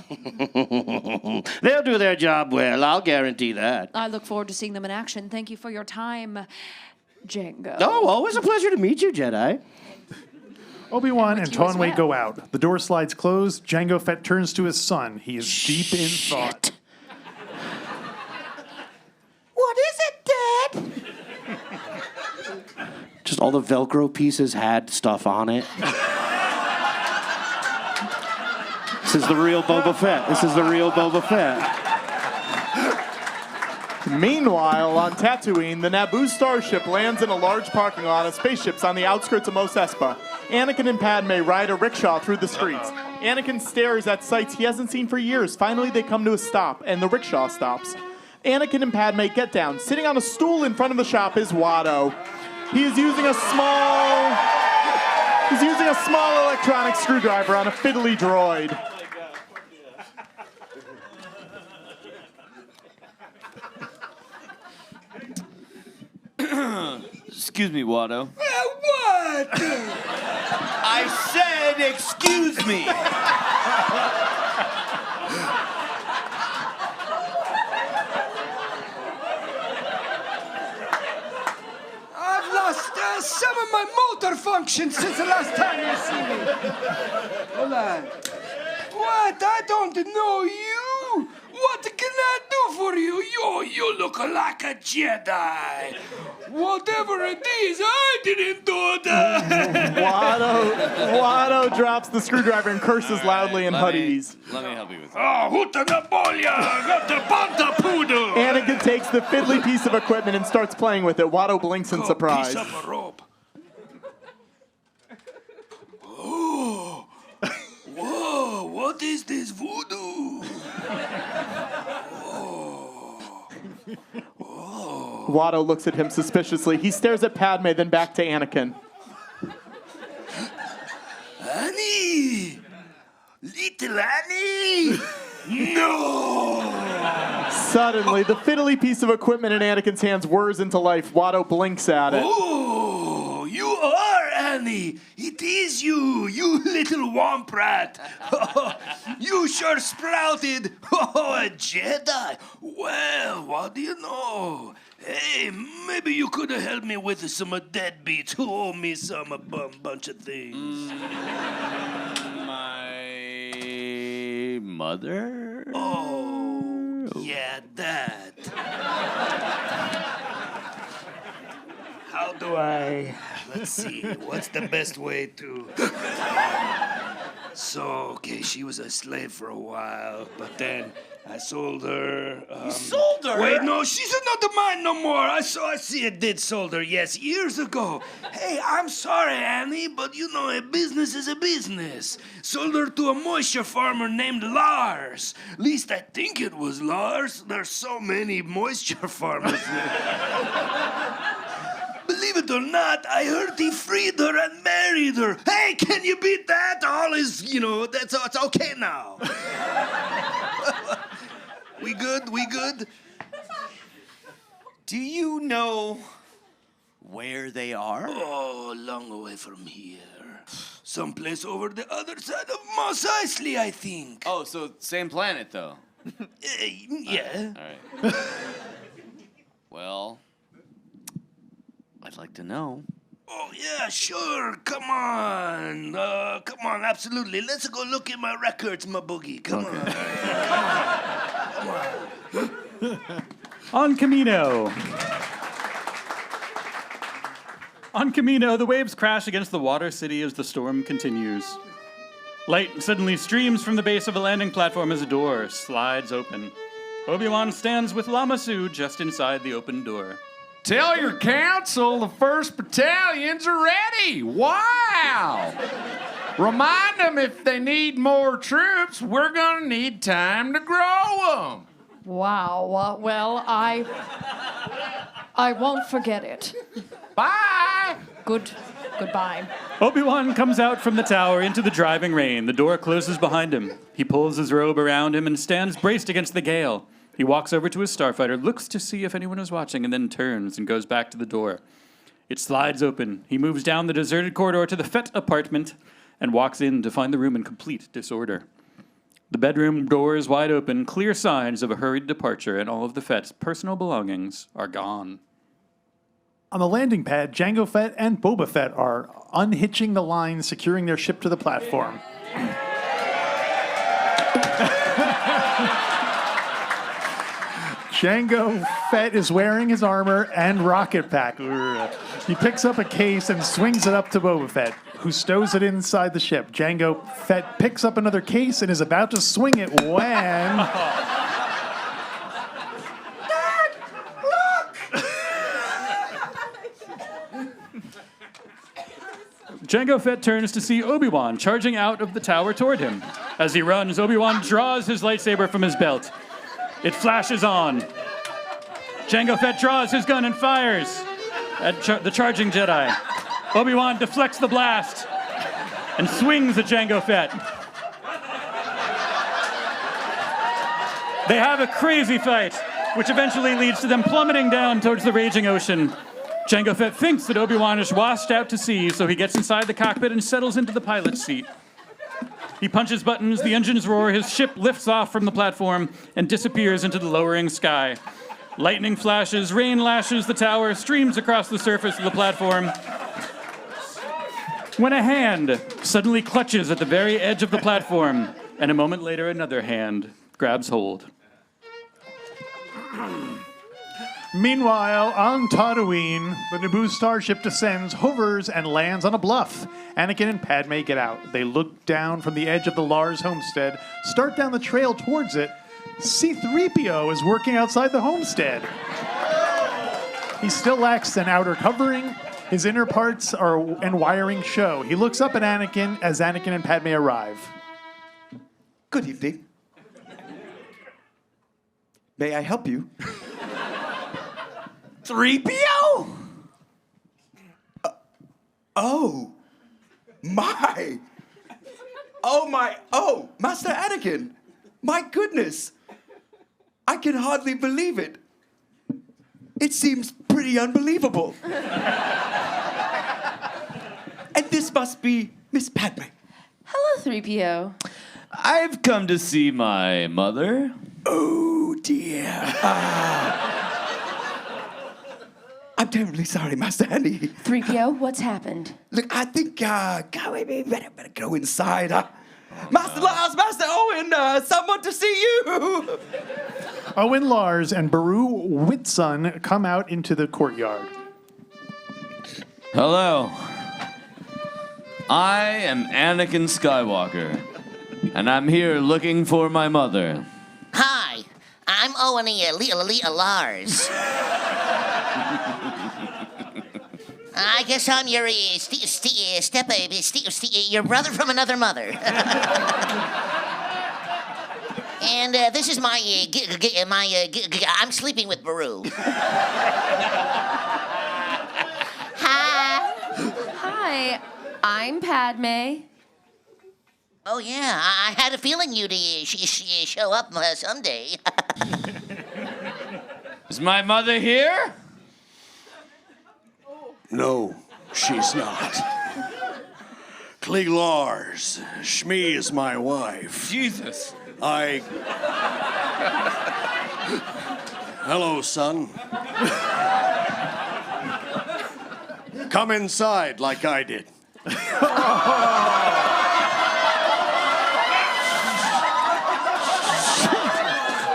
They'll do their job well, I'll guarantee that. I look forward to seeing them in action. Thank you for your time, Jango. Oh, always a pleasure to meet you, Jedi. Obi-Wan and Taunway go out. The door slides closed. Jango Fett turns to his son. He is deep in thought. What is it? Just all the Velcro pieces had stuff on it. This is the real Boba Fett. This is the real Boba Fett. Meanwhile, on Tatooine, the Naboo starship lands in a large parking lot of spaceships on the outskirts of Mos Espa. Anakin and Padme ride a rickshaw through the streets. Anakin stares at sights he hasn't seen for years. Finally, they come to a stop, and the rickshaw stops. Anakin and Padme get down. Sitting on a stool in front of the shop is Watto. He is using a small electronic screwdriver on a fiddly droid. Excuse me, Watto. What? I said, excuse me. I've lost some of my motor function since the last time you see me. Hold on. What? I don't know you. What can I do for you? You look like a Jedi. Whatever it is, I didn't do that. Watto drops the screwdriver and curses loudly in Huttese. Let me help you with Oh, huta na bolya, gata panta poodle. Anakin takes the fiddly piece of equipment and starts playing with it. Watto blinks in surprise. Piece of a rope. Oh, whoa! What is this voodoo? Watto looks at him suspiciously. He stares at Padme, then back to Anakin. Annie! Little Annie! No! Suddenly, the fiddly piece of equipment in Anakin's hands whirs into life. Watto blinks at it. Oh, you are Annie! It is you, you little womp rat! You sure sprouted! Oh, a Jedi! Well, what do you know? Hey, maybe you could have helped me with some deadbeats who owe me some bunch of things. my mother. Oh, yeah, that. How do I... Let's see, what's the best way to... So, okay, she was a slave for a while, but then I sold her. You sold her? Wait, no, she's not of mine no more. I did sold her, yes, years ago. Hey, I'm sorry, Annie, but you know, a business is a business. Sold her to a moisture farmer named Lars. At least I think it was Lars. There's so many moisture farmers. Believe it or not, I heard he freed her and married her. Hey, can you beat that? All is, it's okay now. We good? We good? Do you know where they are? Oh, long away from here. Someplace over the other side of Mos Eisley, I think. Oh, so same planet, though? Yeah. All right. Well, I'd like to know. Oh, yeah, sure. Come on, absolutely. Let's go look at my records, my boogie. Come on. On Kamino. On Kamino, the waves crash against the water city as the storm continues. Light suddenly streams from the base of a landing platform as a door slides open. Obi-Wan stands with Lama Su just inside the open door. Tell your council the 1st Battalions are ready. Wow. Remind them if they need more troops, we're going to need time to grow them. Wow. Well, I won't forget it. Bye. Goodbye. Obi-Wan comes out from the tower into the driving rain. The door closes behind him. He pulls his robe around him and stands braced against the gale. He walks over to his starfighter, looks to see if anyone is watching, and then turns and goes back to the door. It slides open. He moves down the deserted corridor to the Fett apartment and walks in to find the room in complete disorder. The bedroom door is wide open, clear signs of a hurried departure, and all of the Fett's personal belongings are gone. On the landing pad, Jango Fett and Boba Fett are unhitching the line, securing their ship to the platform. Jango Fett is wearing his armor and rocket pack. He picks up a case and swings it up to Boba Fett, who stows it inside the ship. Jango Fett picks up another case and is about to swing it when... Jango Fett turns to see Obi-Wan charging out of the tower toward him. As he runs, Obi-Wan draws his lightsaber from his belt. It flashes on. Jango Fett draws his gun and fires at the charging Jedi. Obi-Wan deflects the blast and swings at Jango Fett. They have a crazy fight, which eventually leads to them plummeting down towards the raging ocean. Jango Fett thinks that Obi-Wan is washed out to sea, so he gets inside the cockpit and settles into the pilot's seat. He punches buttons, the engines roar, his ship lifts off from the platform and disappears into the lowering sky. Lightning flashes, rain lashes the tower, streams across the surface of the platform. When a hand suddenly clutches at the very edge of the platform, and a moment later another hand grabs hold. Meanwhile, on Tatooine, the Naboo starship descends, hovers, and lands on a bluff. Anakin and Padme get out. They look down from the edge of the Lars homestead, start down the trail towards it. C-3PO is working outside the homestead. He still lacks an outer covering. His inner parts and wiring show. He looks up at Anakin as Anakin and Padme arrive. Good evening. May I help you? 3PO? Oh, my. Oh, Master Anakin. My goodness. I can hardly believe it. It seems pretty unbelievable. And this must be Miss Padme. Hello, 3PO. I've come to see my mother. Oh, dear. I'm terribly sorry, Master Andy. 3PO, what's happened? Look, I think, we better go inside. Master Lars, Master Owen, someone to see you. Owen Lars and Beru Whitsun come out into the courtyard. Hello. I am Anakin Skywalker, and I'm here looking for my mother. Hi, I'm Owen Lars. I guess I'm your your brother from another mother. And this is my I'm sleeping with Beru. Hi, I'm Padme. Oh yeah, I had a feeling you'd show up someday. Is my mother here? No, she's not. Klee Lars, Shmi is my wife. Jesus. Hello, son. Come inside like I did.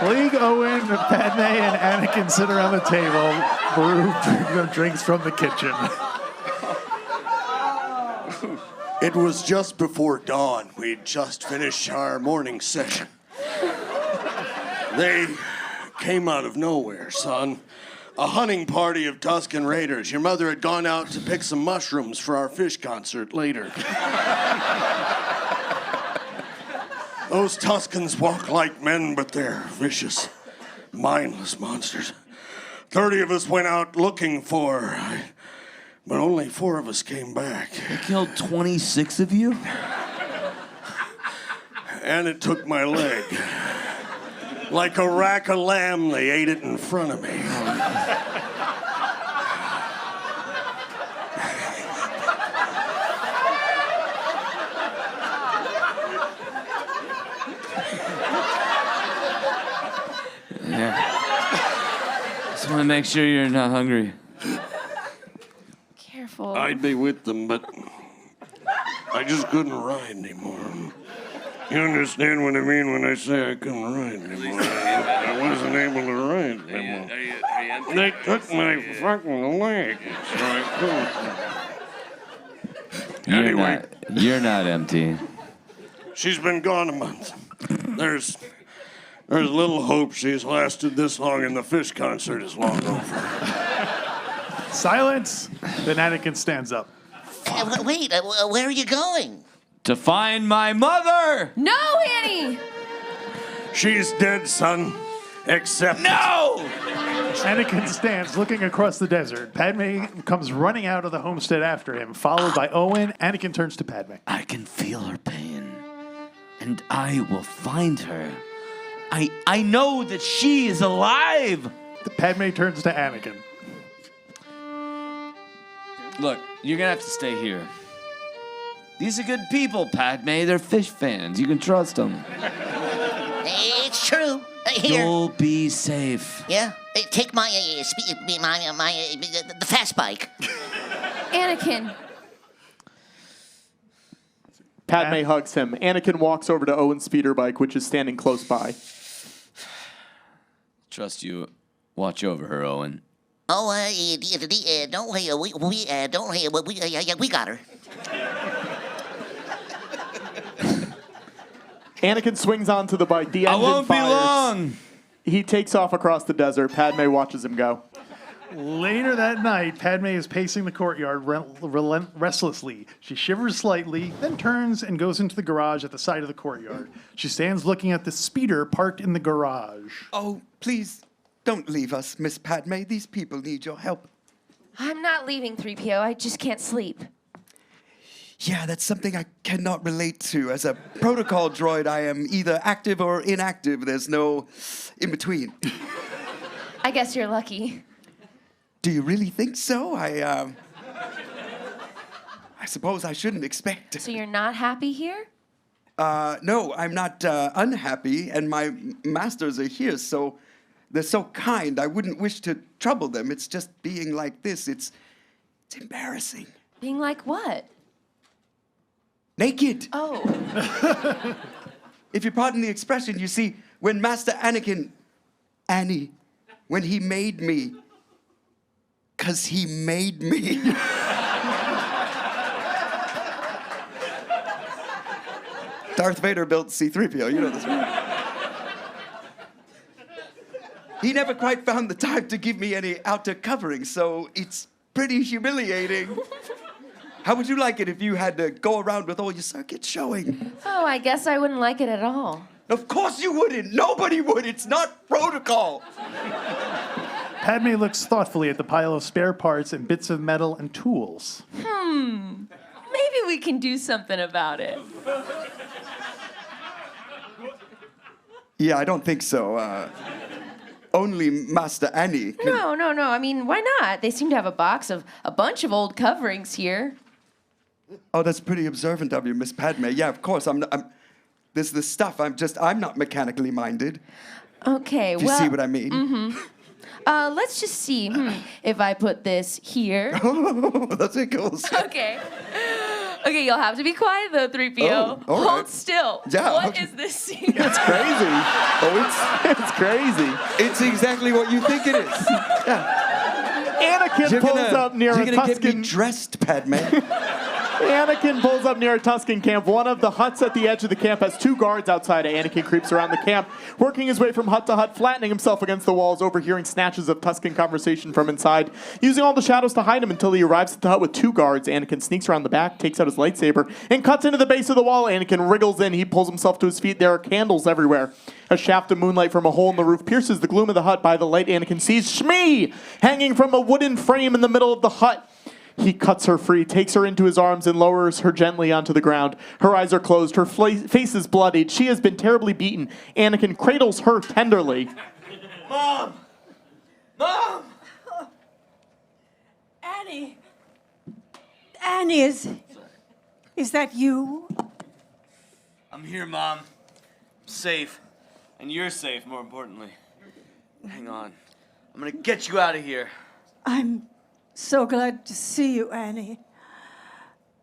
League, Owen, Padme, and Anakin sit around the table. Beru drinks from the kitchen. It was just before dawn. We'd just finished our morning session. They came out of nowhere, son. A hunting party of Tusken Raiders. Your mother had gone out to pick some mushrooms for our fish concert later. Those Tuskens walk like men, but they're vicious, mindless monsters. 30 of us went out looking for her, but only 4 of us came back. They killed 26 of you? And it took my leg. Like a rack of lamb, they ate it in front of me. Just want to make sure you're not hungry. Careful. I'd be with them, but I just couldn't ride anymore. You understand what I mean when I say I couldn't ride anymore? I wasn't able to ride. They took my fucking leg. Anyway. You're not empty. She's been gone a month. There's little hope she's lasted this long, and the Fish concert is long over. Silence. Then Anakin stands up. Wait, where are you going? To find my mother! No, Annie! She's dead, son. Except... No! Anakin stands looking across the desert. Padme comes running out of the homestead after him, followed by Owen. Anakin turns to Padme. I can feel her pain, and I will find her. I know that she is alive! Padme turns to Anakin. Look, you're gonna have to stay here. These are good people, Padme. They're Fish fans. You can trust them. It's true. Here. You'll be safe. Yeah? Take my, the fast bike. Anakin. Padme hugs him. Anakin walks over to Owen's speeder bike, which is standing close by. Trust you. Watch over her, Owen. Oh, don't worry. We got her. Anakin swings onto the bike. The engine won't fires. be long. He takes off across the desert. Padme watches him go. Later that night, Padme is pacing the courtyard restlessly. She shivers slightly, then turns and goes into the garage at the side of the courtyard. She stands looking at the speeder parked in the garage. Oh, please, don't leave us, Miss Padme. These people need your help. I'm not leaving 3PO. I just can't sleep. Yeah, that's something I cannot relate to. As a protocol droid, I am either active or inactive. There's no in between. I guess you're lucky. Do you really think so? I suppose I shouldn't expect it. So you're not happy here? No, I'm not unhappy, and my masters are here, so they're so kind. I wouldn't wish to trouble them. It's just being like this. It's embarrassing. Being like what? Naked. Oh. If you pardon the expression, you see, when Master Annie, when he made me, 'cause he made me. Darth Vader built C-3PO, you know this one. He never quite found the time to give me any outer covering, so it's pretty humiliating. How would you like it if you had to go around with all your circuits showing? Oh, I guess I wouldn't like it at all. Of course you wouldn't. Nobody would. It's not protocol. Padme looks thoughtfully at the pile of spare parts and bits of metal and tools. Maybe we can do something about it. Yeah, I don't think so. Only Master Annie can... No. I mean, why not? They seem to have a box of a bunch of old coverings here. Oh, that's pretty observant of you, Miss Padme. Yeah, of course. This is the stuff. I'm not mechanically minded. Okay, If you see what I mean. Mm-hmm. Let's just see. If I put this here. Oh, that tickles. Okay. Okay, you'll have to be quiet though, 3PO. Oh, all right. Hold still. Yeah, What okay. is this scene? It's crazy. It's crazy. It's exactly what you think it is. Yeah. Anakin pulls up near a You're gonna get Tuscan. me dressed, Padme. Anakin pulls up near a Tuscan camp. One of the huts at the edge of the camp has two guards outside. Anakin creeps around the camp, working his way from hut to hut, flattening himself against the walls, overhearing snatches of Tuscan conversation from inside, using all the shadows to hide him until he arrives at the hut with two guards. Anakin sneaks around the back, takes out his lightsaber, and cuts into the base of the wall. Anakin wriggles in. He pulls himself to his feet. There are candles everywhere. A shaft of moonlight from a hole in the roof pierces the gloom of the hut. By the light, Anakin sees SHMI hanging from a wooden frame in the middle of the hut. He cuts her free, takes her into his arms, and lowers her gently onto the ground. Her eyes are closed. Her face is bloodied. She has been terribly beaten. Anakin cradles her tenderly. Mom! Mom! Annie. Annie, is that you? I'm here, Mom. I'm safe. And you're safe, more importantly. Hang on. I'm gonna get you out of here. I'm so glad to see you, Annie.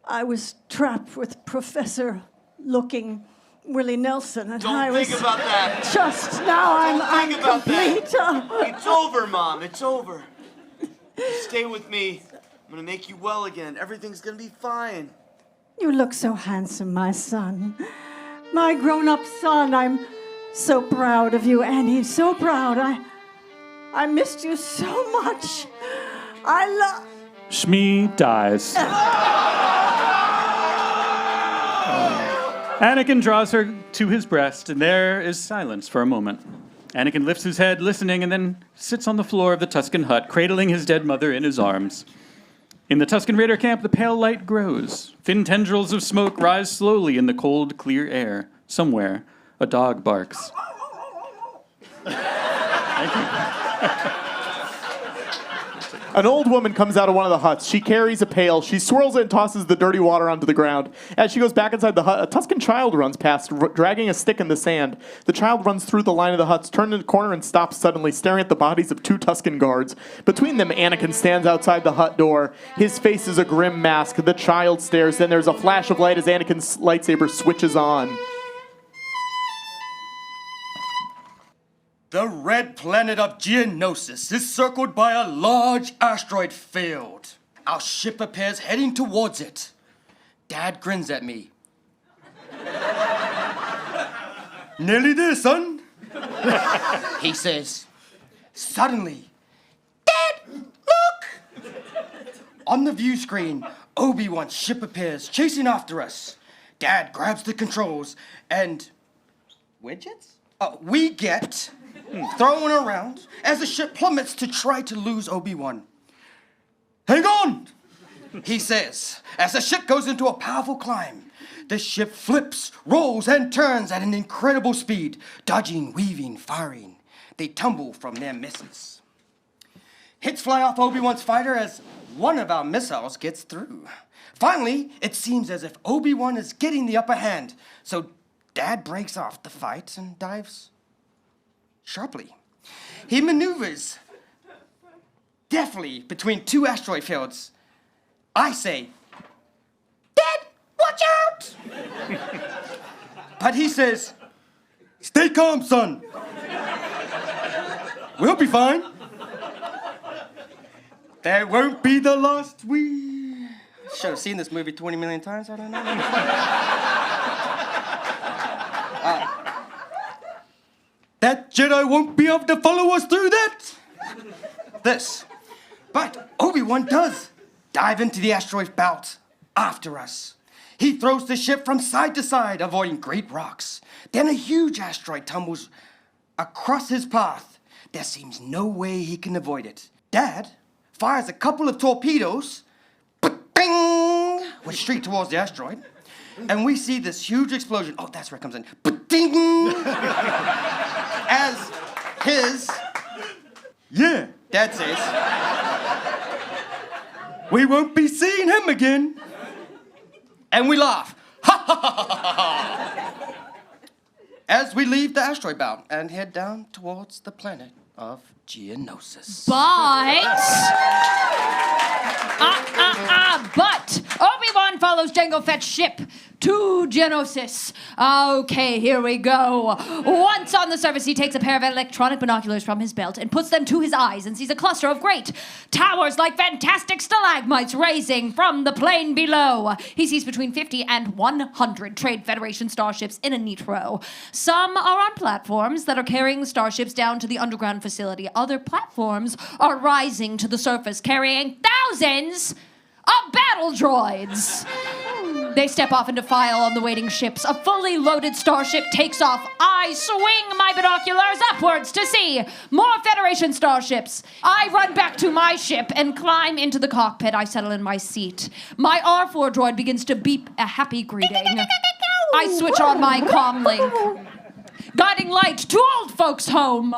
I was trapped with Professor looking Willie Nelson, and Don't I was think about that. just now. I'm Think about complete. that. It's over, Mom. It's over. Stay with me. I'm gonna make you well again. Everything's gonna be fine. You look so handsome, my son. My grown-up son. I'm so proud of you, Annie. So proud. I missed you so much. I love. Shmi dies. Anakin draws her to his breast, and there is silence for a moment. Anakin lifts his head, listening, and then sits on the floor of the Tusken hut, cradling his dead mother in his arms. In the Tusken Raider camp, the pale light grows. Thin tendrils of smoke rise slowly in the cold, clear air. Somewhere, a dog barks. Thank you. An old woman comes out of one of the huts. She carries a pail. She swirls it and tosses the dirty water onto the ground. As she goes back inside the hut, a Tusken child runs past, dragging a stick in the sand. The child runs through the line of the huts, turns in the corner, and stops suddenly, staring at the bodies of 2 Tusken guards. Between them, Anakin stands outside the hut door. His face is a grim mask. The child stares. Then there's a flash of light as Anakin's lightsaber switches on. The red planet of Geonosis is circled by a large asteroid field. Our ship appears heading towards it. Dad grins at me. Nearly there, son. He says, suddenly, Dad, look! On the view screen, Obi-Wan's ship appears, chasing after us. Dad grabs the controls and... widgets? We get... thrown around as the ship plummets to try to lose Obi-Wan. Hang on, he says, as the ship goes into a powerful climb. The ship flips, rolls, and turns at an incredible speed, dodging, weaving, firing. They tumble from their misses. Hits fly off Obi-Wan's fighter as one of our missiles gets through. Finally, it seems as if Obi-Wan is getting the upper hand, so Dad breaks off the fight and dives sharply. He maneuvers deftly between 2 asteroid fields. I say, Dad, watch out! But he says, stay calm, son. We'll be fine. That won't be the last we... Should have seen this movie 20 million times, I don't know. That Jedi won't be able to follow us through that. But Obi-Wan does dive into the asteroid belt after us. He throws the ship from side to side, avoiding great rocks. Then a huge asteroid tumbles across his path. There seems no way he can avoid it. Dad fires a couple of torpedoes, ba-ding, went straight towards the asteroid. And we see this huge explosion. Oh, that's where it comes in. Ba-ding! As his... Yeah, Dad says. We won't be seeing him again. And we laugh. Ha ha ha ha ha! As we leave the asteroid belt and head down towards the planet of Geonosis. But Obi-Wan follows Jango Fett's ship to Geonosis. Okay, here we go. Once on the surface, he takes a pair of electronic binoculars from his belt and puts them to his eyes and sees a cluster of great towers like fantastic stalagmites raising from the plain below. He sees between 50 and 100 Trade Federation starships in a neat row. Some are on platforms that are carrying starships down to the underground facility. Other platforms are rising to the surface, carrying thousands of battle droids. They step off into file on the waiting ships. A fully loaded starship takes off. I swing my binoculars upwards to see more Federation starships. I run back to my ship and climb into the cockpit. I settle in my seat. My R4 droid begins to beep a happy greeting. I switch on my comm link. Guiding light to old folks' home.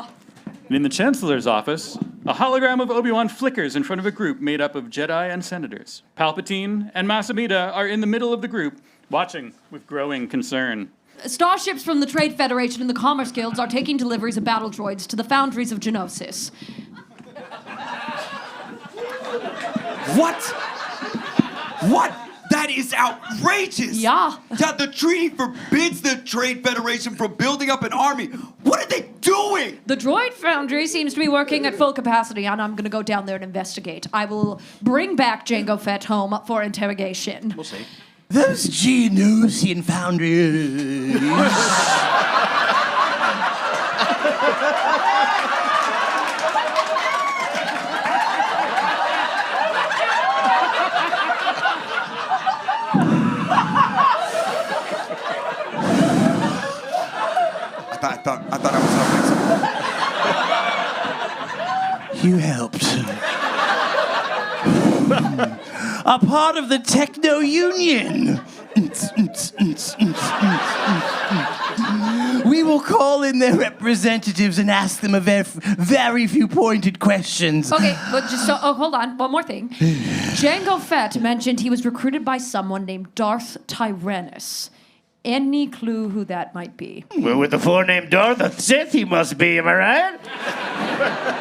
And in the Chancellor's office, a hologram of Obi-Wan flickers in front of a group made up of Jedi and senators. Palpatine and Mas Amedda are in the middle of the group, watching with growing concern. Starships from the Trade Federation and the Commerce Guilds are taking deliveries of battle droids to the foundries of Geonosis. What? That is outrageous! Yeah. Yeah, the treaty forbids the Trade Federation from building up an army. What are they doing? The droid foundry seems to be working at full capacity, and I'm going to go down there and investigate. I will bring back Jango Fett home for interrogation. We'll see. Those Geonosian foundries. I thought I was helping someone. You helped. A part of the Techno Union. We will call in their representatives and ask them a very few pointed questions. Okay, but hold on. One more thing. Jango Fett mentioned he was recruited by someone named Darth Tyrannus. Any clue who that might be? Well, with the forename Darth, a Sith he must be, am I right?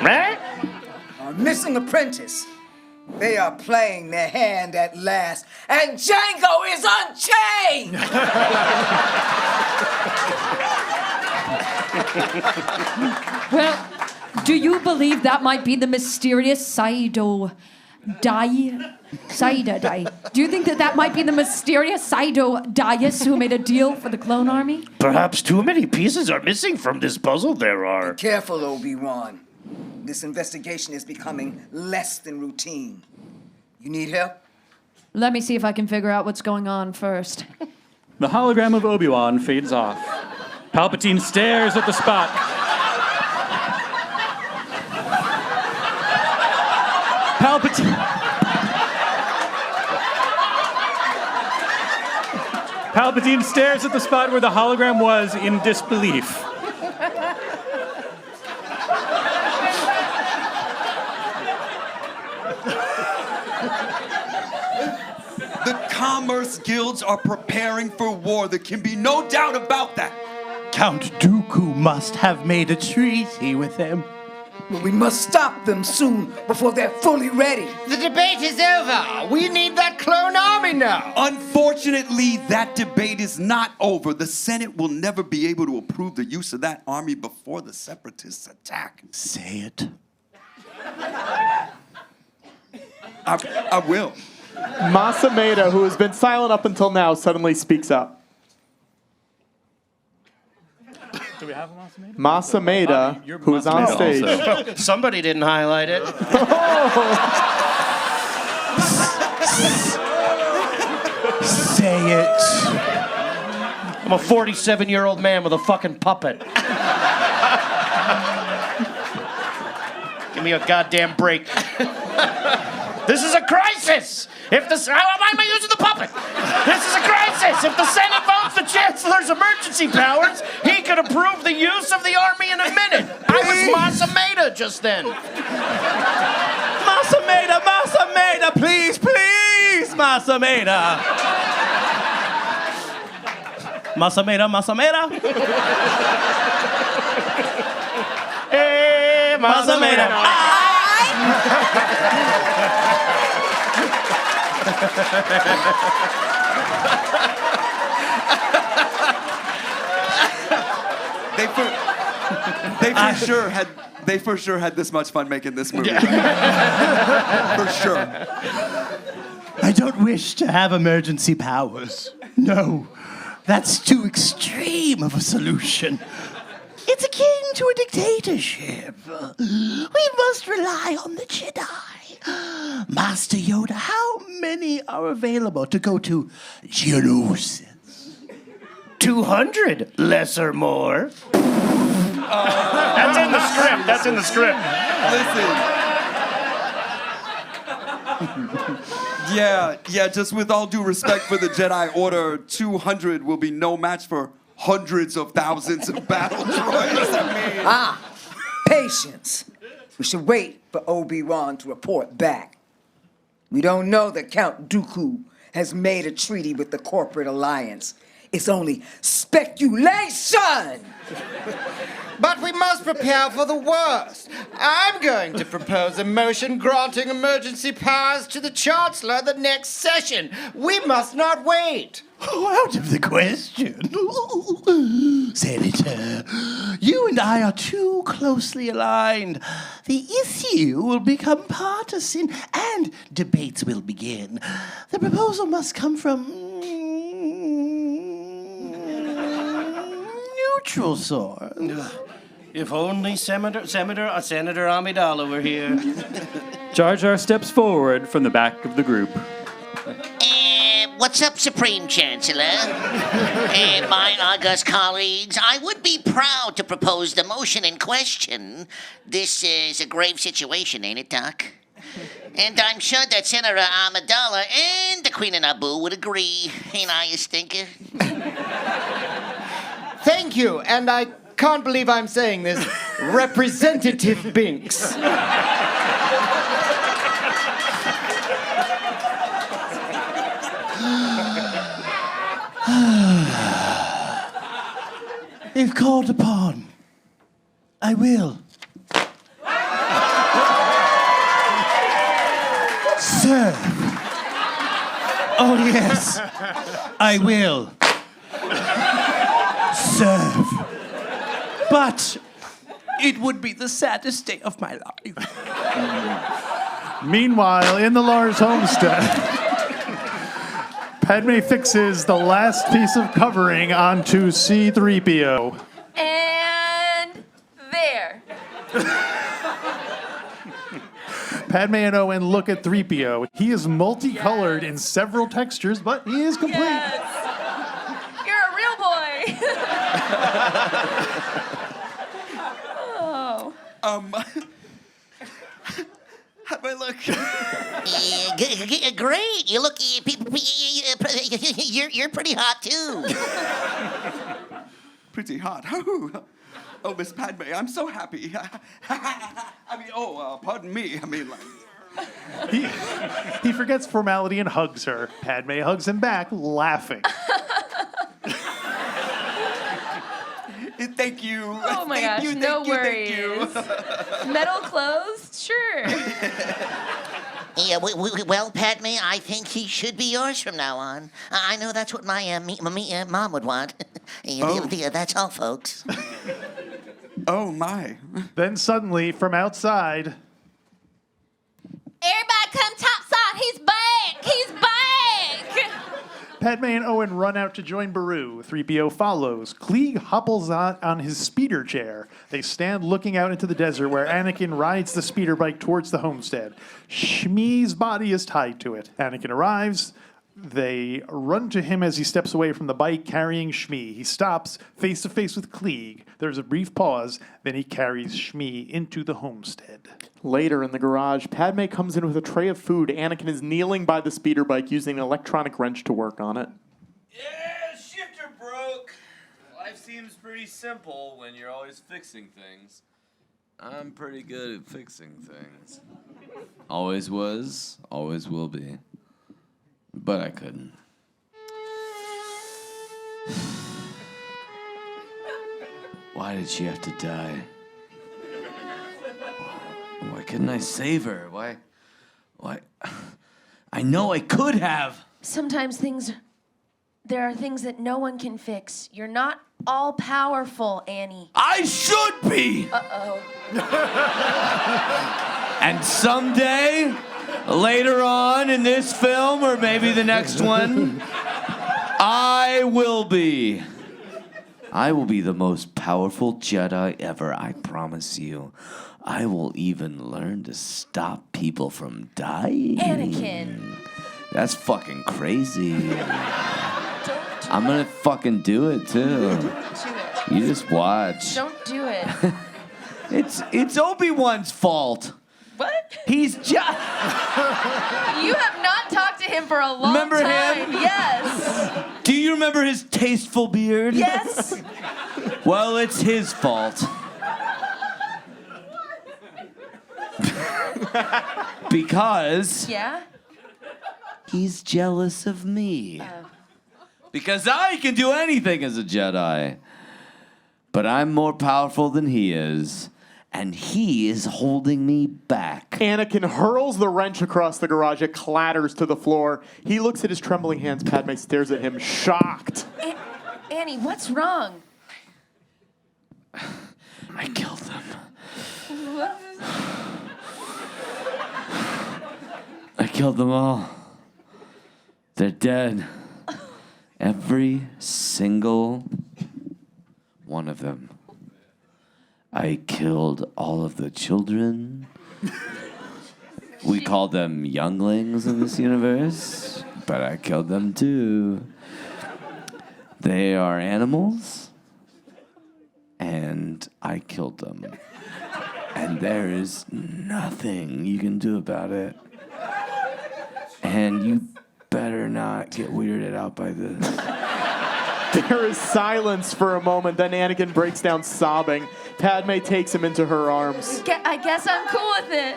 Right? Our missing apprentice. They are playing their hand at last, and Jango is unchained! Well, do you believe that might be the mysterious Saida Dai? Do you think that might be the mysterious Saida Dais who made a deal for the clone army? Perhaps too many pieces are missing from this puzzle there are. Be careful, Obi-Wan. This investigation is becoming less than routine. You need help? Let me see if I can figure out what's going on first. The hologram of Obi-Wan fades off. Palpatine stares at the spot. Palpatine stares at the spot where the hologram was in disbelief. The commerce guilds are preparing for war. There can be no doubt about that. Count Dooku must have made a treaty with them. Well, we must stop them soon before they're fully ready. The debate is over. We need that clone army now. Unfortunately, that debate is not over. The Senate will never be able to approve the use of that army before the Separatists attack. Say it. I will. Masameda, who has been silent up until now, suddenly speaks up. Do we have a Masameda? Masameda, who is on stage. Also. Somebody didn't highlight it. Say it. I'm a 47-year-old man with a fucking puppet. Give me a goddamn break. This is a crisis! Why am I using the puppet? This is a crisis! If the Senate votes the Chancellor's emergency powers, he could approve the use of the army in a minute. I was Masameda just then. Masameda, please, Masameda. Masameda. Hey, Masameda. They for sure had this much fun making this movie. Right? For sure. I don't wish to have emergency powers. No, that's too extreme of a solution. It's akin to a dictatorship. We must rely on the Jedi. Master Yoda, how many are available to go to Geonosis? 200, less or more. That's in the script. Listen. Yeah, just with all due respect for the Jedi Order, 200 will be no match for hundreds of thousands of battle droids. Patience. We should wait for Obi-Wan to report back. We don't know that Count Dooku has made a treaty with the corporate alliance. It's only speculation. But we must prepare for the worst. I'm going to propose a motion granting emergency powers to the Chancellor the next session. We must not wait. Oh, out of the question. Senator, you and I are too closely aligned. The issue will become partisan and debates will begin. The proposal must come from neutral source. If only Senator Amidala were here. Jar Jar steps forward from the back of the group. What's up, Supreme Chancellor? And my august colleagues, I would be proud to propose the motion in question. This is a grave situation, ain't it, Doc? And I'm sure that Senator Amidala and the Queen of Naboo would agree. Ain't I a stinker? Thank you, and I can't believe I'm saying this, Representative Binks. If called upon, I will. Serve. Oh, yes, I will. Serve. But it would be the saddest day of my life. Meanwhile, in the Lars homestead, Padme fixes the last piece of covering onto C-3PO. And there. Padme and Owen look at 3PO. He is multicolored in several textures, but he is complete. Yes. You're a real boy. Oh. How'd I look? Great. You look. You're pretty hot too. Pretty hot. Oh, Miss Padme, I'm so happy. Pardon me. He forgets formality and hugs her. Padme hugs him back, laughing. Thank you. Oh my gosh, no worries. Metal clothes? Sure. Yeah, well, Padme, I think he should be yours from now on. I know that's what my mom would want. That's all, folks. Oh, my. Then suddenly, from outside... Everybody come topside. He's back. He's back. Padme and Owen run out to join Beru. 3PO follows. Klieg hopples on his speeder chair. They stand looking out into the desert where Anakin rides the speeder bike towards the homestead. SHMI's body is tied to it. Anakin arrives. They run to him as he steps away from the bike carrying SHMI. He stops face to face with Klieg. There's a brief pause. Then he carries SHMI into the homestead. Later in the garage, Padme comes in with a tray of food. Anakin is kneeling by the speeder bike using an electronic wrench to work on it. Yeah, shifter broke. Life seems pretty simple when you're always fixing things. I'm pretty good at fixing things. Always was, always will be. But I couldn't. Why did she have to die? Why couldn't I save her? Why? I know I could have. Sometimes there are things that no one can fix. You're not all powerful, Annie. I should be! Uh-oh. And someday, later on in this film, or maybe the next one, I will be the most powerful Jedi ever, I promise you. I will even learn to stop people from dying. Anakin. That's fucking crazy. I'm gonna fucking do it too. Do it. You just watch. Don't do it. It's Obi-Wan's fault. What? He's just. You have not talked to him for a long Remember time. him? Yes. Do you remember his tasteful beard? Yes. Well, it's his fault. Because Yeah? he's jealous of me. Because I can do anything as a Jedi. But I'm more powerful than he is. And he is holding me back. Anakin hurls the wrench across the garage. It clatters to the floor. He looks at his trembling hands. Padme stares at him, shocked. Annie, what's wrong? I killed them. I killed them all. They're dead. Every single one of them. I killed all of the children. We call them younglings in this universe, but I killed them too. They are animals, and I killed them. And there is nothing you can do about it. And you better not get weirded out by this. There is silence for a moment, then Anakin breaks down sobbing. Padme takes him into her arms. I guess I'm cool with it.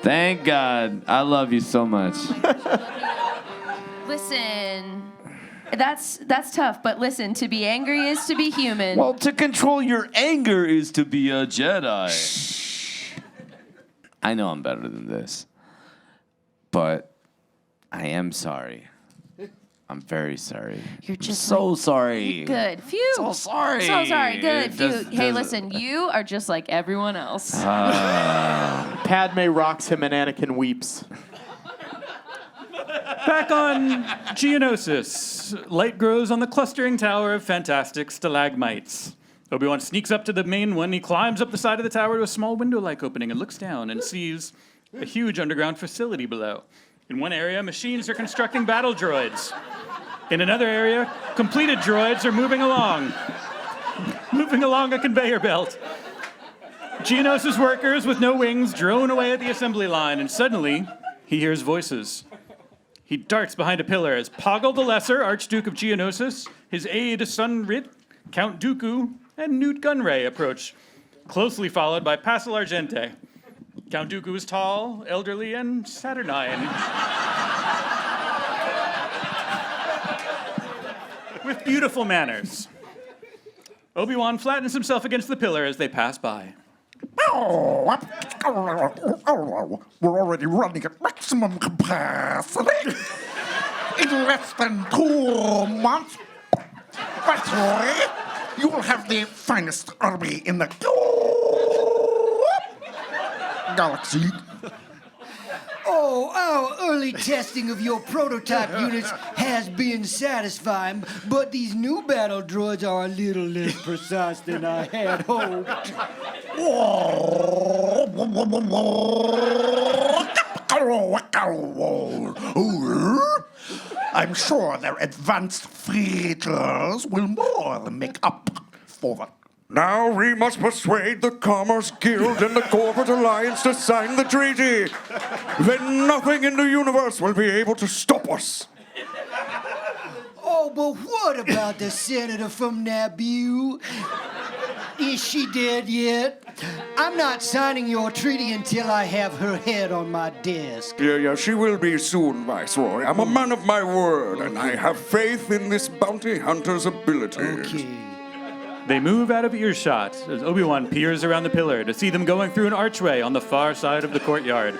Thank God. I love you so much. Listen, that's tough, but listen, to be angry is to be human. Well, to control your anger is to be a Jedi. I know I'm better than this, but I am sorry. I'm very sorry. You're just so sorry. Good. Phew. So sorry. So sorry. Good. Phew. Hey, does- listen, you are just like everyone else. Padme rocks him and Anakin weeps. Back on Geonosis, light grows on the clustering tower of fantastic stalagmites. Obi-Wan sneaks up to the main one. He climbs up the side of the tower to a small window-like opening and looks down and sees a huge underground facility below. In one area, machines are constructing battle droids. In another area, completed droids are moving along a conveyor belt. Geonosis workers with no wings drone away at the assembly line, and suddenly, he hears voices. He darts behind a pillar as Poggle the Lesser, Archduke of Geonosis, his aide Sun Rit, Count Dooku, and Newt Gunray approach, closely followed by Passel Argente. Count Dooku is tall, elderly, and saturnine. With beautiful manners. Obi-Wan flattens himself against the pillar as they pass by. We're already running at maximum capacity. In less than 2 months, Viceroy, you will have the finest army in the galaxy. Oh, our early testing of your prototype units has been satisfying, but these new battle droids are a little less precise than I had hoped. I'm sure their advanced features will more than make up for that. Now we must persuade the Commerce Guild and the Corporate Alliance to sign the treaty. Then nothing in the universe will be able to stop us. Oh, but what about the senator from Naboo? Is she dead yet? I'm not signing your treaty until I have her head on my desk. Yeah, she will be soon, Viceroy. I'm a man of my word, and I have faith in this bounty hunter's abilities. Okay. They move out of earshot as Obi-Wan peers around the pillar to see them going through an archway on the far side of the courtyard.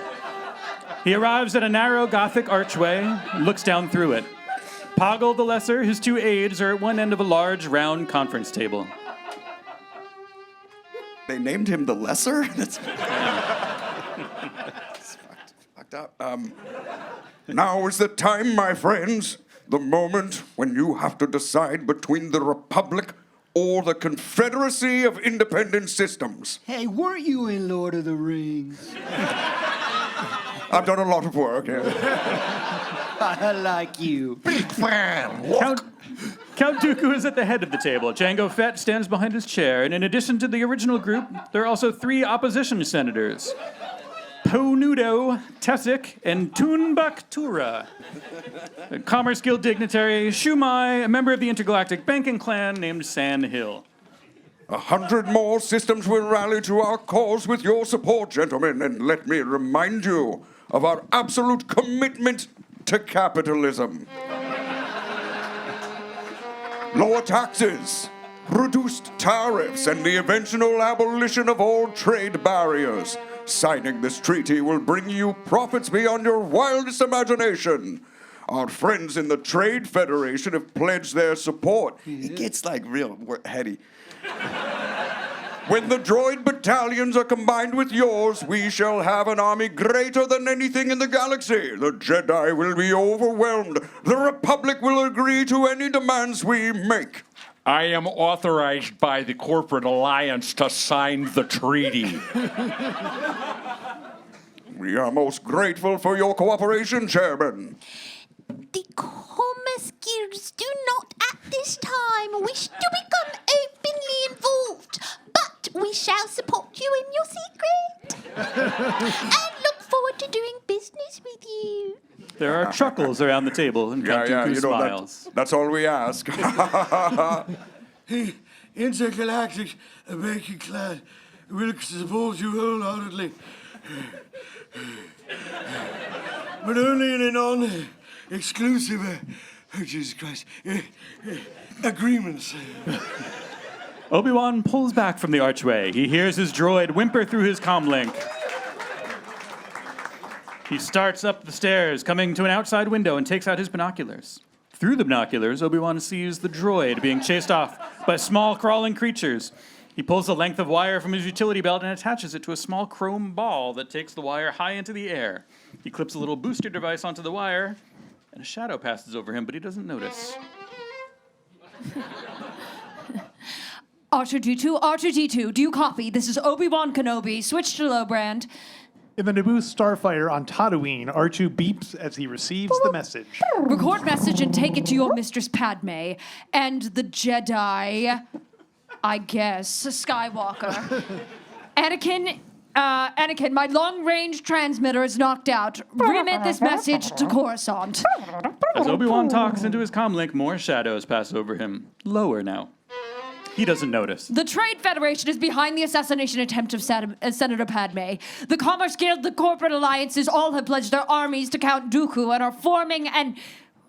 He arrives at a narrow Gothic archway and looks down through it. Poggle the Lesser, his two aides, are at one end of a large, round conference table. They named him the Lesser? That's fucked up. Now is the time, my friends. The moment when you have to decide between the Republic or the Confederacy of Independent Systems. Hey, weren't you in Lord of the Rings? I've done a lot of work, yeah. I like you. Big fan. Count Dooku is at the head of the table. Jango Fett stands behind his chair, and in addition to the original group, there are also 3 opposition senators. Ponudo, Tessic, and Toonbuk Tura. A Commerce Guild dignitary, Shumai, a member of the intergalactic banking clan named San Hill. 100 more systems will rally to our cause with your support, gentlemen, and let me remind you, of our absolute commitment to capitalism. Lower taxes, reduced tariffs, and the eventual abolition of all trade barriers. Signing this treaty will bring you profits beyond your wildest imagination. Our friends in the Trade Federation have pledged their support. It gets like real heady. When the droid battalions are combined with yours, we shall have an army greater than anything in the galaxy. The Jedi will be overwhelmed. The Republic will agree to any demands we make. I am authorized by the corporate alliance to sign the treaty. We are most grateful for your cooperation, Chairman. The Coruscants do not at this time wish to become openly involved, but we shall support you in your secret and look forward to doing business with you. There are chuckles around the table, and Count Dooku smiles. That's all we ask. Intergalactic bacon-clad will support you wholeheartedly, but only in a non-exclusive, Jesus Christ, agreements. Obi-Wan pulls back from the archway. He hears his droid whimper through his comlink. He starts up the stairs, coming to an outside window, and takes out his binoculars. Through the binoculars, Obi-Wan sees the droid being chased off by small crawling creatures. He pulls a length of wire from his utility belt and attaches it to a small chrome ball that takes the wire high into the air. He clips a little booster device onto the wire, and a shadow passes over him, but he doesn't notice. R2-D2, do you copy? This is Obi-Wan Kenobi. Switch to low brand. In the Naboo starfighter on Tatooine, R2 beeps as he receives the message. Record message and take it to your mistress Padme and the Jedi, I guess, Skywalker. Anakin, my long-range transmitter is knocked out. Remit this message to Coruscant. As Obi-Wan talks into his comlink, more shadows pass over him. Lower now. He doesn't notice. The Trade Federation is behind the assassination attempt of Senator Padme. The Commerce Guild, the corporate alliances, all have pledged their armies to Count Dooku and are forming and...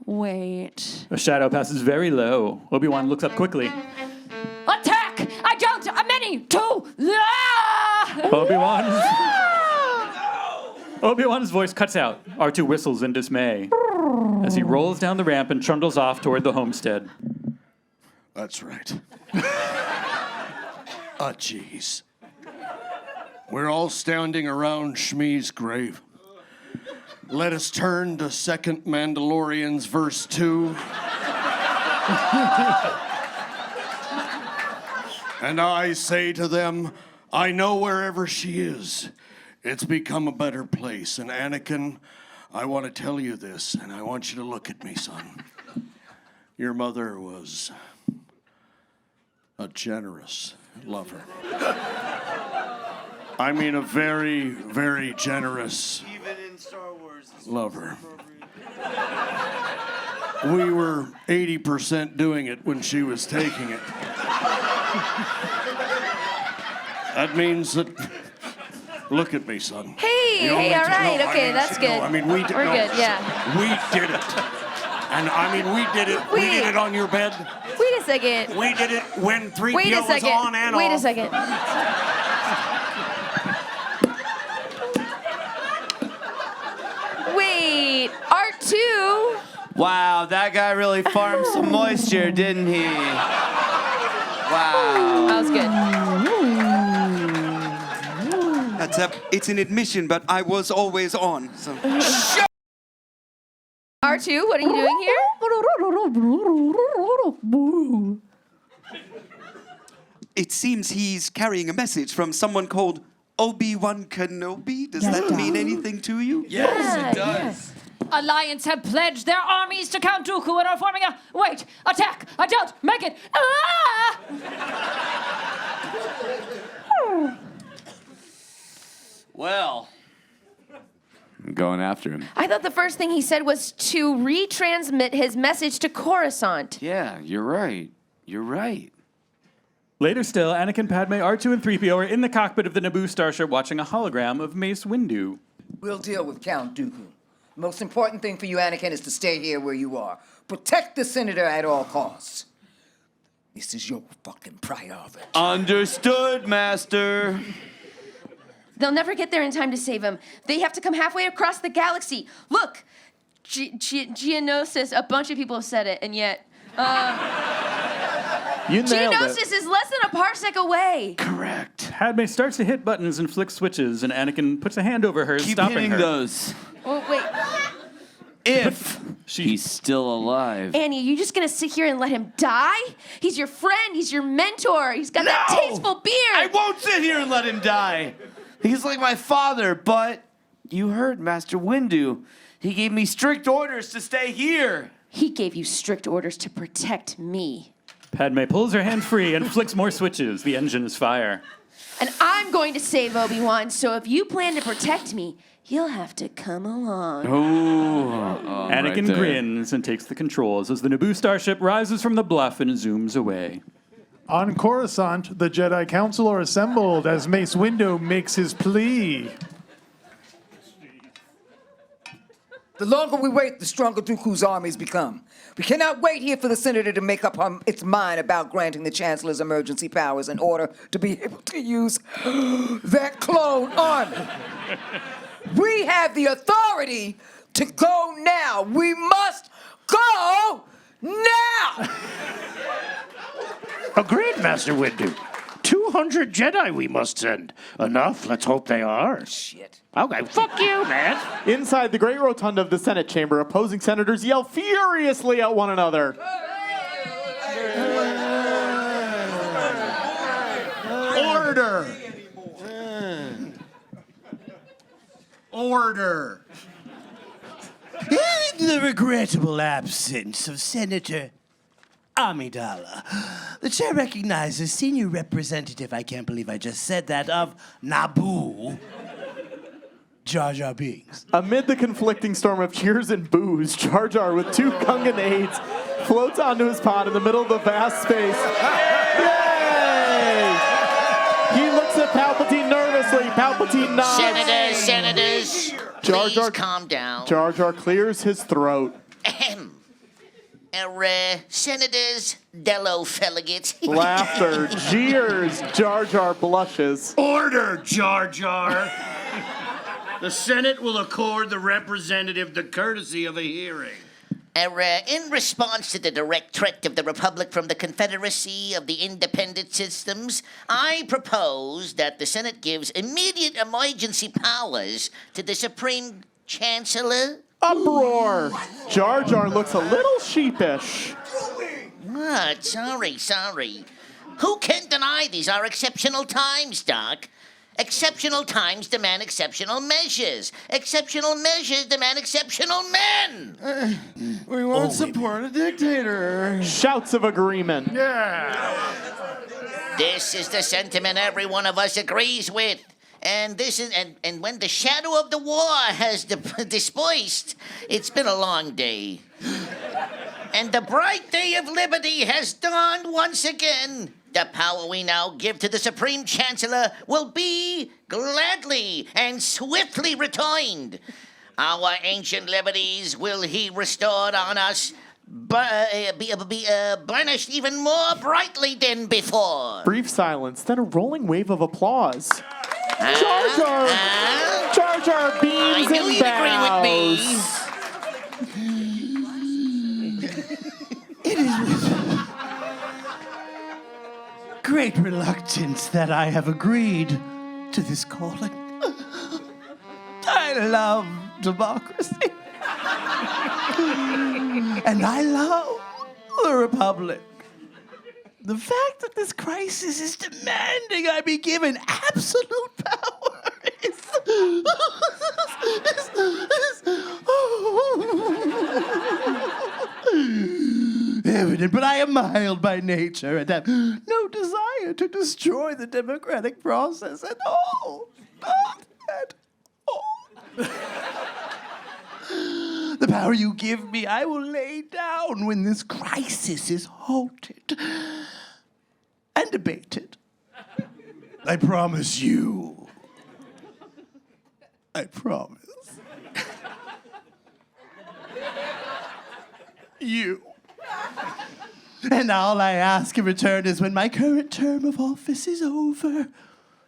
Wait. A shadow passes very low. Obi-Wan looks up quickly. Attack! I don't! A many! Two! Obi-Wan's voice cuts out. R2 whistles in dismay as he rolls down the ramp and trundles off toward the homestead. That's right. Jeez. We're all standing around Shmi's grave. Let us turn to 2nd Mandalorians, verse 2. And I say to them, I know wherever she is, it's become a better place. And Anakin, I want to tell you this, and I want you to look at me, son. Your mother was a generous lover. I mean, a very, very generous lover. We were 80% doing it when she was taking it. That means that, look at me, son. Hey, all right, okay, that's good. I mean, We're good, yeah. We did it. And I mean, we did it. We did it on your bed. Wait a second. We did it when 3PO Wait a was second. on and Wait off. a second. Wait, R2? Wow, that guy really farmed some moisture, didn't he? Wow. That was good. It's an admission, but I was always on. So. R2, what are you doing here? It seems he's carrying a message from someone called Obi-Wan Kenobi. Does that mean anything to you? Yes, it does. Alliance have pledged their armies to Count Dooku and are forming a... Wait! Attack! I don't! Make it! Ah! Well, I'm going after him. I thought the first thing he said was to retransmit his message to Coruscant. Yeah, you're right. You're right. Later still, Anakin, Padme, R2, and 3PO are in the cockpit of the Naboo starship watching a hologram of Mace Windu. We'll deal with Count Dooku. The most important thing for you, Anakin, is to stay here where you are. Protect the Senator at all costs. This is your fucking priority. Understood, Master. They'll never get there in time to save him. They have to come halfway across the galaxy. Look, Geonosis, a bunch of people have said it, and yet... You nailed Geonosis is less than a parsec away. Correct. Padme starts to hit buttons and flick switches, and Anakin puts a hand over her, Keep stopping hitting her. those. Oh, wait. If he's still alive. Annie, are you just gonna sit here and let him die? He's your friend, he's your mentor, he's got that tasteful beard. I won't sit here and let him die. He's like my father, but you heard Master Windu. He gave me strict orders to stay here. He gave you strict orders to protect me. Padme pulls her hand free and flicks more switches. The engine is fire. And I'm going to save Obi-Wan, so if you plan to protect me, you'll have to come along. Anakin right grins and takes the controls as the Naboo starship rises from the bluff and zooms away. On Coruscant, the Jedi Council are assembled as Mace Windu makes his plea. The longer we wait, the stronger Dooku's armies become. We cannot wait here for the Senator to make up its mind about granting the Chancellor's emergency powers in order to be able to use that clone army. We have the authority to go now. We must go now! Agreed, Master Windu. 200 Jedi we must send. Enough? Let's hope they are. Shit. Okay, fuck you, man. Inside the great rotunda of the Senate chamber, opposing senators yell furiously at one another. Order! Order! In the regrettable absence of Senator Amidala, the chair recognizes senior representative, I can't believe I just said that, of Naboo, Jar Jar Binks. Amid the conflicting storm of cheers and boos, Jar Jar, with 2 Gungan aides, floats onto his pod in the middle of the vast space. Yay! He looks at Palpatine nervously. Palpatine nods. Senators, Jar please Jar, calm down. Jar Jar clears his throat. Senators, Dello Felligate. Laughter, jeers, Jar Jar blushes. Order, Jar Jar. The Senate will accord the representative the courtesy of a hearing. In response to the direct threat of the Republic from the Confederacy of the Independent Systems, I propose that the Senate gives immediate emergency powers to the Supreme Chancellor. Uproar! Jar Jar looks a little sheepish. What? Sorry. Who can deny these are exceptional times, Doc? Exceptional times demand exceptional measures. Exceptional measures demand exceptional men. We won't support a dictator. Shouts of agreement. This is the sentiment every one of us agrees with. And when the shadow of the war has dispersed, it's been a long day. And the bright day of liberty has dawned once again. The power we now give to the Supreme Chancellor will be gladly and swiftly returned. Our ancient liberties will he restored on us, burnished even more brightly than before. Brief silence, then a rolling wave of applause. Jar Jar! Jar Jar beams I knew and you'd agree with me. It is with great reluctance that I have agreed to this calling. I love democracy. And I love the Republic. The fact that this crisis is demanding I be given absolute power is evident, but I am mild by nature and have no desire to destroy the democratic process at all. Not at all. The power you give me, I will lay down when this crisis is halted and debated. I promise you. I promise. you. And all I ask in return is when my current term of office is over,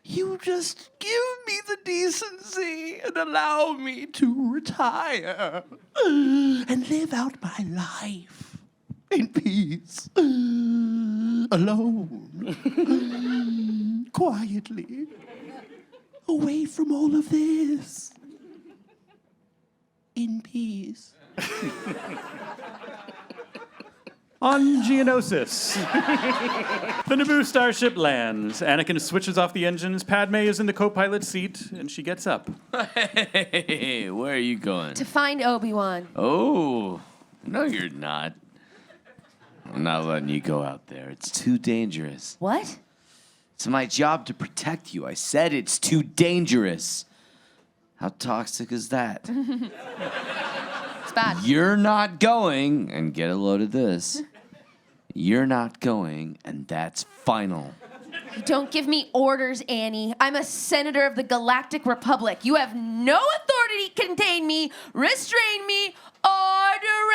you just give me the decency and allow me to retire and live out my life in peace, alone, quietly, away from all of this, in peace. On Geonosis. The Naboo starship lands. Anakin switches off the engines. Padme is in the co-pilot seat, and she gets up. Hey, where are you going? To find Obi-Wan. Oh, no, you're not. I'm not letting you go out there. It's too dangerous. What? It's my job to protect you. I said it's too dangerous. How toxic is that? It's bad. You're not going, and get a load of this. You're not going, and that's final. Don't give me orders, Annie. I'm a senator of the Galactic Republic. You have no authority to contain me, restrain me, or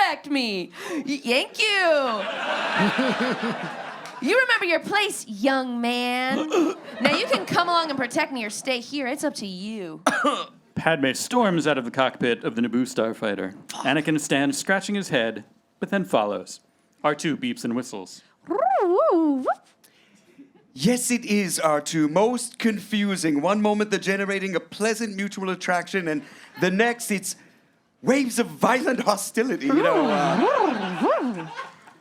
direct me. Thank you. You remember your place, young man. Now you can come along and protect me or stay here. It's up to you. Padme storms out of the cockpit of the Naboo starfighter. Anakin stands scratching his head, but then follows. R2 beeps and whistles. Yes, it is, R2. Most confusing. One moment they're generating a pleasant mutual attraction, and the next it's waves of violent hostility. You know,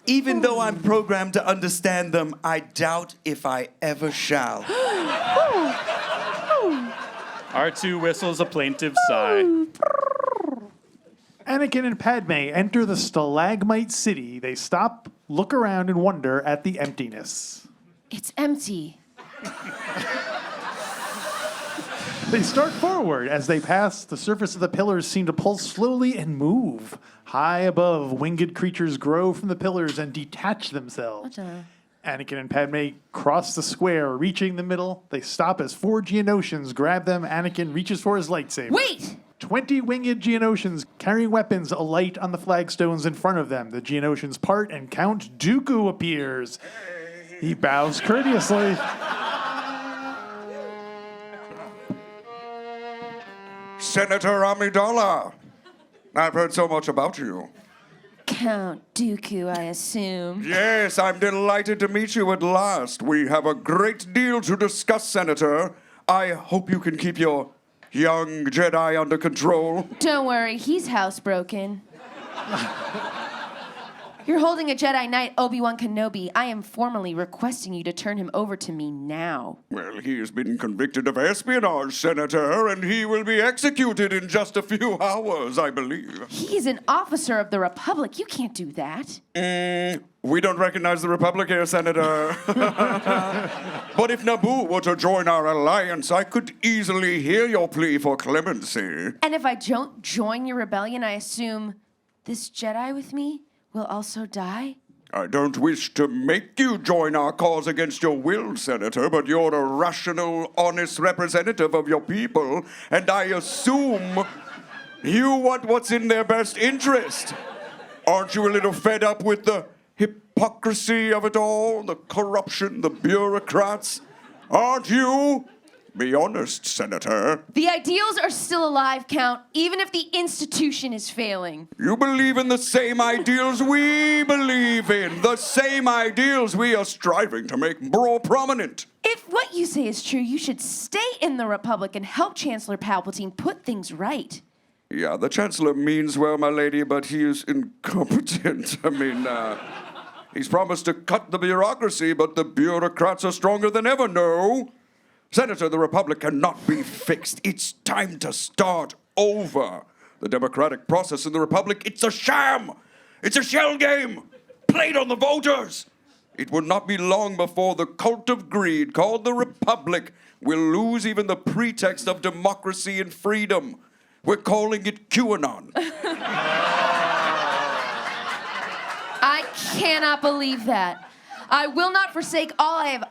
even though I'm programmed to understand them, I doubt if I ever shall. R2 whistles a plaintive sigh. Anakin and Padme enter the stalagmite city. They stop, look around, and wonder at the emptiness. It's empty. They start forward. As they pass, the surface of the pillars seem to pulse slowly and move. High above, winged creatures grow from the pillars and detach themselves. Anakin and Padme cross the square, reaching the middle. They stop as 4 Geonosians grab them. Anakin reaches for his lightsaber. Wait! 20 winged Geonosians carrying weapons alight on the flagstones in front of them. The Geonosians part and Count Dooku appears. He bows courteously. Senator Amidala, I've heard so much about you. Count Dooku, I assume. Yes, I'm delighted to meet you at last. We have a great deal to discuss, Senator. I hope you can keep your young Jedi under control. Don't worry, he's housebroken. You're holding a Jedi Knight, Obi-Wan Kenobi. I am formally requesting you to turn him over to me now. Well, he has been convicted of espionage, Senator, and he will be executed in just a few hours, I believe. He's an officer of the Republic. You can't do that. We don't recognize the Republic here, Senator. But if Naboo were to join our alliance, I could easily hear your plea for clemency. And if I don't join your rebellion, I assume this Jedi with me will also die? I don't wish to make you join our cause against your will, Senator, but you're a rational, honest representative of your people, and I assume you want what's in their best interest. Aren't you a little fed up with the hypocrisy of it all, the corruption, the bureaucrats? Aren't you? Be honest, Senator. The ideals are still alive, Count, even if the institution is failing. You believe in the same ideals we believe in, the same ideals we are striving to make more prominent. If what you say is true, you should stay in the Republic and help Chancellor Palpatine put things right. Yeah, the Chancellor means well, my lady, but he is incompetent. I mean, he's promised to cut the bureaucracy, but the bureaucrats are stronger than ever, no? Senator, the Republic cannot be fixed. It's time to start over. The democratic process in the Republic, it's a sham. It's a shell game, played on the voters. It will not be long before the cult of greed called the Republic will lose even the pretext of democracy and freedom. We're calling it QAnon. I cannot believe that. I will not forsake all I have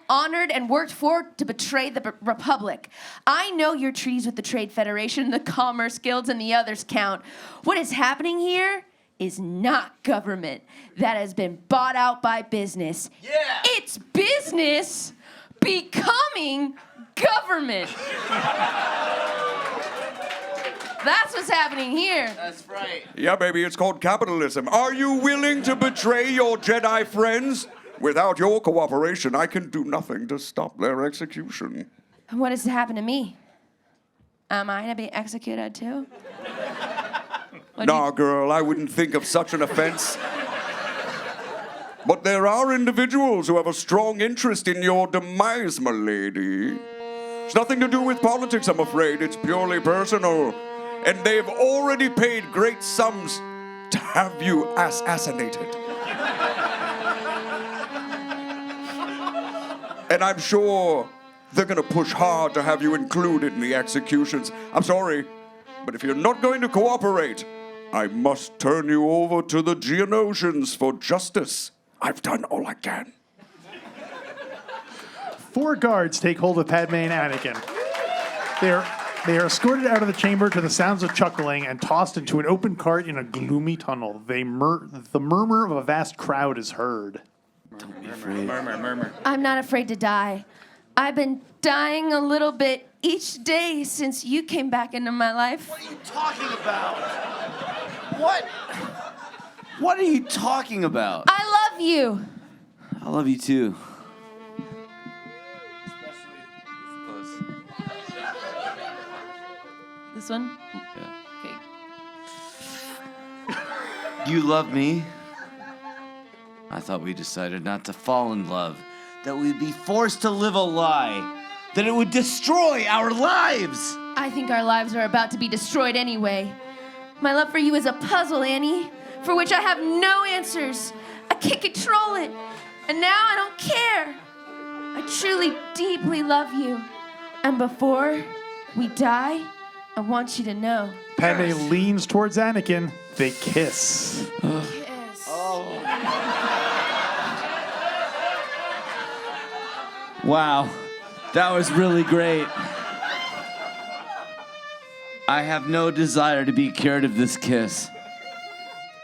honored and worked for to betray the Republic. I know your treaties with the Trade Federation, the Commerce Guilds, and the others, Count. What is happening here is not government that has been bought out by business. Yeah. It's business becoming government. That's what's happening here. That's right. Yeah, baby, it's called capitalism. Are you willing to betray your Jedi friends? Without your cooperation, I can do nothing to stop their execution. What has to happen to me? Am I to be executed too? Nah, girl, I wouldn't think of such an offense. But there are individuals who have a strong interest in your demise, my lady. It's nothing to do with politics, I'm afraid. It's purely personal. And they've already paid great sums to have you assassinated. And I'm sure they're gonna push hard to have you included in the executions. I'm sorry, but if you're not going to cooperate, I must turn you over to the Geonosians for justice. I've done all I can. 4 guards take hold of Padme and Anakin. They are escorted out of the chamber to the sounds of chuckling and tossed into an open cart in a gloomy tunnel. The murmur of a vast crowd is heard. Don't be afraid. Murmur. I'm not afraid to die. I've been dying a little bit each day since you came back into my life. What are you talking about? What are you talking about? I love you. I love you too. This one? Yeah. Okay. You love me? I thought we decided not to fall in love, that we'd be forced to live a lie, that it would destroy our lives. I think our lives are about to be destroyed anyway. My love for you is a puzzle, Annie, for which I have no answers. I can't control it, and now I don't care. I truly, deeply love you. And before we die, I want you to know. Padme leans towards Anakin. They kiss. Wow, that was really great. I have no desire to be cured of this kiss,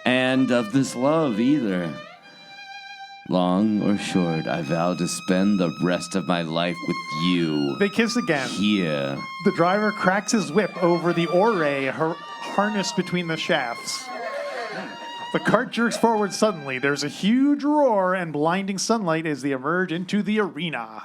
and of this love either. Long or short, I vow to spend the rest of my life with you. They kiss again. Here. The driver cracks his whip over the orrery harnessed between the shafts. The cart jerks forward suddenly. There's a huge roar and blinding sunlight as they emerge into the arena.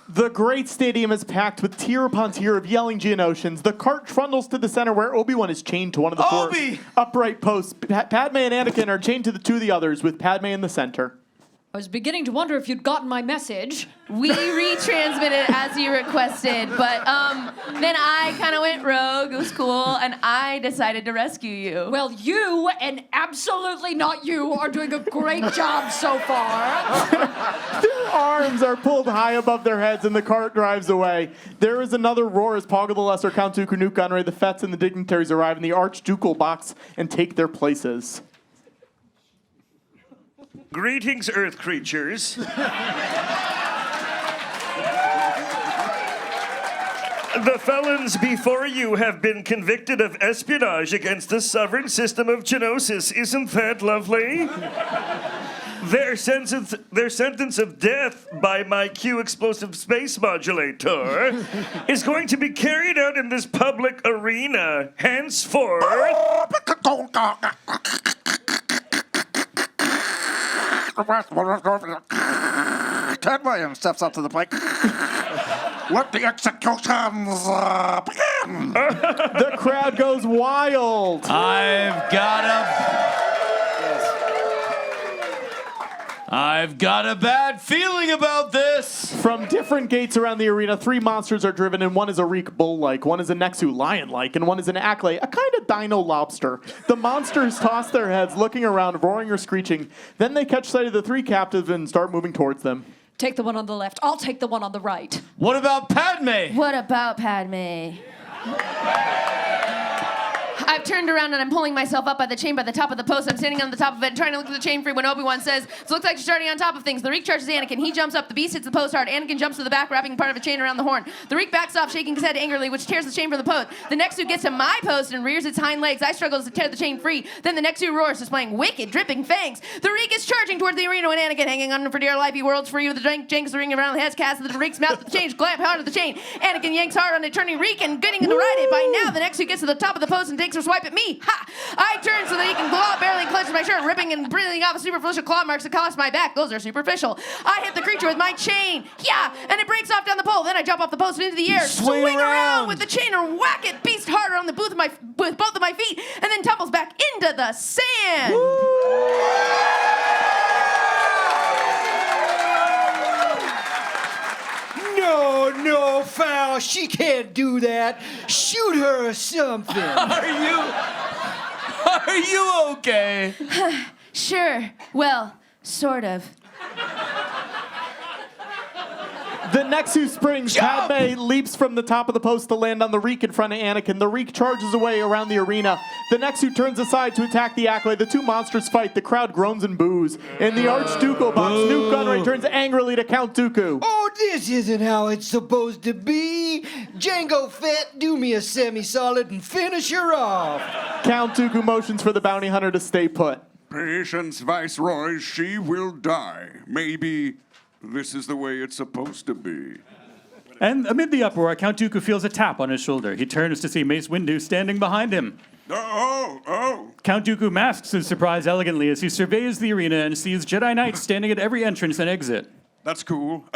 The great stadium is packed with tier upon tier of yelling Geonosians. The cart trundles to the center where Obi-Wan is chained to one of the 4 upright posts. Padme and Anakin are chained to the 2 of the others, with Padme in the center. I was beginning to wonder if you'd gotten my message. We retransmitted as you requested, but then I kind of went rogue. It was cool, and I decided to rescue you. Well, you and absolutely not you are doing a great job so far. Their arms are pulled high above their heads, and the cart drives away. There is another roar as Poggle the Lesser, Count Dooku, Nute Gunray, the Fetts, and the dignitaries arrive in the archducal box and take their places. Greetings, Earth creatures. The felons before you have been convicted of espionage against the sovereign system of Geonosis. Isn't that lovely? Their sentence of death by my Q explosive space modulator is going to be carried out in this public arena. Henceforth... Ted Williams steps up to the plate. Let the executions begin. The crowd goes wild. I've got a bad feeling about this. From different gates around the arena, 3 monsters are driven, and one is a Reek bull-like, one is a Nexu lion-like, and one is an Acklay, a kind of dino lobster. The monsters toss their heads, looking around, roaring or screeching. Then they catch sight of the 3 captives and start moving towards them. Take the one on the left. I'll take the one on the right. What about Padme? What about Padme? I've turned around and I'm pulling myself up by the chain by the top of the post. I'm standing on the top of it and trying to look at the chain free when Obi-Wan says, "So it looks like you're starting on top of things." The Reek charges Anakin. He jumps up. The beast hits the post hard. Anakin jumps to the back, wrapping part of a chain around the horn. The Reek backs off, shaking his head angrily, which tears the chain from the post. The Nexu gets to my post and rears its hind legs. I struggle to tear the chain free. Then the Nexu roars, displaying wicked, dripping fangs. The Reek is charging towards the arena when Anakin, hanging on for dear life, he whirls free with the drink, janks the ring around the head, casts the Reek's mouth with the chain, clamp hard of the chain. Anakin yanks hard on it, turning Reek and getting to ride it. By now, the Nexu gets to the top of the post and takes her swipe at me. Ha! I turn so that he can claw, barely clenches my shirt, ripping and breathing off superficial claw marks across my back. Those are superficial. I hit the creature with my chain. Yeah, and it breaks off down the pole. Then I jump off the post and into the air, swing around with the chain and whack it beast harder on the with both of my feet, and then tumbles back into the sand. No, foul. She can't do that. Shoot her or something. Are you okay? Sure. Well, sort of. The Nexu springs. Padme leaps from the top of the post to land on the Reek in front of Anakin. The Reek charges away around the arena. The Nexu turns aside to attack the acolyte. The two monsters fight. The crowd groans and boos. In the Archducal box, Newt Gunray turns angrily to Count Dooku. Oh, this isn't how it's supposed to be. Jango Fett, do me a semi-solid and finish her off. Count Dooku motions for the bounty hunter to stay put. Patience, Viceroy, she will die. Maybe this is the way it's supposed to be. And amid the uproar, Count Dooku feels a tap on his shoulder. He turns to see Mace Windu standing behind him. Oh. Count Dooku masks his surprise elegantly as he surveys the arena and sees Jedi Knights standing at every entrance and exit. That's cool.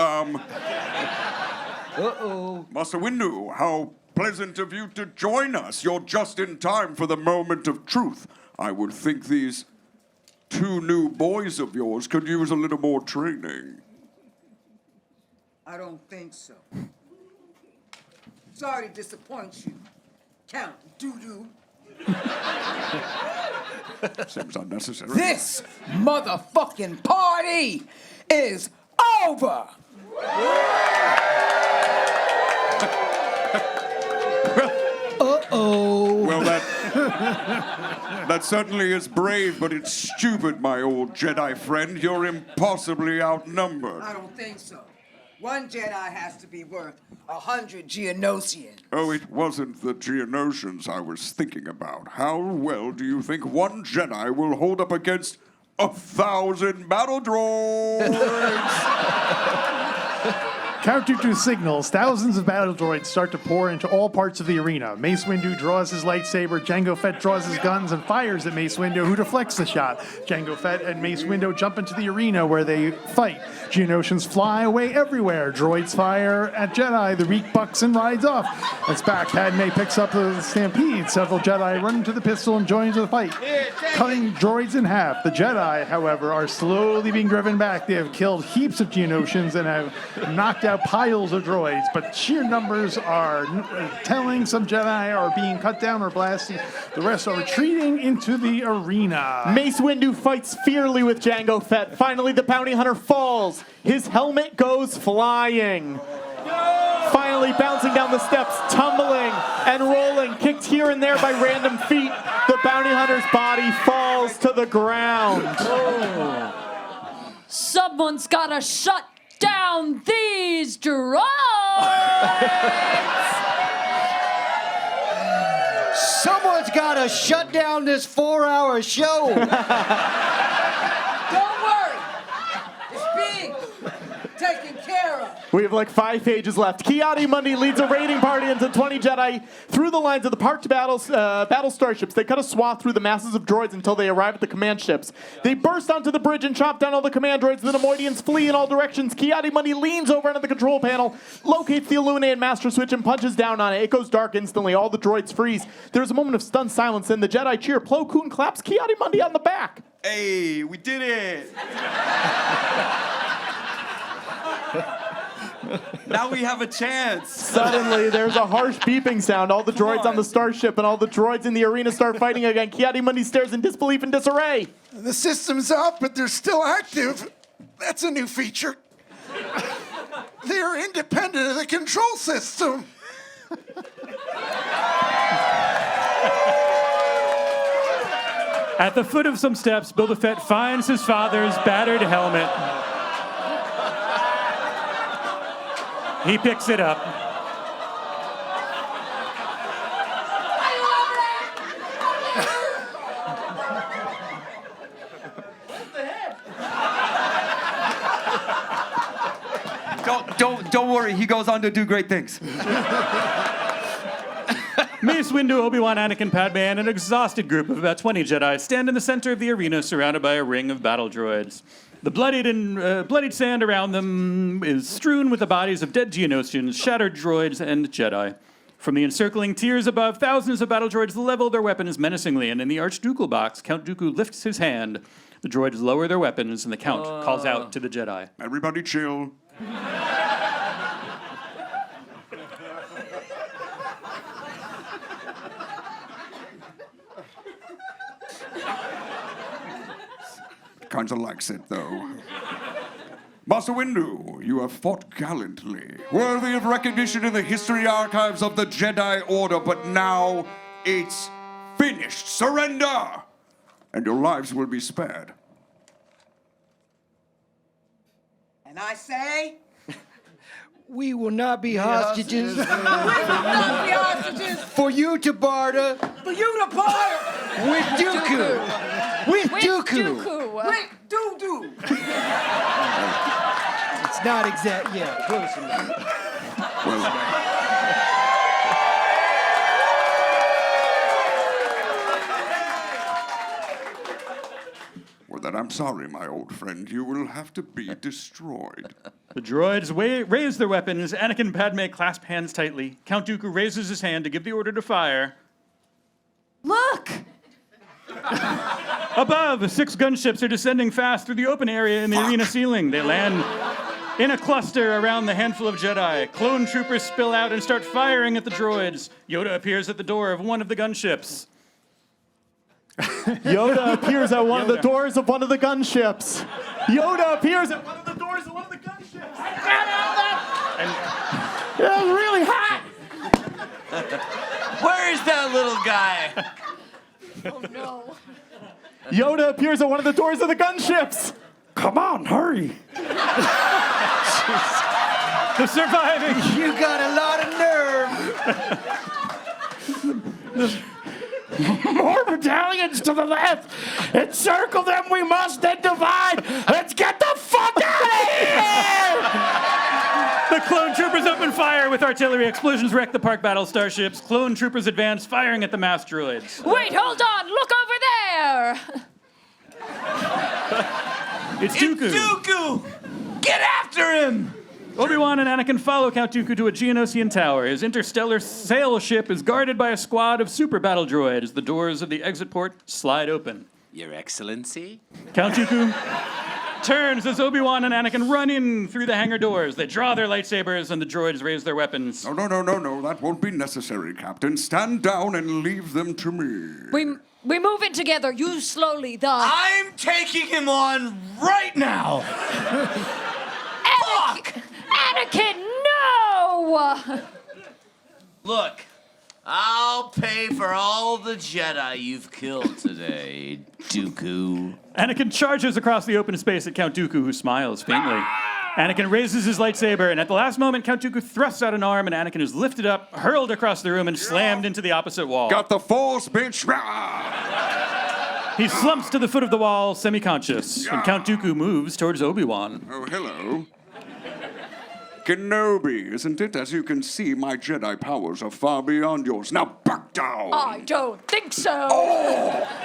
Master Windu, how pleasant of you to join us. You're just in time for the moment of truth. I would think these two new boys of yours could use a little more training. I don't think so. Sorry to disappoint you, Count Doo-Doo. Seems unnecessary. This motherfucking party is over! Well, that certainly is brave, but it's stupid, my old Jedi friend. You're impossibly outnumbered. I don't think so. One Jedi has to be worth 100 Geonosians. Oh, it wasn't the Geonosians I was thinking about. How well do you think one Jedi will hold up against 1,000 battle droids? Count Dooku signals. Thousands of battle droids start to pour into all parts of the arena. Mace Windu draws his lightsaber. Jango Fett draws his guns and fires at Mace Windu, who deflects the shot. Jango Fett and Mace Windu jump into the arena where they fight. Geonosians fly away everywhere. Droids fire at Jedi. The Reek bucks and rides off. It's back. Padme picks up the stampede. Several Jedi run into the pistol and join into the fight, cutting droids in half. The Jedi, however, are slowly being driven back. They have killed heaps of Geonosians and have knocked out piles of droids, but sheer numbers are telling some Jedi are being cut down or blasted. The rest are retreating into the arena. Mace Windu fights fiercely with Jango Fett. Finally, the bounty hunter falls. His helmet goes flying. Finally, bouncing down the steps, tumbling and rolling, kicked here and there by random feet. The bounty hunter's body falls to the ground. Someone's gotta shut down these droids! Someone's gotta shut down this 4-hour show. Don't worry. It's being taken care of. We have like 5 pages left. Ki-Adi-Mundi leads a raiding party into 20 Jedi through the lines of the parked battle starships. They cut a swath through the masses of droids until they arrive at the command ships. They burst onto the bridge and chop down all the command droids. The Nemoidians flee in all directions. Ki-Adi-Mundi leans over onto the control panel, locates the illuminated master switch, and punches down on it. It goes dark instantly. All the droids freeze. There's a moment of stunned silence, and the Jedi cheer. Plo Koon claps Ki-Adi-Mundi on the back. Hey, we did it! Now we have a chance. Suddenly, there's a harsh beeping sound. All the droids on the starship and all the droids in the arena start fighting again. Ki-Adi-Mundi stares in disbelief and disarray. The system's up, but they're still active. That's a new feature. They're independent of the control system. At the foot of some steps, Boba Fett finds his father's battered helmet. He picks it up. Don't worry, he goes on to do great things. Mace Windu, Obi-Wan, Anakin, Padme, and an exhausted group of about 20 Jedi stand in the center of the arena surrounded by a ring of battle droids. The bloodied sand around them is strewn with the bodies of dead Geonosians, shattered droids, and Jedi. From the encircling tiers above, thousands of battle droids level their weapons menacingly, and in the Archducal box, Count Dooku lifts his hand. The droids lower their weapons, and the Count calls out to the Jedi. Everybody chill. Kinda likes it, though. Master Windu, you have fought gallantly, worthy of recognition in the history archives of the Jedi Order, but now it's finished. Surrender! And your lives will be spared. And I say, We will not be hostages. we will not be hostages. For you to barter For you to barter with Dooku. With Dooku. with doo-doo. It's not exact. Yeah, close enough. Well, then I'm sorry, my old friend. You will have to be destroyed. The droids raise their weapons. Anakin and Padme clasp hands tightly. Count Dooku raises his hand to give the order to fire. Look! Above, 6 gunships are descending fast through the open area in the arena ceiling. They land in a cluster around the handful of Jedi. Clone troopers spill out and start firing at the droids. Yoda appears at the door of one of the gunships. Yoda appears at one of the doors of one of the gunships. Yoda appears at one of the doors of one of the gunships. It was really hot. Where's that little guy? Oh no. Yoda appears at one of the doors of the gunships. Come on, hurry. The surviving. You got a lot of nerve. More battalions to the left! Encircle them, we must then divide! Let's get the fuck out of here! The clone troopers open fire with artillery. Explosions wreck the park battle starships. Clone troopers advance, firing at the mass droids. Wait, hold on. Look over there. It's Dooku. Dooku! Get after him! Obi-Wan and Anakin follow Count Dooku to a Geonosian tower. His interstellar sail ship is guarded by a squad of super battle droids. The doors of the exit port slide open. Your Excellency? Count Dooku turns as Obi-Wan and Anakin run in through the hangar doors. They draw their lightsabers and the droids raise their weapons. No. That won't be necessary, Captain. Stand down and leave them to me. We move in together. You slowly. I'm taking him on right now! Anakin, no! Look, I'll pay for all the Jedi you've killed today, Dooku. Anakin charges across the open space at Count Dooku, who smiles faintly. Anakin raises his lightsaber, and at the last moment, Count Dooku thrusts out an arm, and Anakin is lifted up, hurled across the room, and slammed into the opposite wall. Got the force, bitch. He slumps to the foot of the wall, semi-conscious, and Count Dooku moves towards Obi-Wan. Oh, hello. Kenobi, isn't it? As you can see, my Jedi powers are far beyond yours. Now back down! I don't think so.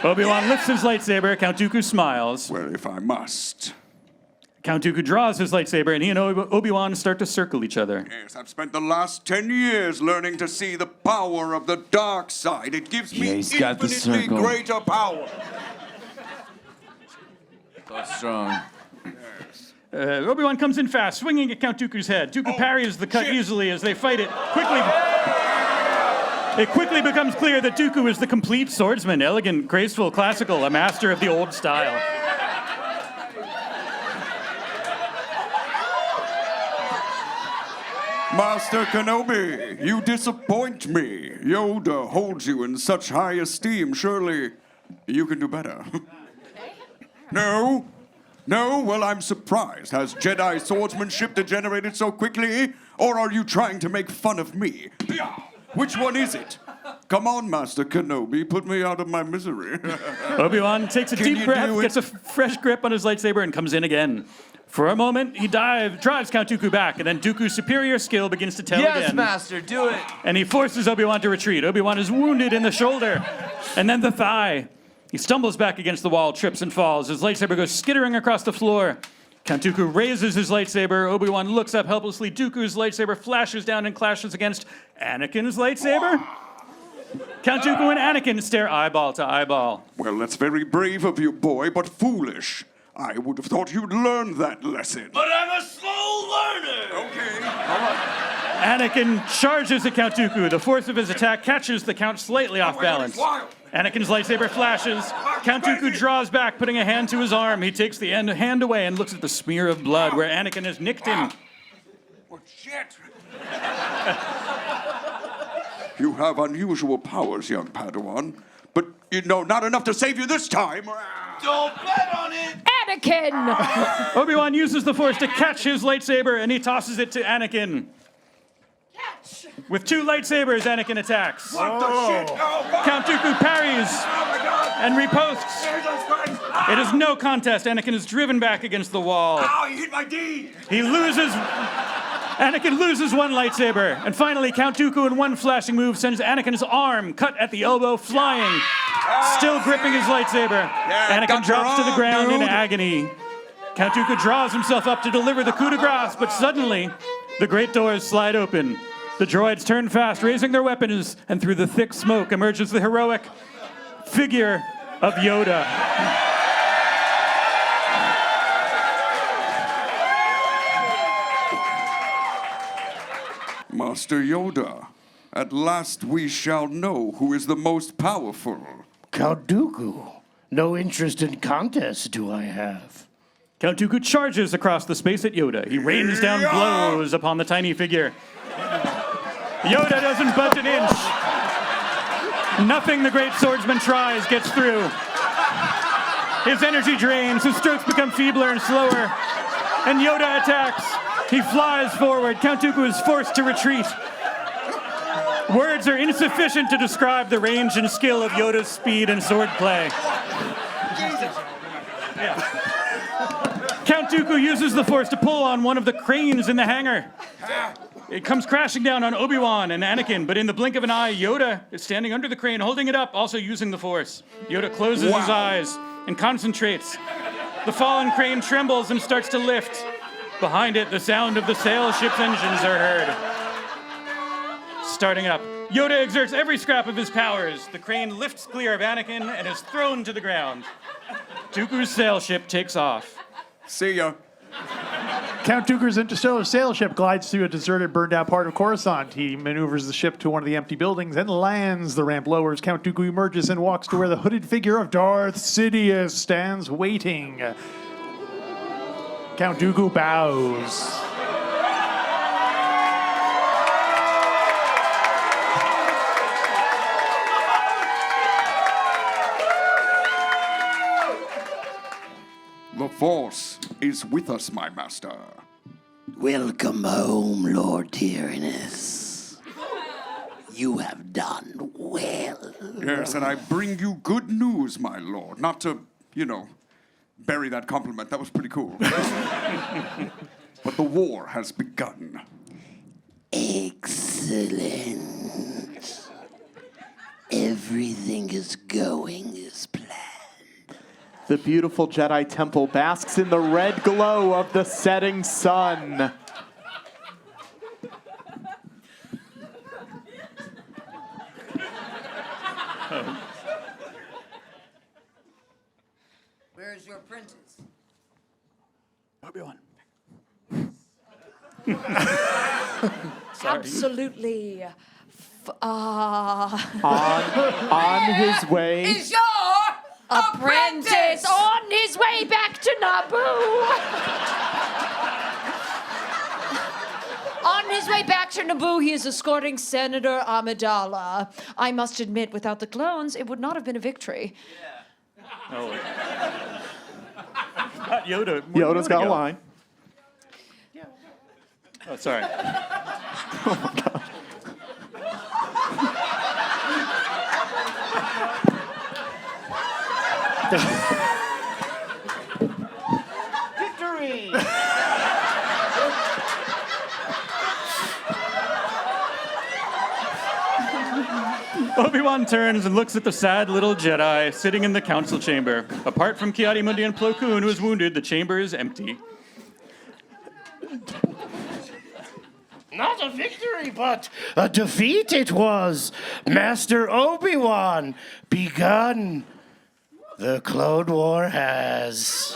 Obi-Wan lifts his lightsaber. Count Dooku smiles. Well, if I must. Count Dooku draws his lightsaber, and he and Obi-Wan start to circle each other. Yes, I've spent the last 10 years learning to see the power of the dark side. It gives me infinitely greater power. So strong. Obi-Wan comes in fast, swinging at Count Dooku's head. Dooku parries the cut easily as they fight it quickly. It quickly becomes clear that Dooku is the complete swordsman, elegant, graceful, classical, a master of the old style. Master Kenobi, you disappoint me. Yoda holds you in such high esteem. Surely You can do better. No? No? Well, I'm surprised. Has Jedi swordsmanship degenerated so quickly? Or are you trying to make fun of me? Which one is it? Come on, Master Kenobi, put me out of my misery. Obi-Wan takes a Can deep you breath, do it? gets a fresh grip on his lightsaber, and comes in again. For a moment, he drives Count Dooku back, and then Dooku's superior skill begins to tell Yes, again. Master, do it. And he forces Obi-Wan to retreat. Obi-Wan is wounded in the shoulder, and then the thigh. He stumbles back against the wall, trips and falls. His lightsaber goes skittering across the floor. Count Dooku raises his lightsaber. Obi-Wan looks up helplessly. Dooku's lightsaber flashes down and clashes against Anakin's lightsaber. Count Dooku and Anakin stare eyeball to eyeball. Well, that's very brave of you, boy, but foolish. I would have thought you'd learned that lesson. But I'm a slow learner. Okay. Anakin charges at Count Dooku. The force of his attack catches the Count slightly off balance. Anakin's lightsaber flashes. Count Dooku draws back, putting a hand to his arm. He takes the hand away and looks at the smear of blood where Anakin has nicked him. Oh, shit. You have unusual powers, young Padawan. But, not enough to save you this time. Don't bet on it. Anakin! Obi-Wan uses the force to catch his lightsaber, and he tosses it to Anakin. Catch! With 2 lightsabers, Anakin attacks. What the shit? Oh, Count Dooku parries and riposts. It is no contest. Anakin is driven back against the wall. Ow, you hit my D! Anakin loses 1 lightsaber. And finally, Count Dooku in one flashing move sends Anakin's arm, cut at the elbow, flying. Still gripping his lightsaber. Anakin drops to the ground in agony. Count Dooku draws himself up to deliver the coup de grace, but suddenly, the great doors slide open. The droids turn fast, raising their weapons, and through the thick smoke emerges the heroic figure of Yoda. Master Yoda, at last we shall know who is the most powerful. Count Dooku, no interest in contests do I have. Count Dooku charges across the space at Yoda. He rains down blows upon the tiny figure. Yoda doesn't budge an inch. Nothing the great swordsman tries gets through. His energy drains, his strokes become feebler and slower, and Yoda attacks. He flies forward. Count Dooku is forced to retreat. Words are insufficient to describe the range and skill of Yoda's speed and swordplay. Count Dooku uses the force to pull on one of the cranes in the hangar. It comes crashing down on Obi-Wan and Anakin, but in the blink of an eye, Yoda is standing under the crane, holding it up, also using the force. Yoda closes his eyes and concentrates. The fallen crane trembles and starts to lift. Behind it, the sound of the sail ship's engines are heard. Starting up, Yoda exerts every scrap of his powers. The crane lifts clear of Anakin and is thrown to the ground. Dooku's sail ship takes off. See ya. Count Dooku's interstellar sail ship glides through a deserted, burned-out part of Coruscant. He maneuvers the ship to one of the empty buildings and lands. The ramp lowers. Count Dooku emerges and walks to where the hooded figure of Darth Sidious stands waiting. Count Dooku bows. The Force is with us, my master. Welcome home, Lord Tyrannus. You have done well. Yes, and I bring you good news, my lord. Not to, bury that compliment. That was pretty cool. But the war has begun. Excellent. Everything is going as planned. The beautiful Jedi temple basks in the red glow of the setting sun. Where's your apprentice? Obi-Wan. Absolutely. On his way. Is your apprentice on his way back to Naboo. On his way back to Naboo, he is escorting Senator Amidala. I must admit, without the clones, it would not have been a victory. Oh. Got Yoda. Where'd Yoda's got a go? line. Oh, sorry. Oh my god. Victory! Obi-Wan turns and looks at the sad little Jedi sitting in the council chamber. Apart from Ki-Adi-Mundi and Plo Koon, who is wounded, the chamber is empty. Not a victory, but a defeat it was. Master Obi-Wan begun. The Clone War has.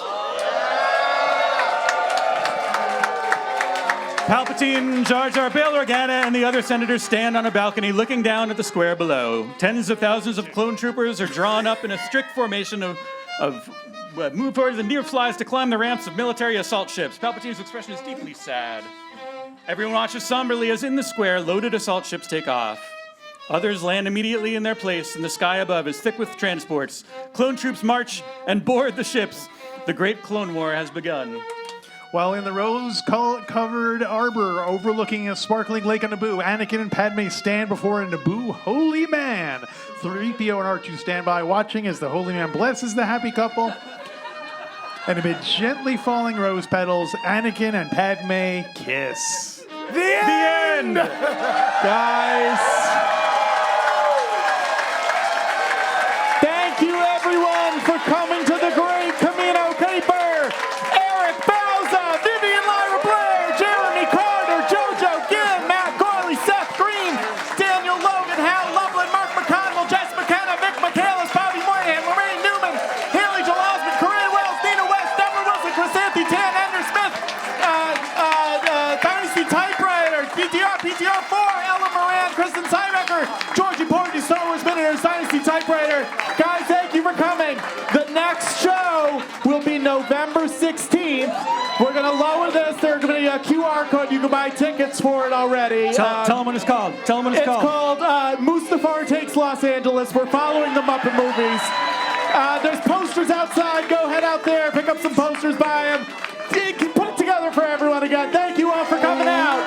Palpatine, Jar Jar, Bail Organa, and the other senators stand on a balcony looking down at the square below. Tens of thousands of clone troopers are drawn up in a strict formation of move towards the near flies to climb the ramps of military assault ships. Palpatine's expression is deeply sad. Everyone watches somberly as in the square, loaded assault ships take off. Others land immediately in their place, and the sky above is thick with transports. Clone troops march and board the ships. The Great Clone War has begun. While in the rose-covered arbor overlooking a sparkling lake on Naboo, Anakin and Padme stand before a Naboo holy man. 3PO and R2 stand by watching as the holy man blesses the happy couple. And amid gently falling rose petals, Anakin and Padme kiss. The end! Guys. Thank you, everyone, for coming to the great Kamino Paper. Eric Bauza, Vivian Lyra Blair, Jeremy Carter, Jojo Ginn, Matt Gorley, Seth Green, Daniel Logan, Hal Loveland, Mark McConnell, Jess McKenna, Vic Michaelis, Bobby Moynihan, Lorraine Newman, Haley Joel Osment, Corinne Wells, Nina West, Deborah Wilson, Chrysanthi Tan, Ender Smith, Dynasty Typewriter, PTR4, Ella Moran, Kristen Cybecker, Georgie Porgy, Star Wars Minuters, Dynasty Typewriter. Guys, thank you for coming. The next show will be November 16th. We're going to lower this. There's going to be a QR code. You can buy tickets for it already. Tell them what it's called. Tell them what it's called. It's called Mustafar Takes Los Angeles. We're following the Muppet movies. There's posters outside. Go head out there. Pick up some posters, buy them. Put it together for everyone again. Thank you all for coming out.